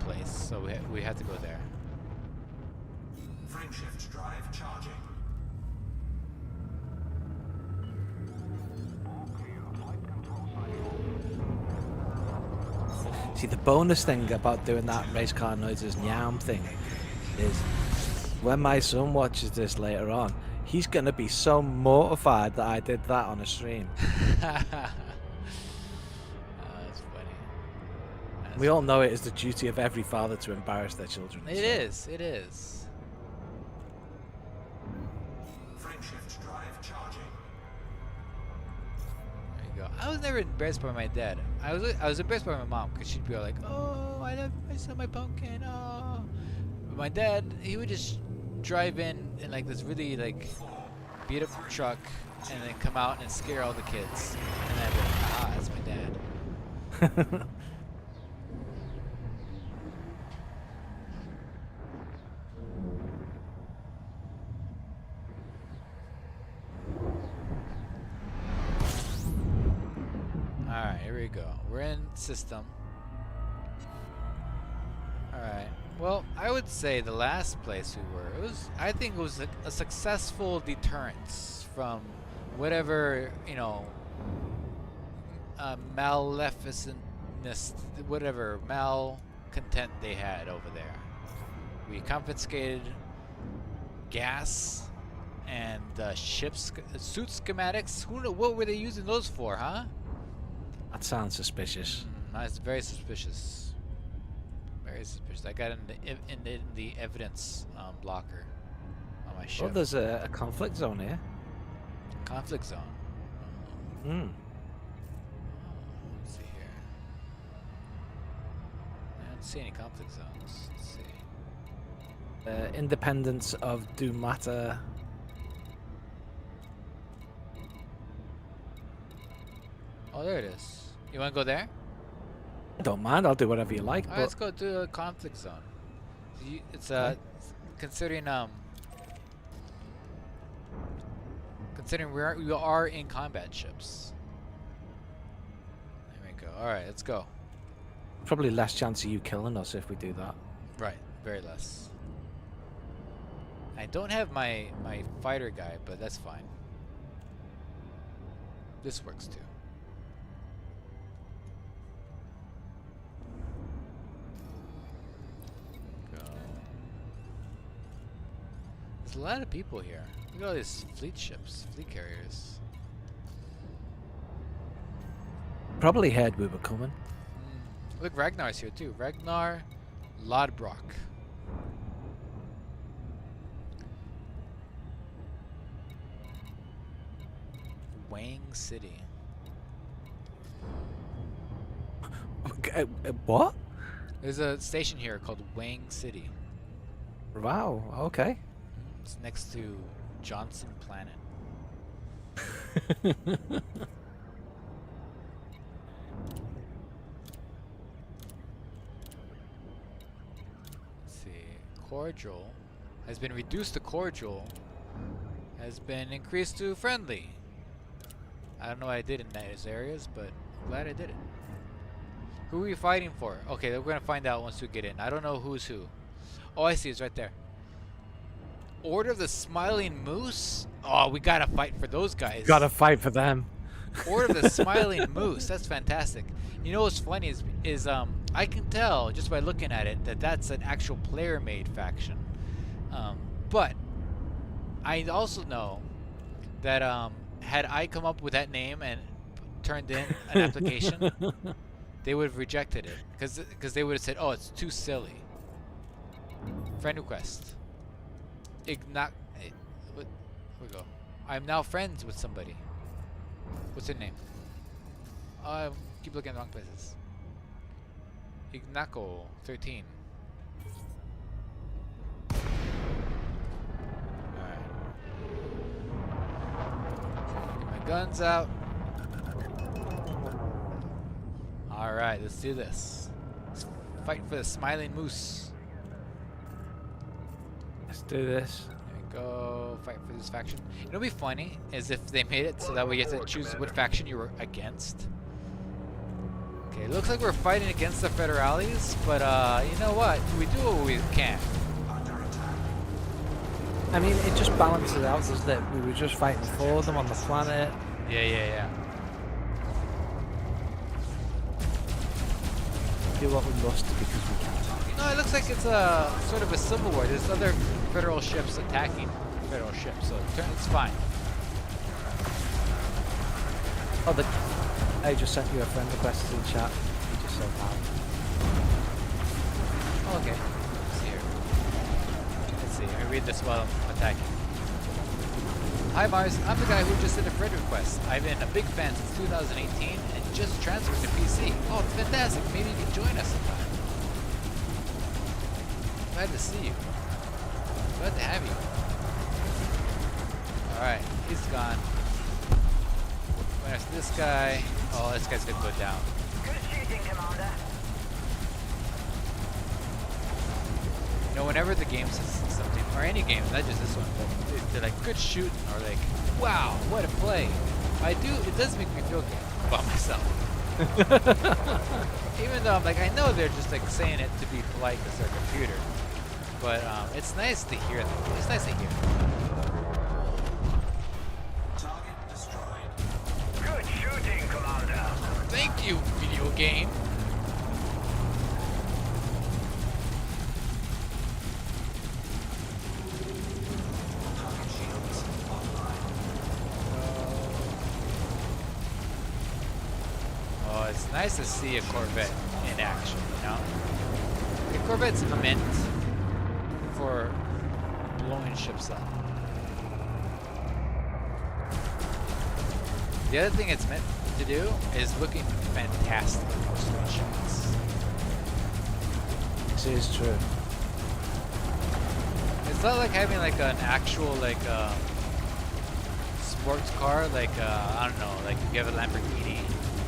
place, so we have to go there. Frameshift drive charging. See, the bonus thing about doing that race car noises nyam thing is when my son watches this later on, He's gonna be so mortified that I did that on a stream. That's funny. That's We all know it is the duty of every father to embarrass their children. It so- is. It is. Frameshift drive charging. There you go. I was never embarrassed by my dad. I was embarrassed by my mom because she'd be all like, "Oh, I love my pumpkin." Oh, but my dad, he would just drive in like this really like beat up truck, and then come out and scare all the kids. And I'd be like, "Ah, that's my dad." Alright, here we go. We're in system. Alright. Well, I would say the last place we were, I think it was a successful deterrence from whatever, maleficentness, whatever malcontent they had over there. We confiscated gas and suit schematics. What were they using those for, huh? That sounds suspicious. That's very suspicious. Very suspicious. I got in the evidence blocker on my Oh, ship. there's a conflict zone here. Conflict zone. Hmm. Let's see here. I don't see any conflict zones. Let's see. Independence of Dumata. Oh, there it is. You want to go there? Don't mind. I'll do whatever you like. All right, But let's go to a conflict zone. It's Okay. considering we are in combat ships. There we go. All right, let's go. probably less chance of you killing us if we do that. Right, very less. I don't have my fighter guy, but that's fine. This works too. Go. There's a lot of people here. Look at all these fleet ships, fleet carriers. Probably heard we were coming. Look, Ragnar's here too. Ragnar Lodbrok. Wang City. What? There's a station here called Wang City. Wow. Okay. It's next to Johnson Planet. Let's see. Cordial has been reduced to cordial. Has been increased to friendly. I don't know what I did in those areas, but I'm glad I did it. Who are we fighting for? Okay, we're gonna find out once we get in. I don't know who's who. Oh, I see. It's right there. Order of the Smiling Moose? Oh, we gotta fight for those guys. Gotta fight for them. Order of the Smiling Moose. That's fantastic. You know what's funny is I can tell just by looking at it that that's an actual player-made faction. But I also know that had I come up with that name and turned in an application, they would have rejected it because they would have said, "Oh, it's too silly." Friend request. Where we go. I'm now friends with somebody. What's their name? I keep looking at the wrong places. Ignaco 13. Alright. Get my guns out. Alright, let's do this. Let's fight for the Smiling Moose. Let's do this. There we go. Fight for this faction. You know what'd be funny is if they made it so that way you have to choose what faction you were against. Okay, it looks like we're fighting against the Federales, but you know what? We do what we can. I mean, it just balances out, doesn't it? We were just fighting for them on the planet. Yeah. Do what we must because we can. No, it looks like it's a sort of a civil war. There's other federal ships attacking. federal ship, so it's fine. Oh, I just sent you a friend request in chat. You just said hi. Oh, okay. Let's see here. Let's see. I read this while I'm attacking. Hi Mars, I'm the guy who just sent a friend request. I've been a big fan since 2018 and just transferred to PC. Oh, it's fantastic. Maybe you can join us sometime. Glad to see you. Glad to have you. Alright, he's gone. Where's this guy? Oh, this guy's gonna go down. Good shooting, Commander. You know, whenever the game says something, or any game, not just this one, but they're like, good shooting, or like, wow, what a play. It does make me feel good about myself. Even though I'm like, I know they're just like saying it to be polite because they're a computer. But it's nice to hear them. It's nice to hear. Target destroyed. Good shooting, Commander. Thank you, video game. Target shields online. Oh, it's nice to see a Corvette in action, you know? The Corvette's meant for blowing ships up. The other thing it's meant to do is looking fantastic for screenshots. This is true. It's not like having like an actual like sports car, like I don't know, like you have a Lamborghini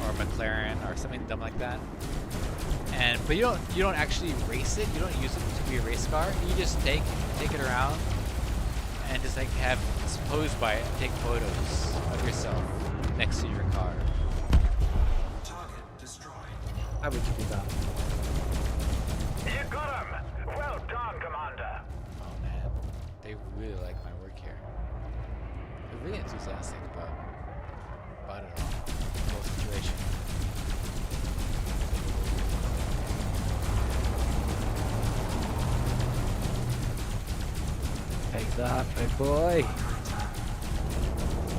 or a McLaren or something dumb like that. But you don't actually race it. You don't use it to be a race car. You just take it around and just like have pose by it and take photos of yourself next to your car. Target destroyed. How would you do that? You got him. Well done, Commander. Oh man, they really like my work here. They're really enthusiastic about it all. The whole situation. Take that, big boy.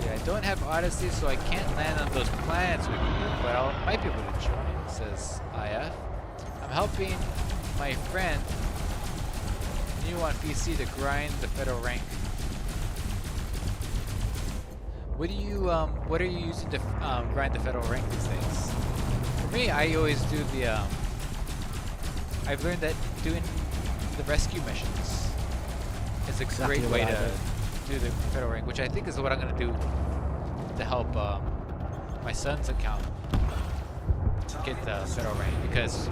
Yeah, I don't have Odyssey, so I can't land on those planets with you, but I might be able to join, says IF. I'm helping my friend new on PC to grind the federal rank. What are you using to grind the federal rank these days? For me, I always do the I've learned that doing the rescue missions is a Exactly great what way I to did. do the federal rank, which I think is what I'm gonna do to help my son's account get the federal rank, because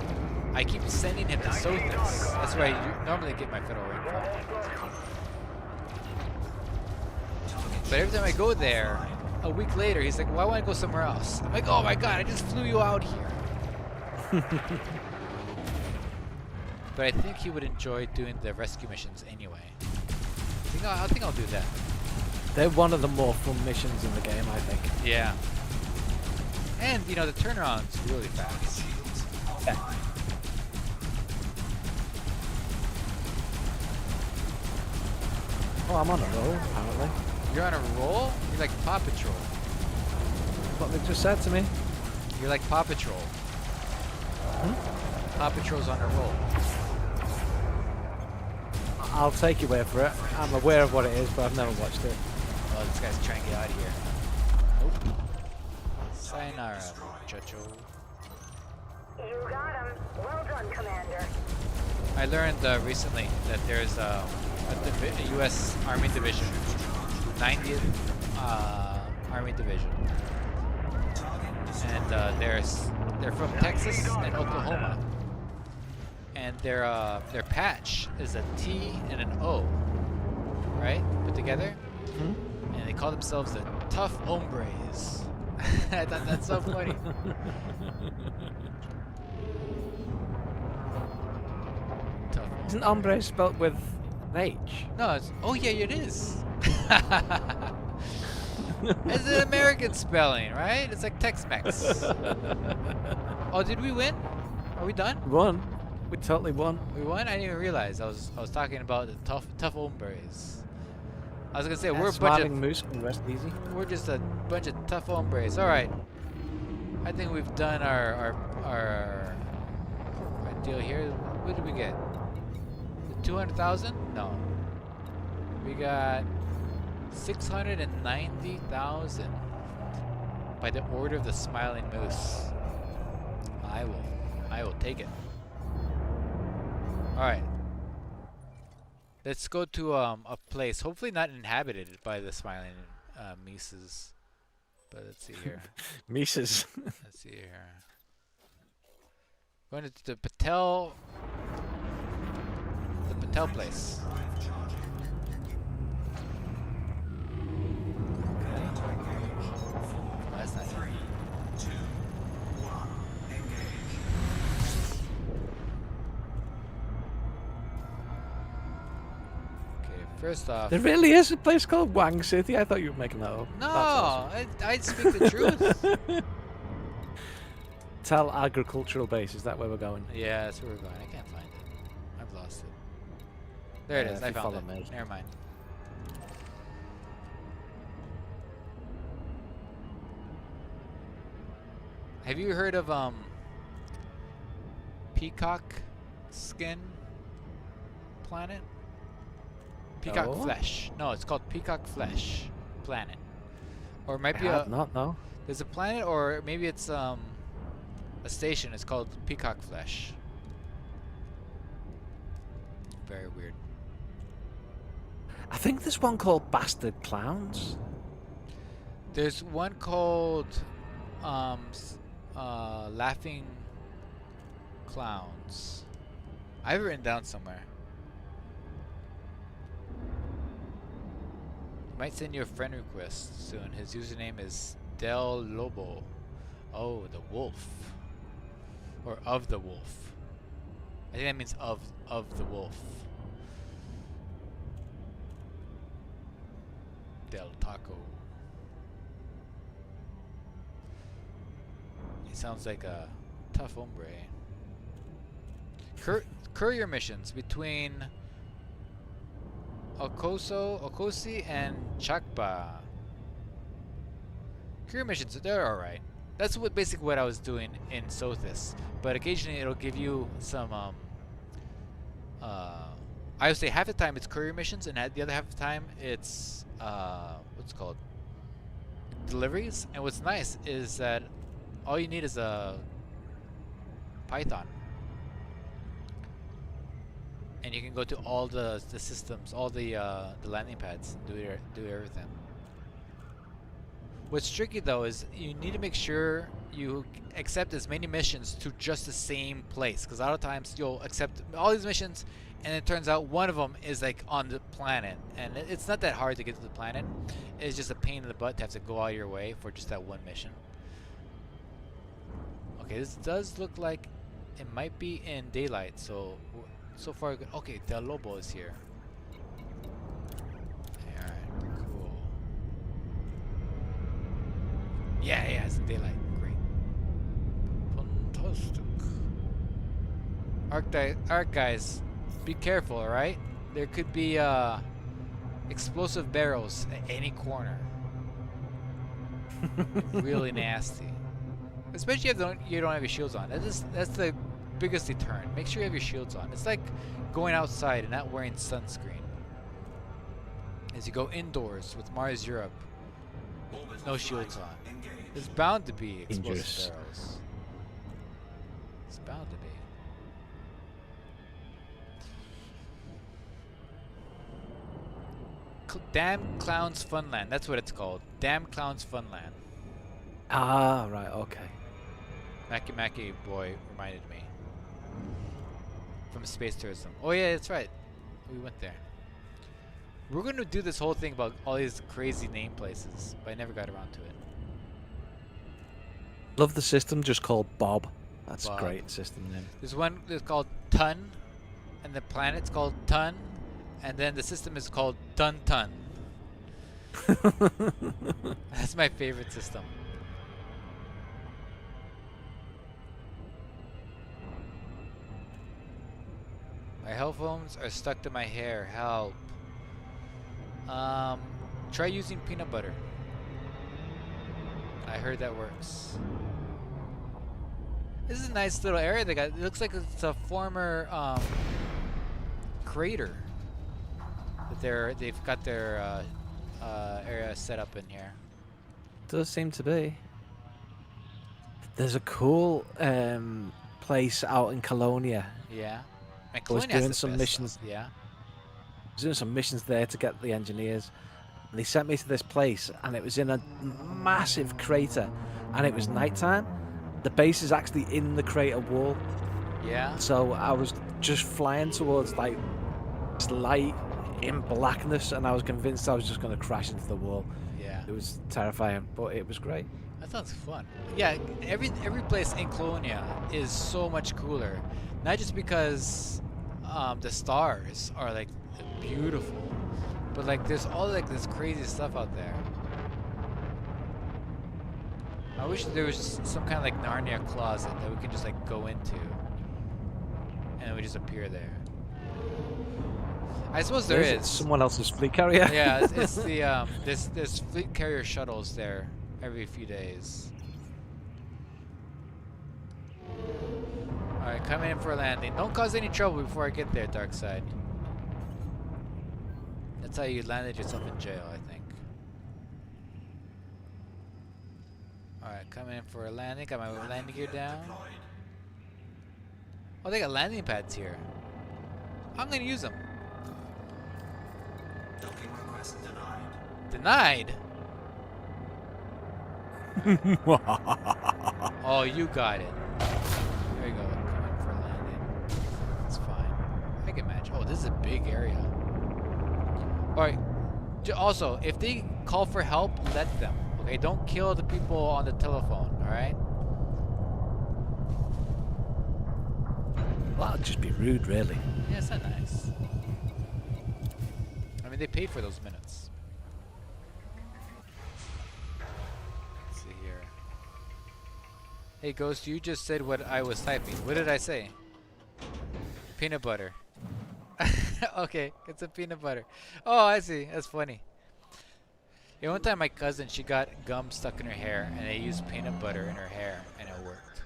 I keep sending him to Sothis. That's where I normally get my federal rank from. But every time I go there, a week later, he's like, well, I want to go somewhere else. I'm like, oh my god, I just flew you out here. But I think he would enjoy doing the rescue missions anyway. I think I'll do that. They're one of the more fun missions in the game, I think. Yeah. And, you know, the turnaround's really fast. Yeah. Oh, I'm on a roll, apparently. You're on a roll? You're like Paw Patrol. What they just said to me. You're like Paw Patrol. Paw Patrol's on a roll. I'll take your word for it. I'm aware of what it is, but I've never watched it. Oh, this guy's trying to get out of here. Nope. Sayonara, muchacho. You got him. Well done, Commander. I learned recently that there's a U.S. Army Division, 90th Army Division, and they're from Texas and Oklahoma, and their patch is a T and an O, right, put together, and they call themselves the Tough Hombres. I thought that's so funny. Tough Isn't hombre spelt with an H? No, oh yeah, it is. It's an American spelling, right? It's like Tex-Mex. Oh, did we win? Are we done? We won. We totally won. We won? I didn't even realize. I was talking about the tough hombres. I was gonna say Yeah, we're a bunch smiling moose can rest easy. we're just a bunch of tough hombres. All right. I think we've done our deal here. What did we get? 200,000? No. We got 690,000 by the order of the Smiling Moose. I will take it. All right. Let's go to a place, hopefully not inhabited by the Smiling Mooses. But let's see here. Mises. Let's see here. Going to the Patel place. Drive charging. Ready to engage. Oh, that's not it. 3, 2, 1. Engage. Okay, first off. There really is a place called Wang City. I thought you were making that up. No, That's awesome. I speak the truth. Tell agricultural base. Is that where we're going? Yeah, that's where we're going. I can't find it. I've lost it. There it Yeah, is. if I you found follow it. me. Never mind. Have you heard of peacock skin planet? Peacock No. flesh. No, it's called peacock flesh planet. Or it might I be have not, no. there's a planet, or maybe it's a station. It's called Peacock Flesh. Very weird. I think there's one called Bastard Clowns. There's one called Laughing Clowns. I have it written down somewhere. Might send you a friend request soon. His username is Del Lobo. Oh, the wolf. Or of the wolf. I think that means of the wolf. Del Taco. He sounds like a tough hombre. Courier missions between Okosi and Chakba. Courier missions, they're alright. That's basically what I was doing in Sothis. But occasionally it'll give you some I would say half the time it's courier missions, and the other half of the time it's what's it called, deliveries. And what's nice is that all you need is a Python, and you can go to all the systems, all the landing pads, and do everything. What's tricky though is you need to make sure you accept as many missions to just the same place, because a lot of times you'll accept all these missions and it turns out one of them is like on the planet, and it's not that hard to get to the planet. It's just a pain in the butt to have to go out of your way for just that one mission. Okay, this does look like it might be in daylight, so far good. Okay, Del Lobo is here. Alright, cool. Yeah, it's in daylight. Great. Fantastic. Arc guys, be careful, alright? There could be explosive barrels at any corner. Really nasty. Especially if you don't have your shields on. That's the biggest deterrent. Make sure you have your shields on. It's like going outside and not wearing sunscreen. As you go indoors with Mars Europe, no shields on. There's bound to be explosive Dangerous. barrels. It's bound to be. Damn Clowns Funland. That's what it's called. Damn Clowns Funland. Ah, right, okay. Maki boy reminded me. From space tourism. Oh yeah, that's right. We went there. We're gonna do this whole thing about all these crazy name places, but I never got around to it. Love the system just called Bob. That's Bob. a great system name. There's one that's called Tun, and the planet's called Tun, and then the system is called Dun Tun. That's my favorite system. My headphones are stuck to my hair. Help. Um, try using peanut butter. I heard that works. This is a nice little area they got. It looks like it's a former crater that they've got their area set up in here. Does seem to be. There's a cool place out in Colonia. Yeah. And I was Colonia has doing the some best missions. stuff. Yeah. I was doing some missions there to get the engineers, and they sent me to this place, and it was in a massive crater, and it was nighttime. The base is actually in the crater wall, Yeah. so I was just flying towards like this light in blackness, and I was convinced I was just going to crash into the wall. Yeah. It was terrifying, but it was great. That sounds fun. Yeah, every place in Colonia is so much cooler. Not just because the stars are like beautiful, but like there's all like this crazy stuff out there. I wish there was some kind of like Narnia closet that we could just like go into, and we just appear there. I suppose there is. Someone else's fleet carrier. Yeah, it's the there's fleet carrier shuttles there every few days. Alright, coming in for a landing. Don't cause any trouble before I get there, Darkside. That's how you landed yourself in jail, I think. Alright, coming in for a landing. Got my landing gear down. Oh, they got landing pads here. I'm gonna use them. Docking request denied. Denied? Oh, you got it. There you go. Coming for a landing. It's fine. I can manage. Oh, this is a big area. Alright. Also, if they call for help, let them. Okay, don't kill the people on the telephone, alright? Well, that'd just be rude, really. Yeah, it's not nice. I mean, they paid for those minutes. Let's see here. Hey, Ghost, you just said what I was typing. What did I say? Peanut butter. Okay, it's a peanut butter. Oh, I see. That's funny. Yeah, one time my cousin, she got gum stuck in her hair, and they used peanut butter in her hair, and it worked.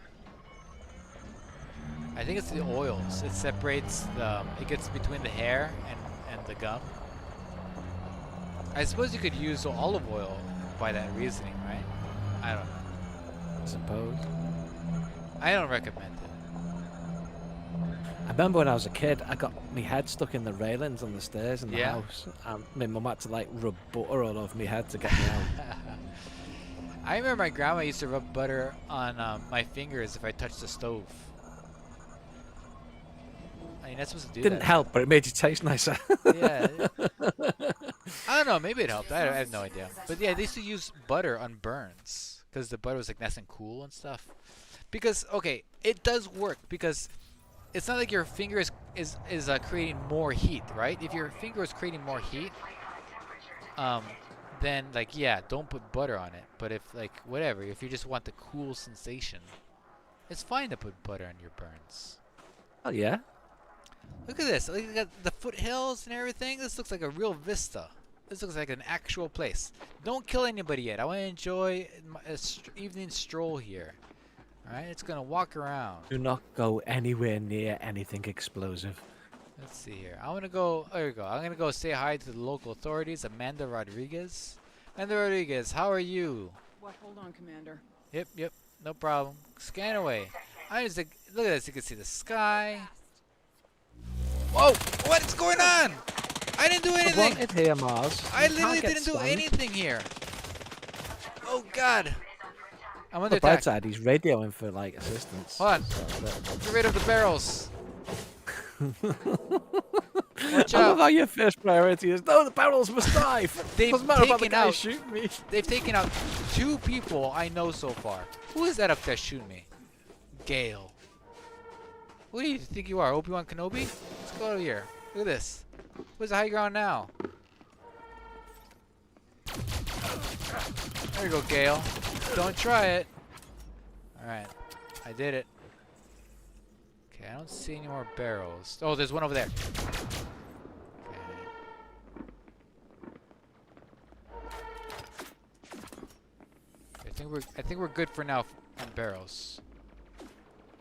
I think it's the oils. It separates the, it gets between the hair and the gum. I suppose you could use olive oil by that reasoning, right? I don't know. I suppose. I don't recommend it. I remember when I was a kid, I got my head stuck in the railings on the stairs in the Yeah. house. And my mum had to like rub butter all over my head to get me out. I remember my grandma used to rub butter on my fingers if I touched the stove. I mean, that's supposed to do Didn't that. help, but it made you taste nicer. Yeah. I don't know. Maybe it helped. I have no idea. But yeah, they used to use butter on burns because the butter was like nice and cool and stuff. Because okay, it does work because it's not like your finger is creating more heat, right? If your finger is creating more heat, then like yeah, don't put butter on it. But if like whatever, if you just want the cool sensation, it's fine to put butter on your burns. Oh yeah. Look at this. Look at the foothills and everything. This looks like a real vista. This looks like an actual place. Don't kill anybody yet. I want to enjoy a evening stroll here. Alright, it's going to walk around. Do not go anywhere near anything explosive. Let's see here. I want to go. There we go. I'm going to go say hi to the local authorities. Amanda Rodriguez. Amanda Rodriguez, how are you? What? Hold on, Commander. Yep. No problem. Scan away. I just look at this. You can see the sky. Whoa! What is going on? I didn't do I anything. wanted here, Mars. I You literally can't get didn't do slammed. anything here. Oh God. I'm On under the bright attack. side, he's radioing for like assistance. Hold on. So, Get rid of the barrels. Watch I love out. how your first priority is, no, the barrels must die. They've Doesn't matter about the taken guy out- shooting me. They've taken out 2 people I know so far. Who is that up there shooting me? Gale. Who do you think you are, Obi-Wan Kenobi? Let's go over here. Look at this. Where's the high ground now? There you go, Gale. Don't try it. Alright. I did it. Okay, I don't see any more barrels. Oh, there's one over there. Okay. think we're good for now on barrels.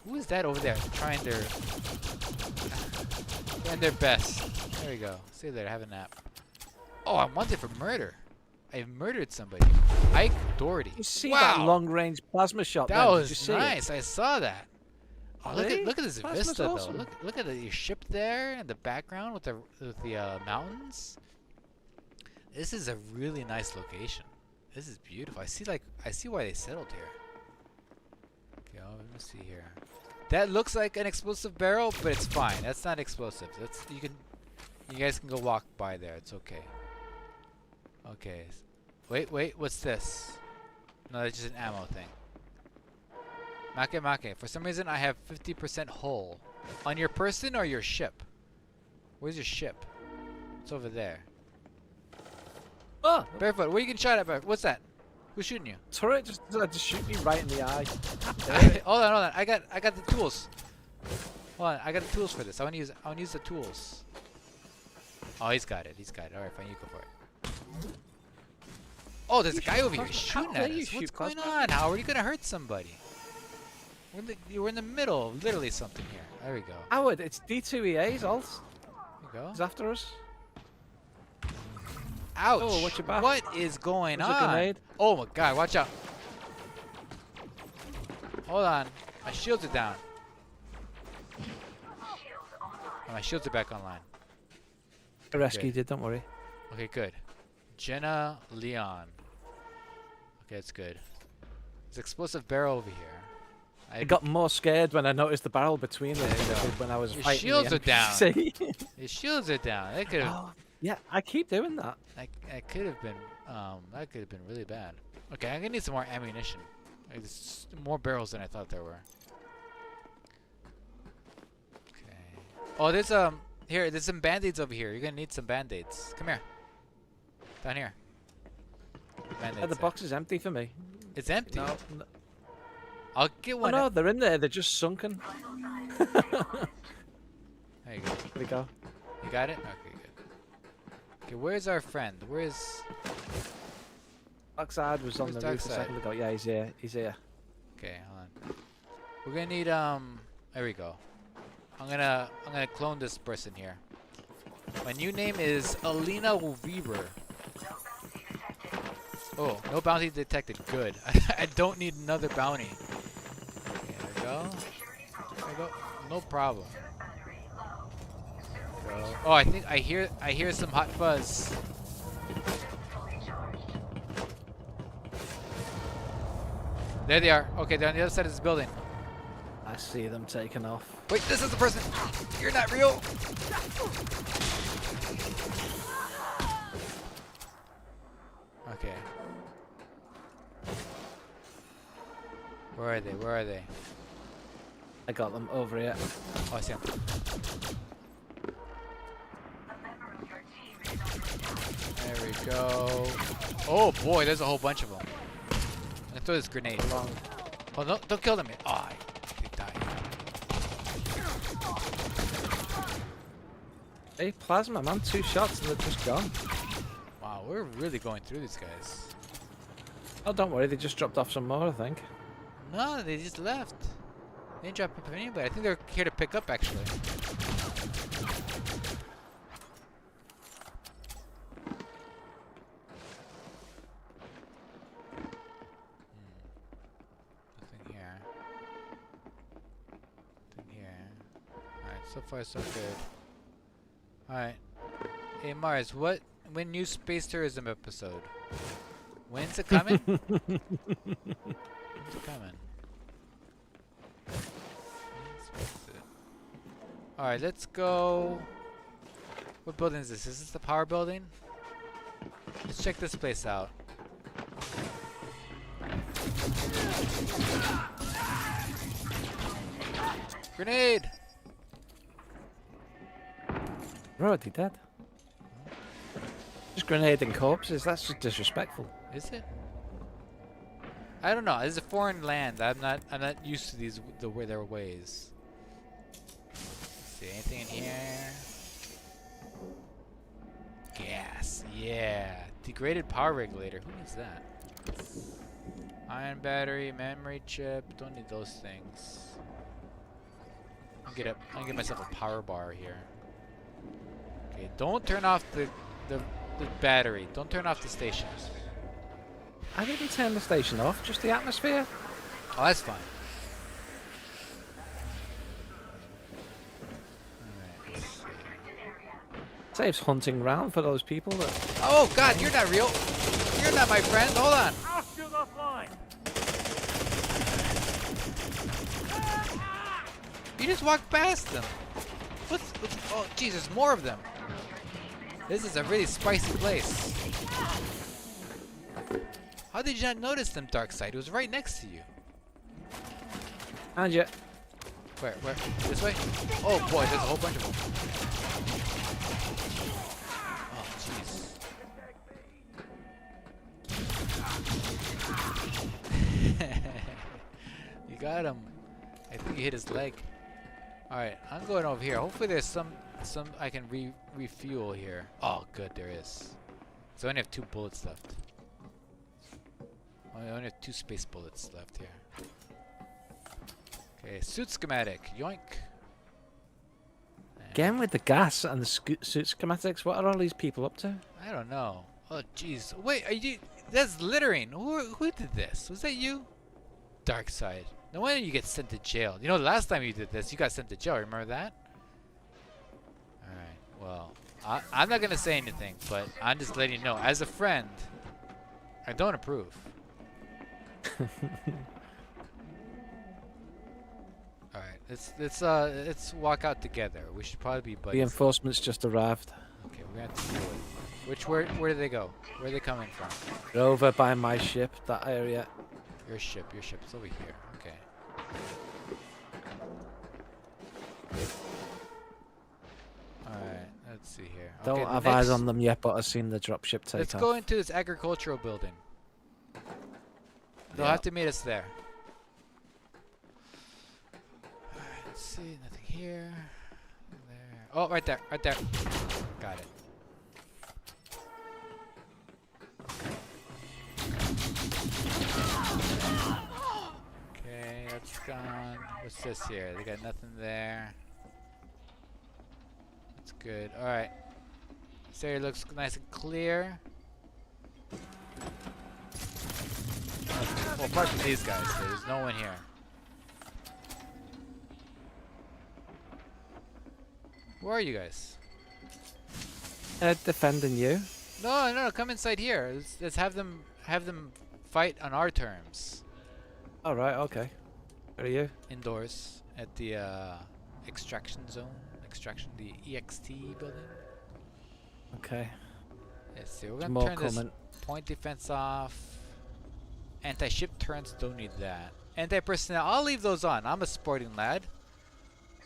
Who is that over there trying their best? There we go. See you later. Have a nap. Oh, I'm wanted for murder. I murdered somebody. Ike Doherty. You see wow. that long-range plasma shot? That then? was Did you see nice. I saw that. Oh, Really? look at this Plasma's vista awesome. though. Look at your ship there in the background with the mountains. This is a really nice location. This is beautiful. I see why they settled here. Okay, let me see here. That looks like an explosive barrel, but it's fine. That's not explosive. You guys can go walk by there. It's okay. Okay. Wait, what's this? No, that's just an ammo thing. Make. For some reason, I have 50% hull. On your person or your ship? Where's your ship? It's over there. Oh, Barefoot, where you getting shot at, Barefoot? What's that? Who's shooting you? turret just decided to shoot me right in the eye. Hold on. I got the tools. Hold on, I got the tools for this. I want to use the tools. Oh, he's got it. All right, fine. You go for it. Oh, there's a guy over here shooting at us. What's going on? How are you gonna hurt somebody? We're in the middle of literally something here. There we go. Howard, it's D2EA's alt. There you go. He's after us. Ouch! Oh, watch your back. What is going There's a on? grenade. Oh my god, watch out. Hold on. My shields are down. Oh, my shields are back online. I rescued you, don't worry. Okay, good. Jenna Leon. Okay, that's good. There's an explosive barrel over here. I got more scared when I noticed the barrel between us than I did when I was Your fighting shields the are down. NPC. His shields are down. That could have. Oh, yeah, I keep doing that. That could have been. That could have been really bad. Okay, I'm gonna need some more ammunition. There's more barrels than I thought there were. Okay. Oh, there's here. There's some band-aids over here. You're gonna need some band-aids. Come here. Down here. Band-aids The there. box is empty for me. It's empty. No. I'll get Oh one. no, they're in there. They're just sunken. There you go. There we go. You got it? Okay, good. Okay, where's our friend? Where's... Darkside was on Where's the roof a Darkside? second ago. Yeah, he's here. He's here. Okay, hold on. We're gonna need there we go. I'm gonna clone this person here. My new name is Alina Weaver. Oh, no bounty detected. Good. I don't need another bounty. Okay, there we go. There we go. No problem. Go. Oh, I think I hear some hot fuzz. There they are. Okay, they're on the other side of this building. I see them taking off. Wait, this is the person. You're not real. Okay. Where are they? Where are they? I got them over here. Oh, I see them. There we go. Oh boy, there's a whole bunch of them. I'm gonna throw this grenade. Oh, no, don't kill them yet. Oh, they died. Hey, plasma, man. 2 shots and they're just gone. Wow, we're really going through these guys. Oh, don't worry. They just dropped off some more, I think. No, they just left. They didn't drop up anybody. I think they're here to pick up, actually. Nothing here. Nothing here. Alright, so far so good. Alright. Hey Mars, when new space tourism episode? When's it coming? When's it coming? Alright, let's go. What building is this? Is this the power building? Let's check this place out. Grenade! They're already dead. Just grenading corpses. That's just disrespectful. Is it? I don't know. This is a foreign land. I'm not used to their ways. See anything in here? Gas. Yeah. Degraded power regulator. Who needs that? Ion battery, memory chip. Don't need those things. I'll get myself a power bar here. Okay, don't turn off the battery. Don't turn off the station. I didn't turn the station off, just the atmosphere. Oh, that's fine. Alright, let's see. Saves hunting round for those people that. Oh God, you're not real. You're not my friend. Hold on. I'll shoot offline. You just walked past them. What's oh jeez, there's more of them. This is a really spicy place. How did you not notice them, Darkseid? It was right next to you. And yet, Where? This way? Oh boy, there's a whole bunch of them. Oh jeez. You got him. I think you hit his leg. Alright, I'm going over here. Hopefully there's some I can refuel here. Oh good, there is. So I only have 2 bullets left. I only have 2 space bullets left here. Okay, suit schematic. Yoink. again with the gas and the suit schematics, what are all these people up to? I don't know. Oh jeez. Wait, are you? That's littering. Who did this? Was that you? Darkseid. No wonder you get sent to jail. You know, the last time you did this, you got sent to jail. Remember that? Alright, well, I'm not going to say anything, but I'm just letting you know. As a friend, I don't approve. Alright, let's walk out together. We should probably be buddies. Reinforcements just arrived. Okay, we're going to have to deal with. Where do they go? Where are they coming from? They're over by my ship, that area. Your ship. It's over here. Okay. Alright, let's see here. Don't Okay, have eyes on them yet, but I've seen the dropship take let's off. go into this agricultural building. They'll Yeah. have to meet us there. Alright, let's see. Nothing here. There. Oh, right there. Got it. Okay, that's gone. What's this here? They got nothing there. That's good. Alright. This area looks nice and clear. Well, apart from these guys, there's no one here. Where are you guys? Defending you. No, come inside here. Let's have them fight on our terms. All right, okay. Where are you? Indoors at the extraction zone. The EXT building. Okay. Let's see. We're More gonna turn this coming. point defense off. Anti-ship turrets, don't need that. Anti-personnel, I'll leave those on. I'm a sporting lad.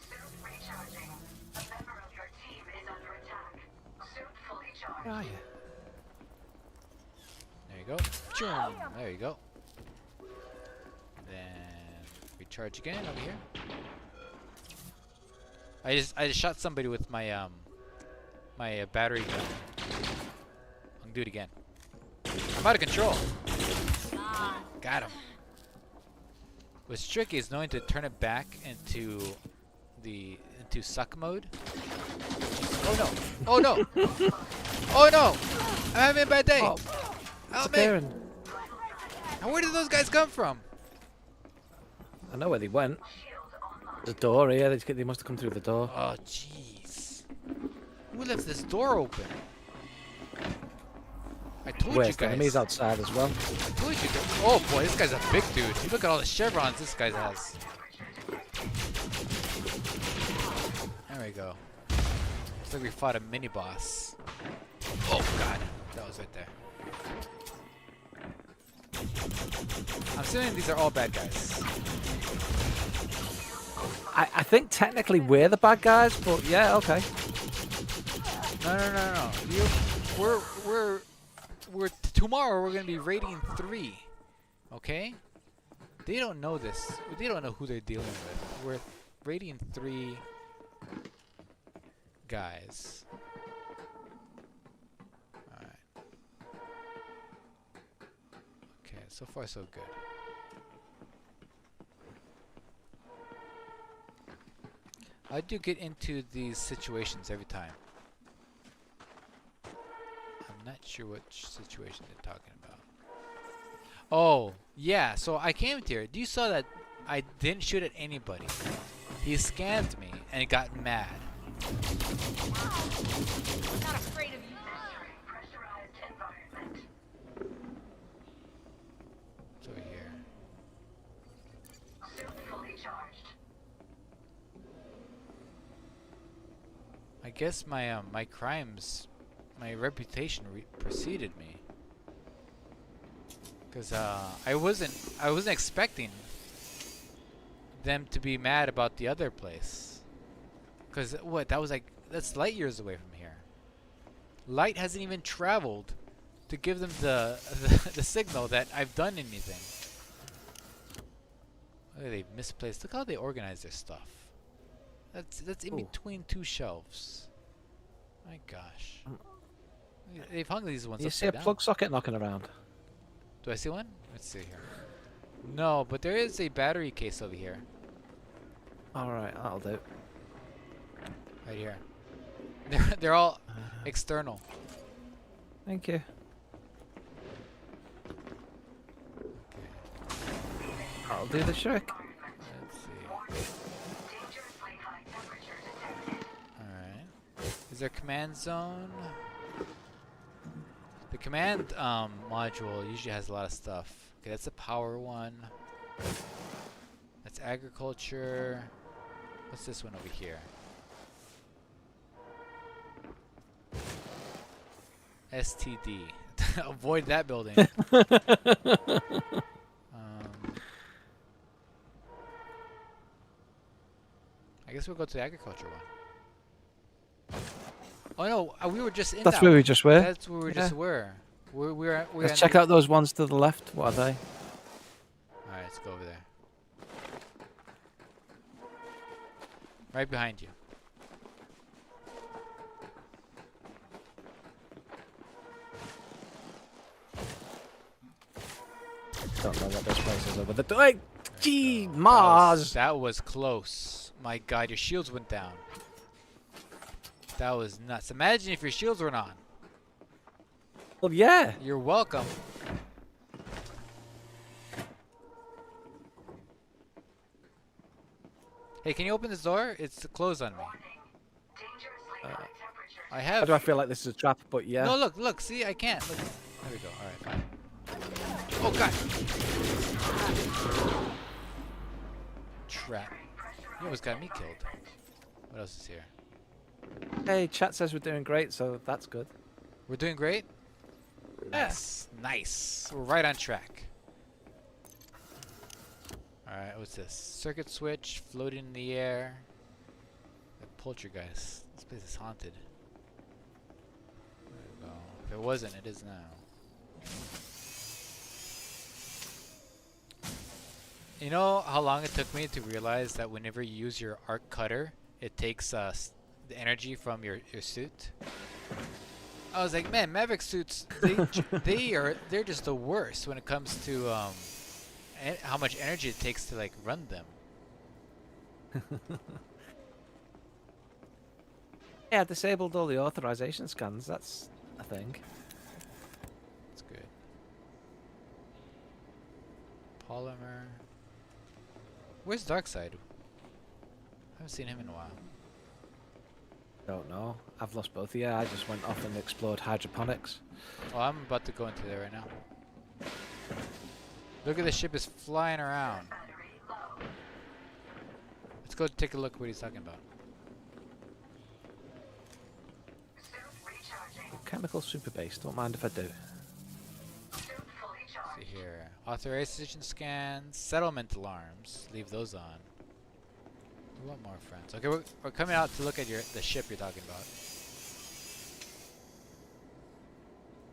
Suit recharging. A member of your team is under attack. Suit fully charged. Where are you? There you go. Choom. There you go. Then recharge again over here. I just shot somebody with my my battery gun. I'm gonna do it again. I'm out of control. Got him. What's tricky is knowing to turn it back into suck mode. Oh no! Oh no! Oh no! I'm having a bad day. Oh, Help me! disappearing. Now, where did those guys come from? I know where they went. The door here. They must have come through the door. Oh jeez! Who left this door open? I told Wait, you guys. enemies outside as well. I told you guys. Oh boy, this guy's a big dude. You look at all the chevrons this guy has. There we go. Looks like we fought a mini boss. Oh god, that was right there. I'm assuming these are all bad guys. I think technically we're the bad guys, but yeah, okay. No. Tomorrow we're gonna be raiding 3. Okay? They don't know this. They don't know who they're dealing with. We're raiding 3 guys. Alright. Okay, so far so good. I do get into these situations every time. I'm not sure which situation they're talking about. Oh, yeah, so I came here. You saw that I didn't shoot at anybody. He scanned me and got mad. I'm not afraid of you. Entering pressurized environment. It's over here. Suit fully charged. I guess my crimes, my reputation preceded me. Cause I wasn't expecting them to be mad about the other place. Cause what, that's light years away from here. Light hasn't even traveled to give them the signal that I've done anything. Look, they've misplaced. Look how they organize their stuff. That's in Ooh. between two shelves. My gosh. They've hung these ones You see a upside down. plug socket knocking around? Do I see one? Let's see here. No, but there is a battery case over here. Alright, that'll do. Right here. They're all external. Thank you. That'll do the trick. Let's see. Dangerously high temperature detected. Alright. Is there a command zone? The command module usually has a lot of stuff. Okay, that's the power one. That's agriculture. What's this one over here? STD. Avoid that building. I guess we'll go to the agriculture one. Oh no, we were just in That's that where one. we just were. That's where we just were. We're Let's check out those ones to the left. What are they? Alright, let's go over there. Right behind you. Don't know what this place is over the. Hey, gee, Mars. That was close. My god, your shields went down. That was nuts. Imagine if your shields weren't on. Well, yeah. You're welcome. Hey, can you open this door? It's closed on me. Dangerously high temperature. I How have. do I feel like this is a trap? But yeah. No, look. See, I can't. Look. There we go. All right, fine. Oh god. Trap. You almost got me killed. What else is here? Hey, chat says we're doing great, so that's good. We're doing great. Nice. Nice. We're right on track. Alright, what's this? Circuit switch floating in the air. The poltergeist. This place is haunted. There we go. If it wasn't, it is now. You know how long it took me to realize that whenever you use your arc cutter, it takes the energy from your suit? I was like, man, Maverick suits, they're just the worst when it comes to how much energy it takes to like run them. Yeah, I disabled all the authorization scans. That's a thing. That's good. Polymer. Where's Darkseid? I haven't seen him in a while. Don't know. I've lost both of you. I just went off and explored hydroponics. Oh, I'm about to go into there right now. Look at the ship is flying around. Battery low. Let's go take a look what he's talking about. Suit recharging. Chemical super base. Don't mind if I do. Suit fully See charged. here. Authorization scans, settlement alarms. Leave those on. We want more friends. Okay, we're coming out to look at the ship you're talking about.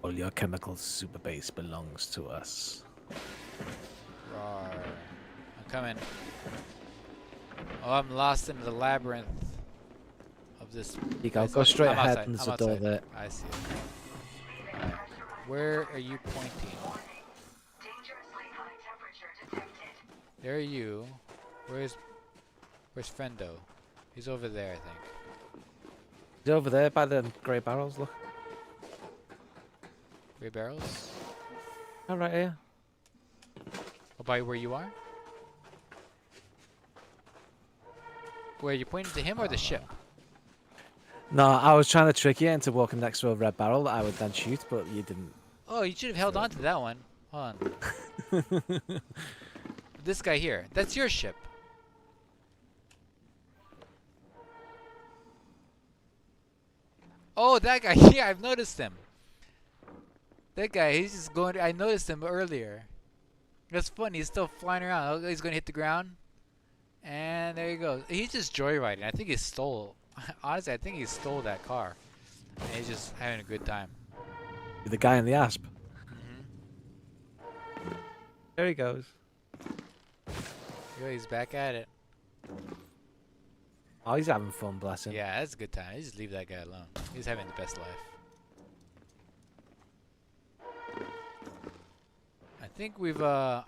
All your chemical super base belongs to us. Rawr. I'm coming. Oh, I'm lost in the labyrinth of this. You go. place. Go straight I'm ahead outside, and there's I'm a door outside. there. I see it. Alright. Where are you pointing? Dangerously high temperature detected. There are you. Where's Friendo? He's over there, I think. He's over there by the grey barrels. Look. Gray barrels? Oh, right here. Oh, by where you are? Where you pointing to him or the ship? No, I was trying to trick you into walking next to a red barrel that I would then shoot, but you didn't. Oh, you should have held on to that one. Hold on. This guy here. That's your ship. Oh, that guy. Yeah, I've noticed him. That guy, he's just going. I noticed him earlier. That's funny. He's still flying around. Oh, he's going to hit the ground. And there he goes. He's just joyriding. I think he stole. Honestly, I think he stole that car. And he's just having a good time. The guy in the asp. Mm-hmm. There he goes. Yo, he's back at it. Oh, he's having fun, bless him. Yeah, that's a good time. You just leave that guy alone. He's having the best life. I think we've I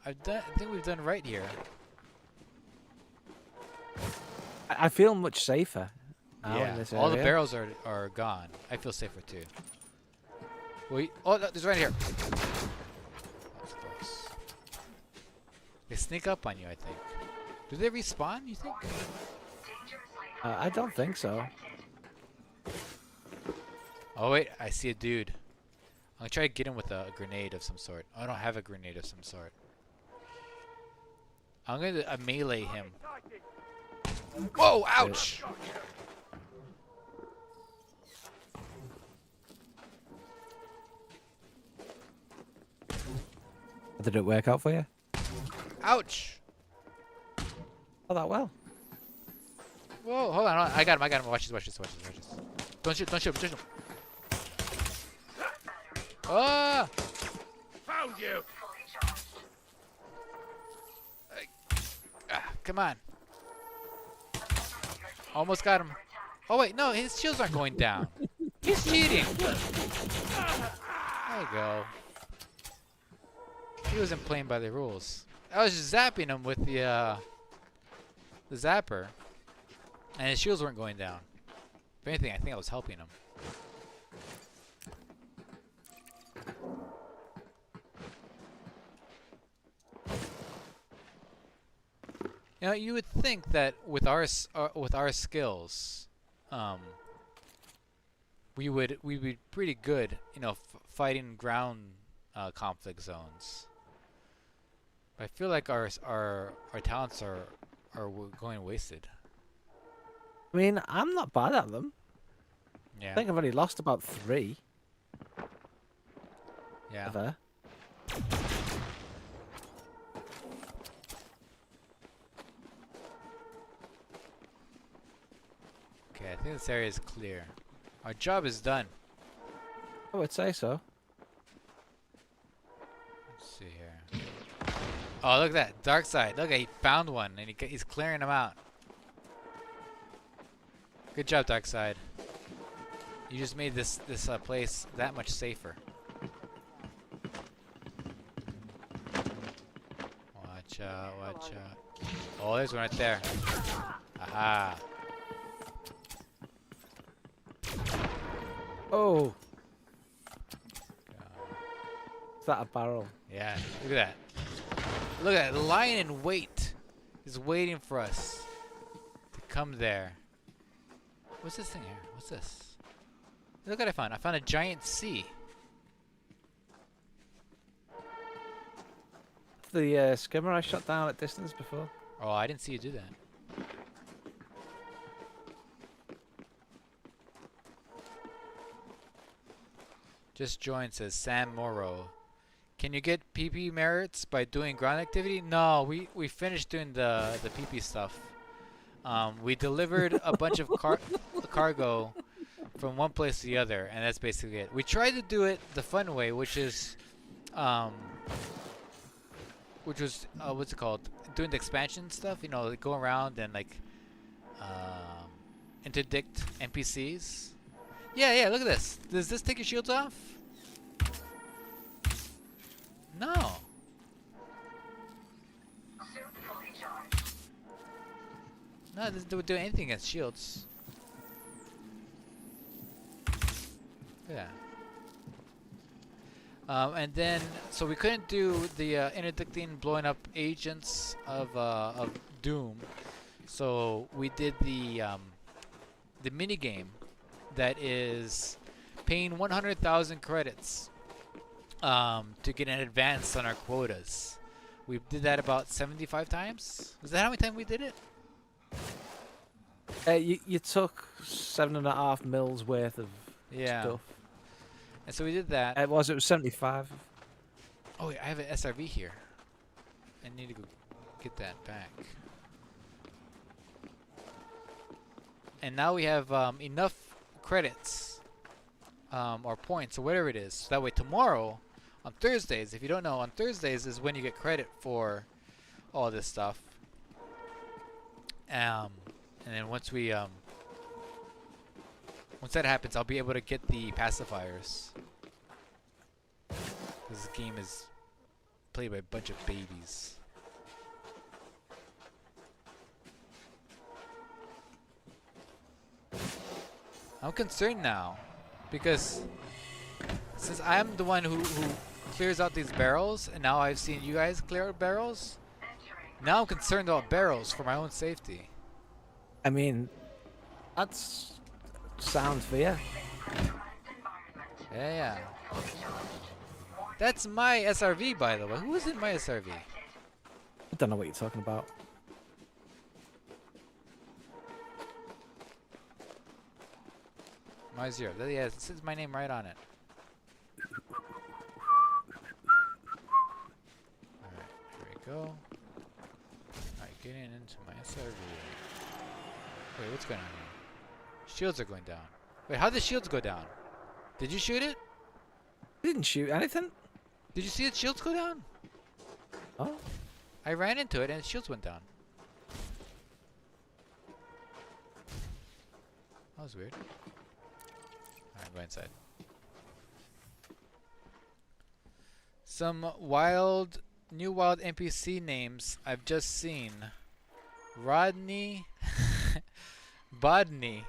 think we've done right here. I feel much safer now Yeah, in this all the area. barrels are gone. I feel safer too. Wait, oh, no, there's right here. That's close. They sneak up on you, I think. Do they respawn? You think? I don't think so. Oh wait, I see a dude. I'm gonna try to get him with a grenade of some sort. Oh, I don't have a grenade of some sort. I'm gonna melee him. Whoa! Ouch! Did it work out for you? Ouch! Oh, that well. Whoa! Hold on, hold on. I got him. I got him. Watch this. Watch this. Watch this. Watch this. Don't shoot! Don't shoot! Don't shoot! Ah! Found you! Come on. Almost got him. Oh wait, no, his shields aren't going down. He's cheating. There you go. He wasn't playing by the rules. I was just zapping him with the zapper, and his shields weren't going down. If anything, I think I was helping him. You know, you would think that with our skills, we would be pretty good, you know, fighting ground conflict zones. But I feel like our talents are going wasted. I mean, I'm not bad at them. Yeah. I think I've only lost about 3 Yeah. ever. Okay, I think this area is clear. Our job is done. I would say so. Let's see here. Oh, look at that dark side. Look, he found one, and he's clearing them out. Good job, dark side. You just made this place that much safer. Watch out! Watch out! Oh, there's one right there. Aha! Oh! Is that a barrel? Yeah, look at that. Look at that, lying in wait. Is waiting for us to come there. What's this thing here? What's this? Look what I found. I found a giant sea. The skimmer I shot down at distance before. Oh, I didn't see you do that. Just joined, says Sam Morrow. Can you get PP merits by doing ground activity? No, we finished doing the PP stuff. We delivered a bunch of cargo from one place to the other, and that's basically it. We tried to do it the fun way, which is, what's it called? Doing the expansion stuff. You know, like go around and like interdict NPCs. Yeah, look at this. Does this take your shields off? No. Suit fully charged. No, it doesn't do anything against shields. Yeah. And then, so we couldn't do the interdicting blowing up agents of Doom. So we did the mini game that is paying 100,000 credits to get an advance on our quotas. We did that about 75 times. Was that how many times we did it? You took 7.5 mils worth of Yeah. stuff. And so we did that. It was 75. Oh, wait, I have an SRV here. I need to go get that back. And now we have enough credits or points or whatever it is. So that way tomorrow, on Thursdays, if you don't know, on Thursdays is when you get credit for all this stuff. And then once that happens, I'll be able to get the pacifiers. This game is played by a bunch of babies. I'm concerned now because since I'm the one who clears out these barrels, and now I've seen you guys clear out barrels, now I'm concerned about barrels for my own safety. I mean, that's sound for you. Yeah. That's my SRV, by the way. Who is in my SRV? I don't know what you're talking about. My zero. Yeah, it says my name right on it. Alright, here we go. Alright, getting into my SRV. Wait, what's going on here? Shields are going down. Wait, how did the shields go down? Did you shoot it? Didn't shoot anything. Did you see its shields go down? Oh, I ran into it and its shields went down. That was weird. Alright, go inside. Some new wild NPC names I've just seen. Rodney, Bodney,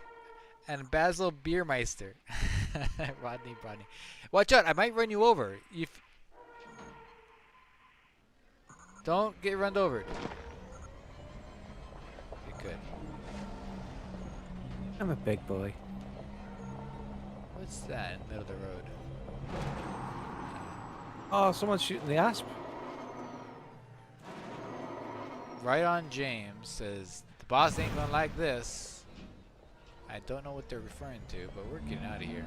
and Basil Beermeister. Rodney. Watch out, I might run you over. Don't get run over. Okay, good. I'm a big boy. What's that in the middle of the road? Oh, someone's shooting the asp. Right on James says, the boss ain't gonna like this. I don't know what they're referring to, but we're getting out of here.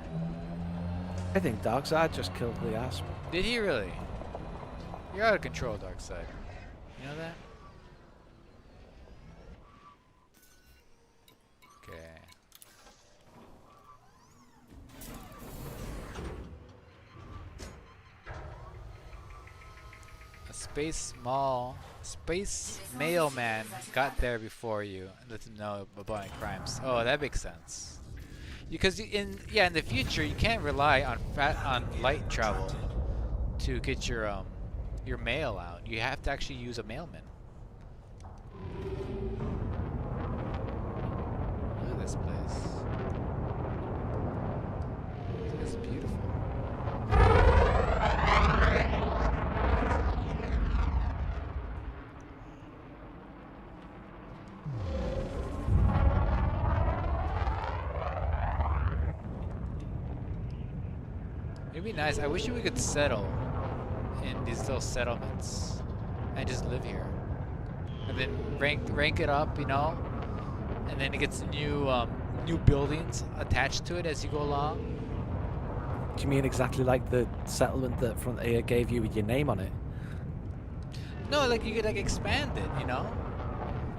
I think Darkseid just killed the asp. Did he really? You're out of control, Darkseid. You know that? Okay. Space mailman got there before you and let them know about any crimes. Oh, that makes sense. Because in the future you can't rely on light travel to get your mail out. You have to actually use a mailman. Look at this place. It's beautiful. It'd be nice. I wish we could settle in these little settlements and just live here, and then rank it up, you know, and then it gets new buildings attached to it as you go along. Do you mean exactly like the settlement that Frontier gave you with your name on it? No, like you could like expand it, you know.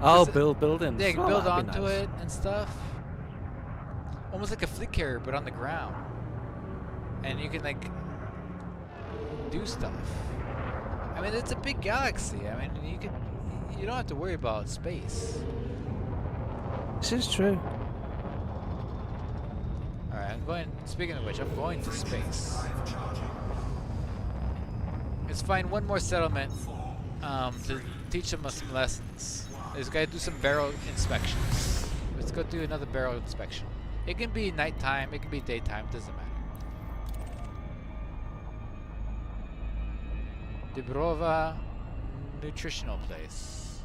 Oh, 'Cause build buildings. Yeah, you can Oh, build that'd be onto nice. it and stuff. Almost like a fleet carrier, but on the ground. And you can like do stuff. I mean, it's a big galaxy. I mean, you don't have to worry about space. This is true. All right, I'm going. Speaking of which, I'm going to space. Let's find one more settlement to teach them some lessons. Let's go do some barrel inspections. Let's go do another barrel inspection. It can be nighttime, it can be daytime, doesn't matter. Dubrova nutritional place.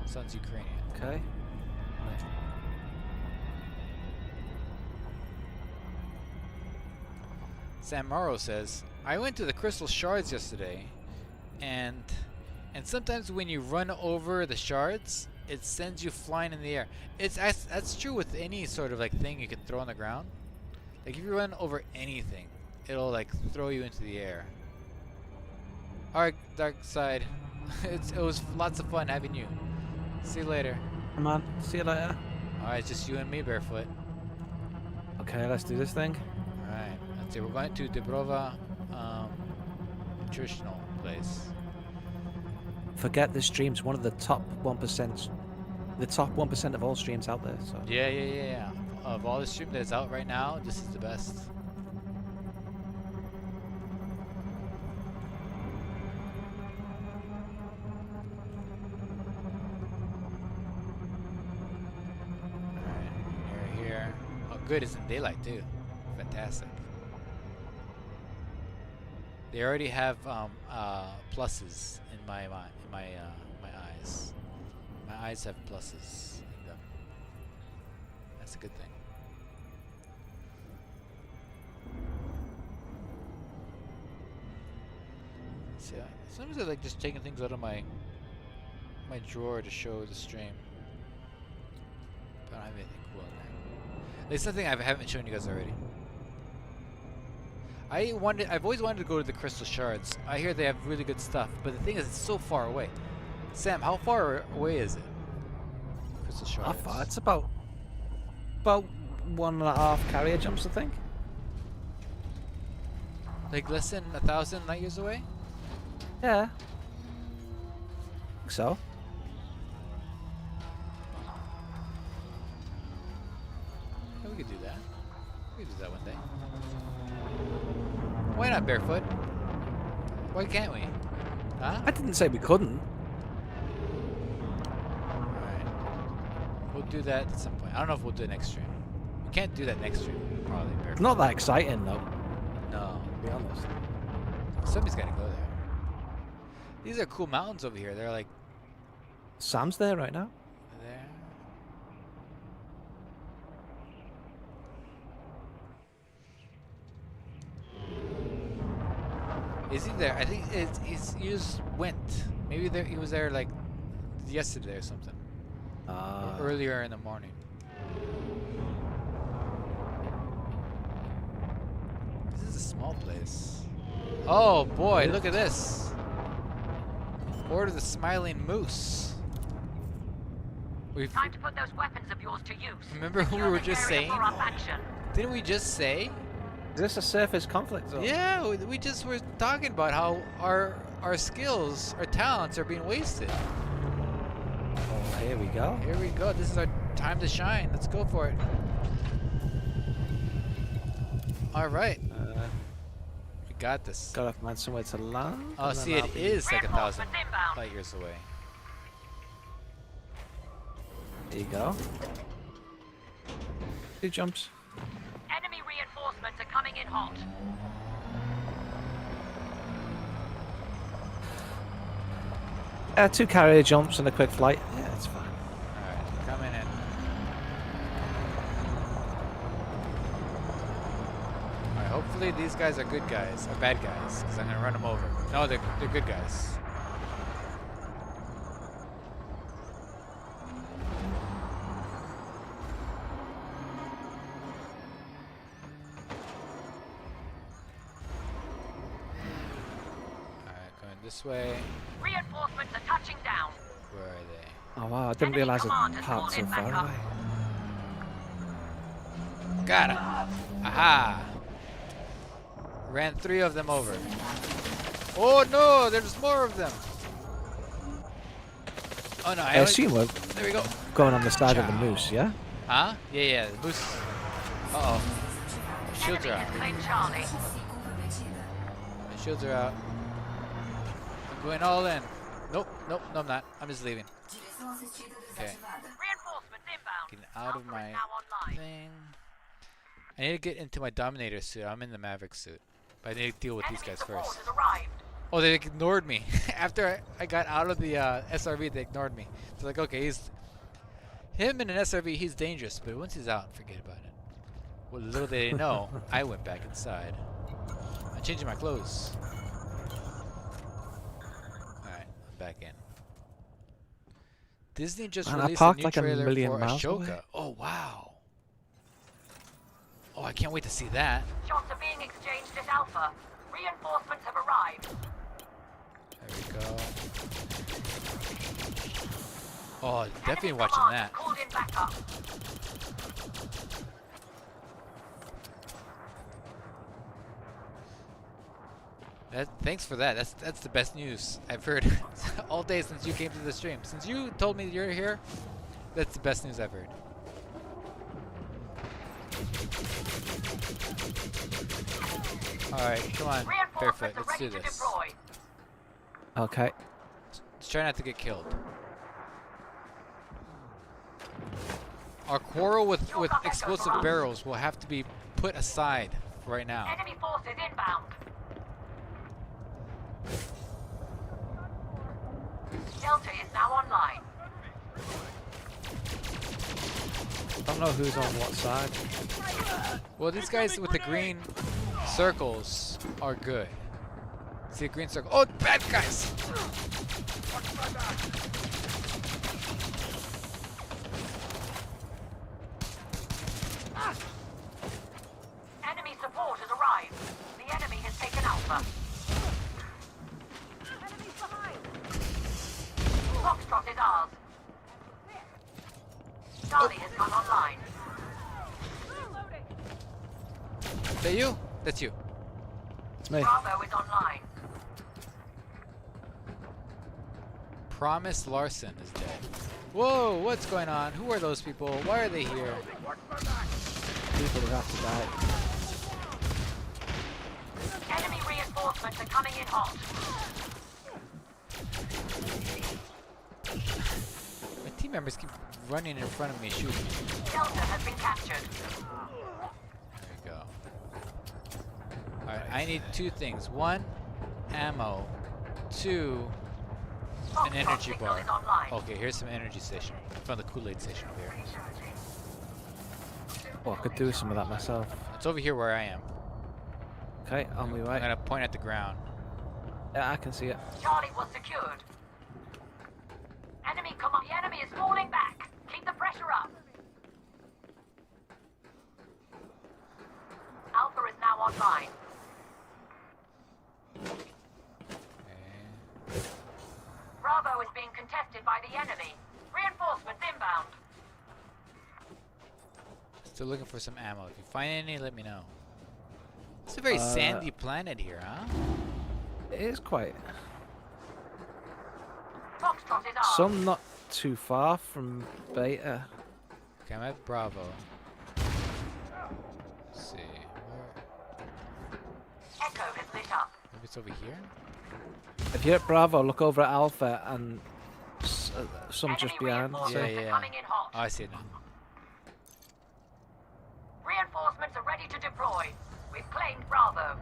Sounds Ukrainian. Okay. Sam Morrow says, I went to the Crystal Shards yesterday, and sometimes when you run over the shards, it sends you flying in the air. That's true with any sort of like thing you can throw on the ground. Like if you run over anything, it'll like throw you into the air. Alright, Dark Side. It was lots of fun having you. See you later. Come on. See you later. Alright, just you and me, Barefoot. Okay, let's do this thing. Alright, let's see. We're going to Dubrova nutritional place. Forget the stream's one of the top 1%. The top 1% of all streams out there. So. Yeah. Of all the stream that's out right now, this is the best. Alright, here. Oh, good, it's in daylight too. Fantastic. They already have pluses in my eyes. My eyes have pluses in them. That's a good thing. See, sometimes I like just taking things out of my drawer to show the stream. But I don't have anything cool in there. There's something I haven't shown you guys already. I've always wanted to go to the Crystal Shards. I hear they have really good stuff, but the thing is, it's so far away. Sam, how far away is it? Crystal Shards. How far? It's about 1.5 carrier jumps, I think. Like less than 1,000 light years away? Yeah. Think so. Yeah, we could do that. We could do that one day. Why not, Barefoot? Why can't we? Huh? I didn't say we couldn't. Alright. We'll do that at some point. I don't know if we'll do it next stream. We can't do that next stream, probably, Barefoot. Not that exciting though, No. to be honest. Somebody's gotta go there. These are cool mountains over here. They're like Sam's there right now. there. Is he there? I think he just went. Maybe he was there like yesterday or something. Or earlier in the morning. This is a small place. Oh boy, look at this. Order the Smiling Moose. We've Time to put those weapons of yours to use. Remember who we were just saying? For our faction. Didn't we just say? Is this a surface conflict zone? Yeah, we just were talking about how our skills, our talents are being wasted. Oh, here we go. Here we go. This is our time to shine. Let's go for it. All right. We got this. Gotta find somewhere to land. Oh, and then see, it I'll be- is like 1,000 Reinforcements inbound. light years away. There you go. 2 jumps. Enemy reinforcements are coming in hot. Two carrier jumps and a quick flight. Yeah, it's fine. All right, coming in. All right, hopefully these guys are good guys, or bad guys, because I'm gonna run them over. No, they're good guys. All right, going this way. Reinforcements are touching down. Where are they? Oh wow, I didn't realise the command has parts so brought it far back up. away. Got him. Aha. Ran 3 of them over. Oh no, there's more of them. Oh no, I only- assume we're There we go. going on the side of the Ciao. moose, yeah? Huh? Yeah, the moose. Uh-oh. My shields are Enemy out. has claimed Charlie. My shields are out. I'm going all in. Nope, nope, no, I'm not. I'm just leaving. Okay. Reinforcements inbound. Getting out of Alpha is my now online. thing. I need to get into my Dominator suit. I'm in the Maverick suit. But I need to deal with these Enemy guys support first. has arrived. Oh, they ignored me. After I got out of the SRV, they ignored me. It's like, okay, him in an SRV, he's dangerous. But once he's out, forget about it. Well, little they know, I went back inside. I'm changing my clothes. Alright, I'm back in. Disney just Man, I released a parked new like a trailer million for miles Ashoka. away. Oh, wow. Oh, I can't wait to see that. Shots are being exchanged at Alpha. Reinforcements have arrived. There we go. Oh, definitely Enemy watching command that. called in backup. Thanks for that. That's the best news I've heard all day since you came to the stream. Since you told me you're here, that's the best news I've heard. Alright, come on, Barefoot, Reinforcements are let's do ready to this. deploy. Okay. Let's try not to get killed. Our quarrel with explosive barrels will have to be put aside right now. Enemy forces inbound. Delta is now online. Don't know who's on what side. Well, these guys with the green circles are good. See a green circle? Oh, bad guys! Enemy support has arrived. The enemy has taken Alpha. Enemies behind. Foxtrot is ours. Charlie has gone online. Is that you? That's you. It's me. Bravo is online. Promise Larson is dead. Whoa, what's going on? Who are those people? Why are they here? People who have to die. Enemy reinforcements are coming in hot. My team members keep running in front of me shooting me. Delta has been captured. There we go. Alright, I need two things. One, ammo. Two, an energy Signal bar. is online. Okay, here's some energy station. From the Kool-Aid station over here. Oh, I could do some of that myself. It's over here where I am. Okay, on my I'm way. gonna point at the ground. Yeah, I can see it. Charlie was secured. Enemy command. The enemy is falling back. Keep the pressure up. Alpha is now online. Okay. Bravo is being contested by the enemy. Reinforcements inbound. Still looking for some ammo. If you find any, let me know. It's a very sandy planet here, huh? It is quite. Foxtrot is ours. Some not too far from Beta. Okay, I'm at Bravo. Let's see. Where? Echo has lit up. Maybe it's over here? If you're at Bravo, look over at Alpha and some Enemy just behind. reinforcements Yeah, are yeah. coming in hot. Oh, I see it now. Reinforcements are ready to deploy. We've claimed Bravo.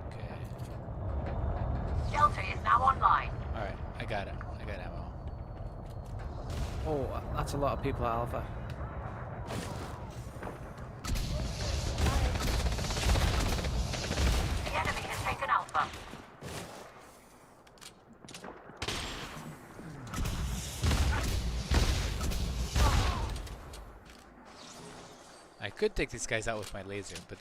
Okay. Delta is now online. Alright, I got it. I got ammo. Oh, that's a lot of people at Alpha. The enemy has taken Alpha. I could take these guys out with my laser, but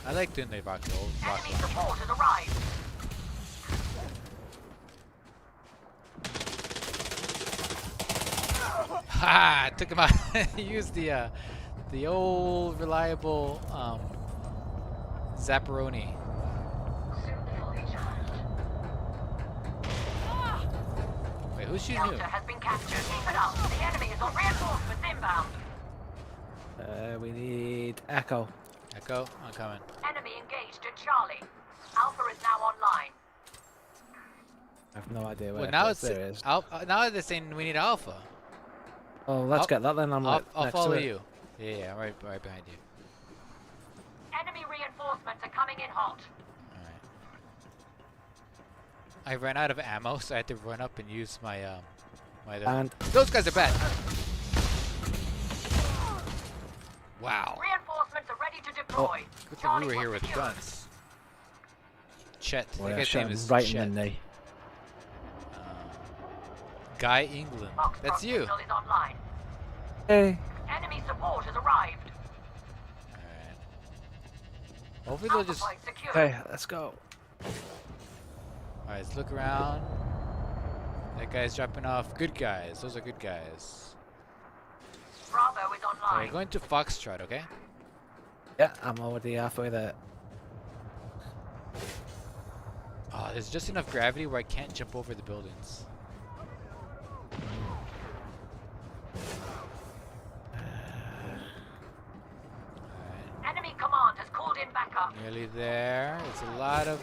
I like doing the rocket Enemy support has arrived. Ha! Took him out. Used the old reliable Zapparoni. Wait, who's shooting who? Delta has been captured. Keep it up. The enemy is on reinforcements inbound. We need Echo. Echo, I'm coming. Enemy engaged. engaged at Charlie. Alpha is now online. I have no idea where Well, now there is. now they're saying we need Alpha. Oh, let's I'll- get that then. I'm right I'll next follow to it. you. Yeah, right behind you. Enemy reinforcements are coming in hot. Alright. I ran out of ammo, so I had to run up and use my my. And Those guys are bad. Wow. Reinforcements are ready to deploy. Good thing we were here with guns. Chet. boy, That I guy's shot name him is right Chet. in the knee. Guy England. That's you. Signal is online. Hey. Enemy support has arrived. Alright. Hopefully they'll Alpha just. point secured. Okay, let's go. Alright, let's look around. That guy's dropping off. Good guys. Those are good guys. Bravo is Alright, online. going to Foxtrot, okay? Yeah, I'm already halfway there. Oh, there's just enough gravity where I can't jump over the buildings. Alright, Enemy command has called in backup. nearly there. It's a lot of.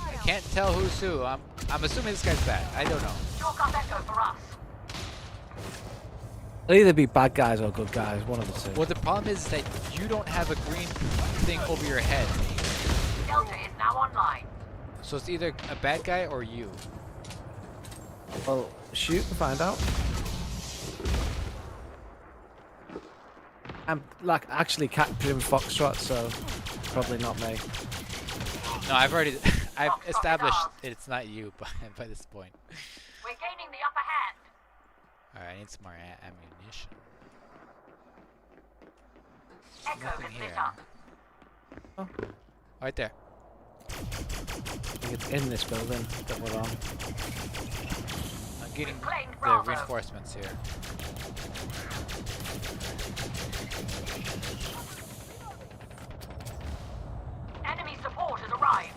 I can't tell who's who. I'm assuming this guy's bad. I don't know. Chalk up echo for us. They'll either be bad guys or good guys, one of the two. Well, the problem is that you don't have a green thing over your head. Delta is now online. So it's either a bad guy or you. Well, shoot and find out. I'm like actually capturing Foxtrot, so probably not me. No, I've established it's not you by this point. We're gaining the upper hand. Alright, I need some more ammunition. Echo Nothing is here. lit up. Oh, Right there. I think it's in this building that we're on. I'm getting Claimed the Bravo. reinforcements here. Enemy support has arrived.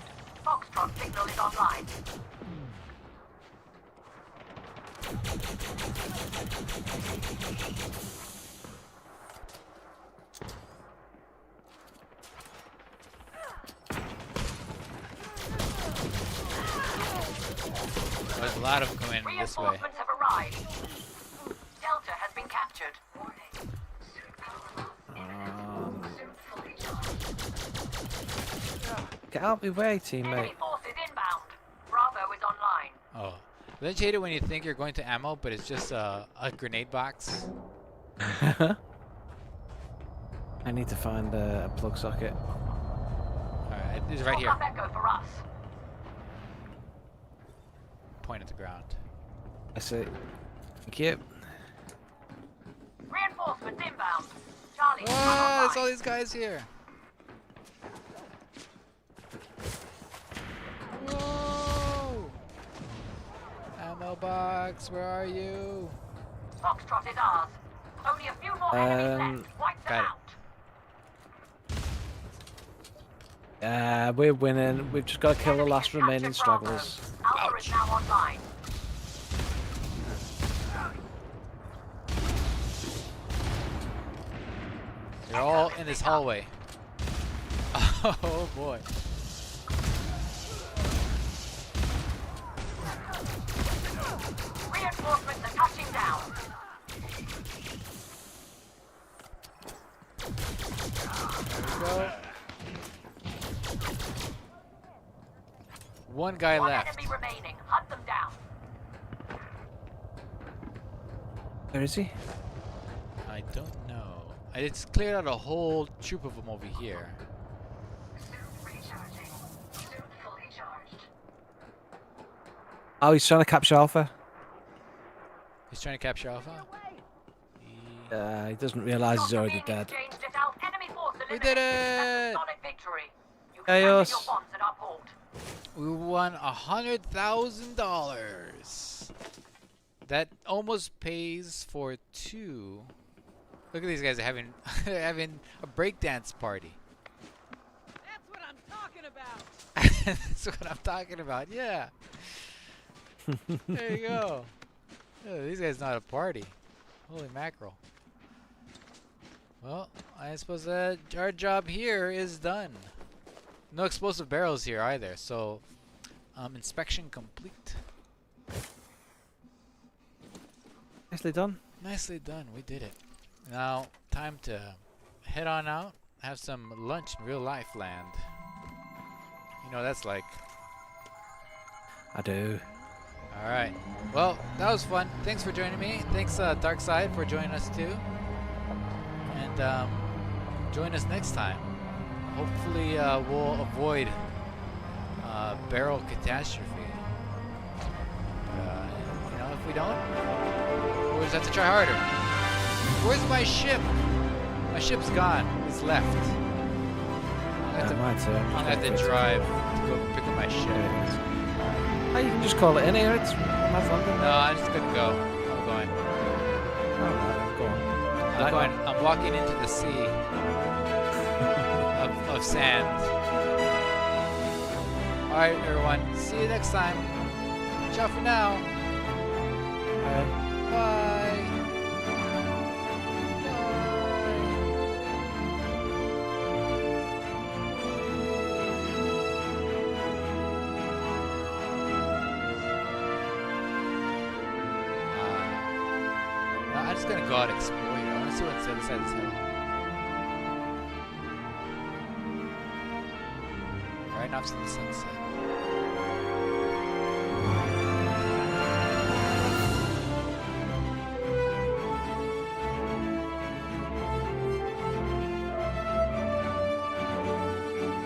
Foxtrot signal is online. There's a lot of them coming this way. Reinforcements have arrived. Delta has been captured. Get out of my way, Enemy teammate. forces inbound. Bravo is online. Oh. Don't you hate it when you think you're going to ammo, but it's just a grenade box? I need to find a plug socket. Alright, it's right here. Chalk up echo for us. Point at the ground. I see. Thank you. Reinforcements inbound. Charlie is Ah, there's all online. these guys here. Whoa! Ammo box, where are you? Foxtrot is ours. Only a few more enemies left. Wipe them got it. out. We're winning. We've just got to kill the Enemy last has remaining captured Bravo. stragglers. Alpha Ouch. is now online. They're all in this hallway. Oh boy. Reinforcements are touching down. There we go. One guy One left. enemy remaining. Hunt them down. Where is he? I don't know. I just cleared out a whole troop of them over here. Suit recharging. Suit fully charged. Oh, he's trying to capture Alpha. He's trying to capture Alpha. He doesn't realise he's Shots are already being dead. exchanged at our enemy force We eliminated. did That's a it! solid victory. You can Chaos. your bonds at our port. We won $100,000. That almost pays for 2. Look at these guys having they're having a breakdance party. That's what I'm talking about. That's what I'm talking about. Yeah. There you go. Oh, these guys know how to party. Holy mackerel. Well, I suppose that our job here is done. No explosive barrels here either. So, inspection complete. Nicely done. Nicely done. We did it. Now, time to head on out, have some lunch in real life land. You know what that's like. I do. Alright. Well, that was fun. Thanks for joining me. Thanks, Darkside, for joining us too. And join us next time. Hopefully, we'll avoid barrel catastrophe. You know, if we don't, we'll just have to try harder. Where's my ship? My ship's gone. It's left. My turn. I'm gonna have to drive to go pick up my ship. Oh, you can just call it in here. It's not London. No, I'm just gonna go. I'm going. Alright, go on. I'm going. I'm walking into the sea of sand. All right, everyone. See you next time. Ciao for now. Bye. Bye. I'm just gonna go out and explore here. I wanna see what's the other side of this hill. Right off to the sunset.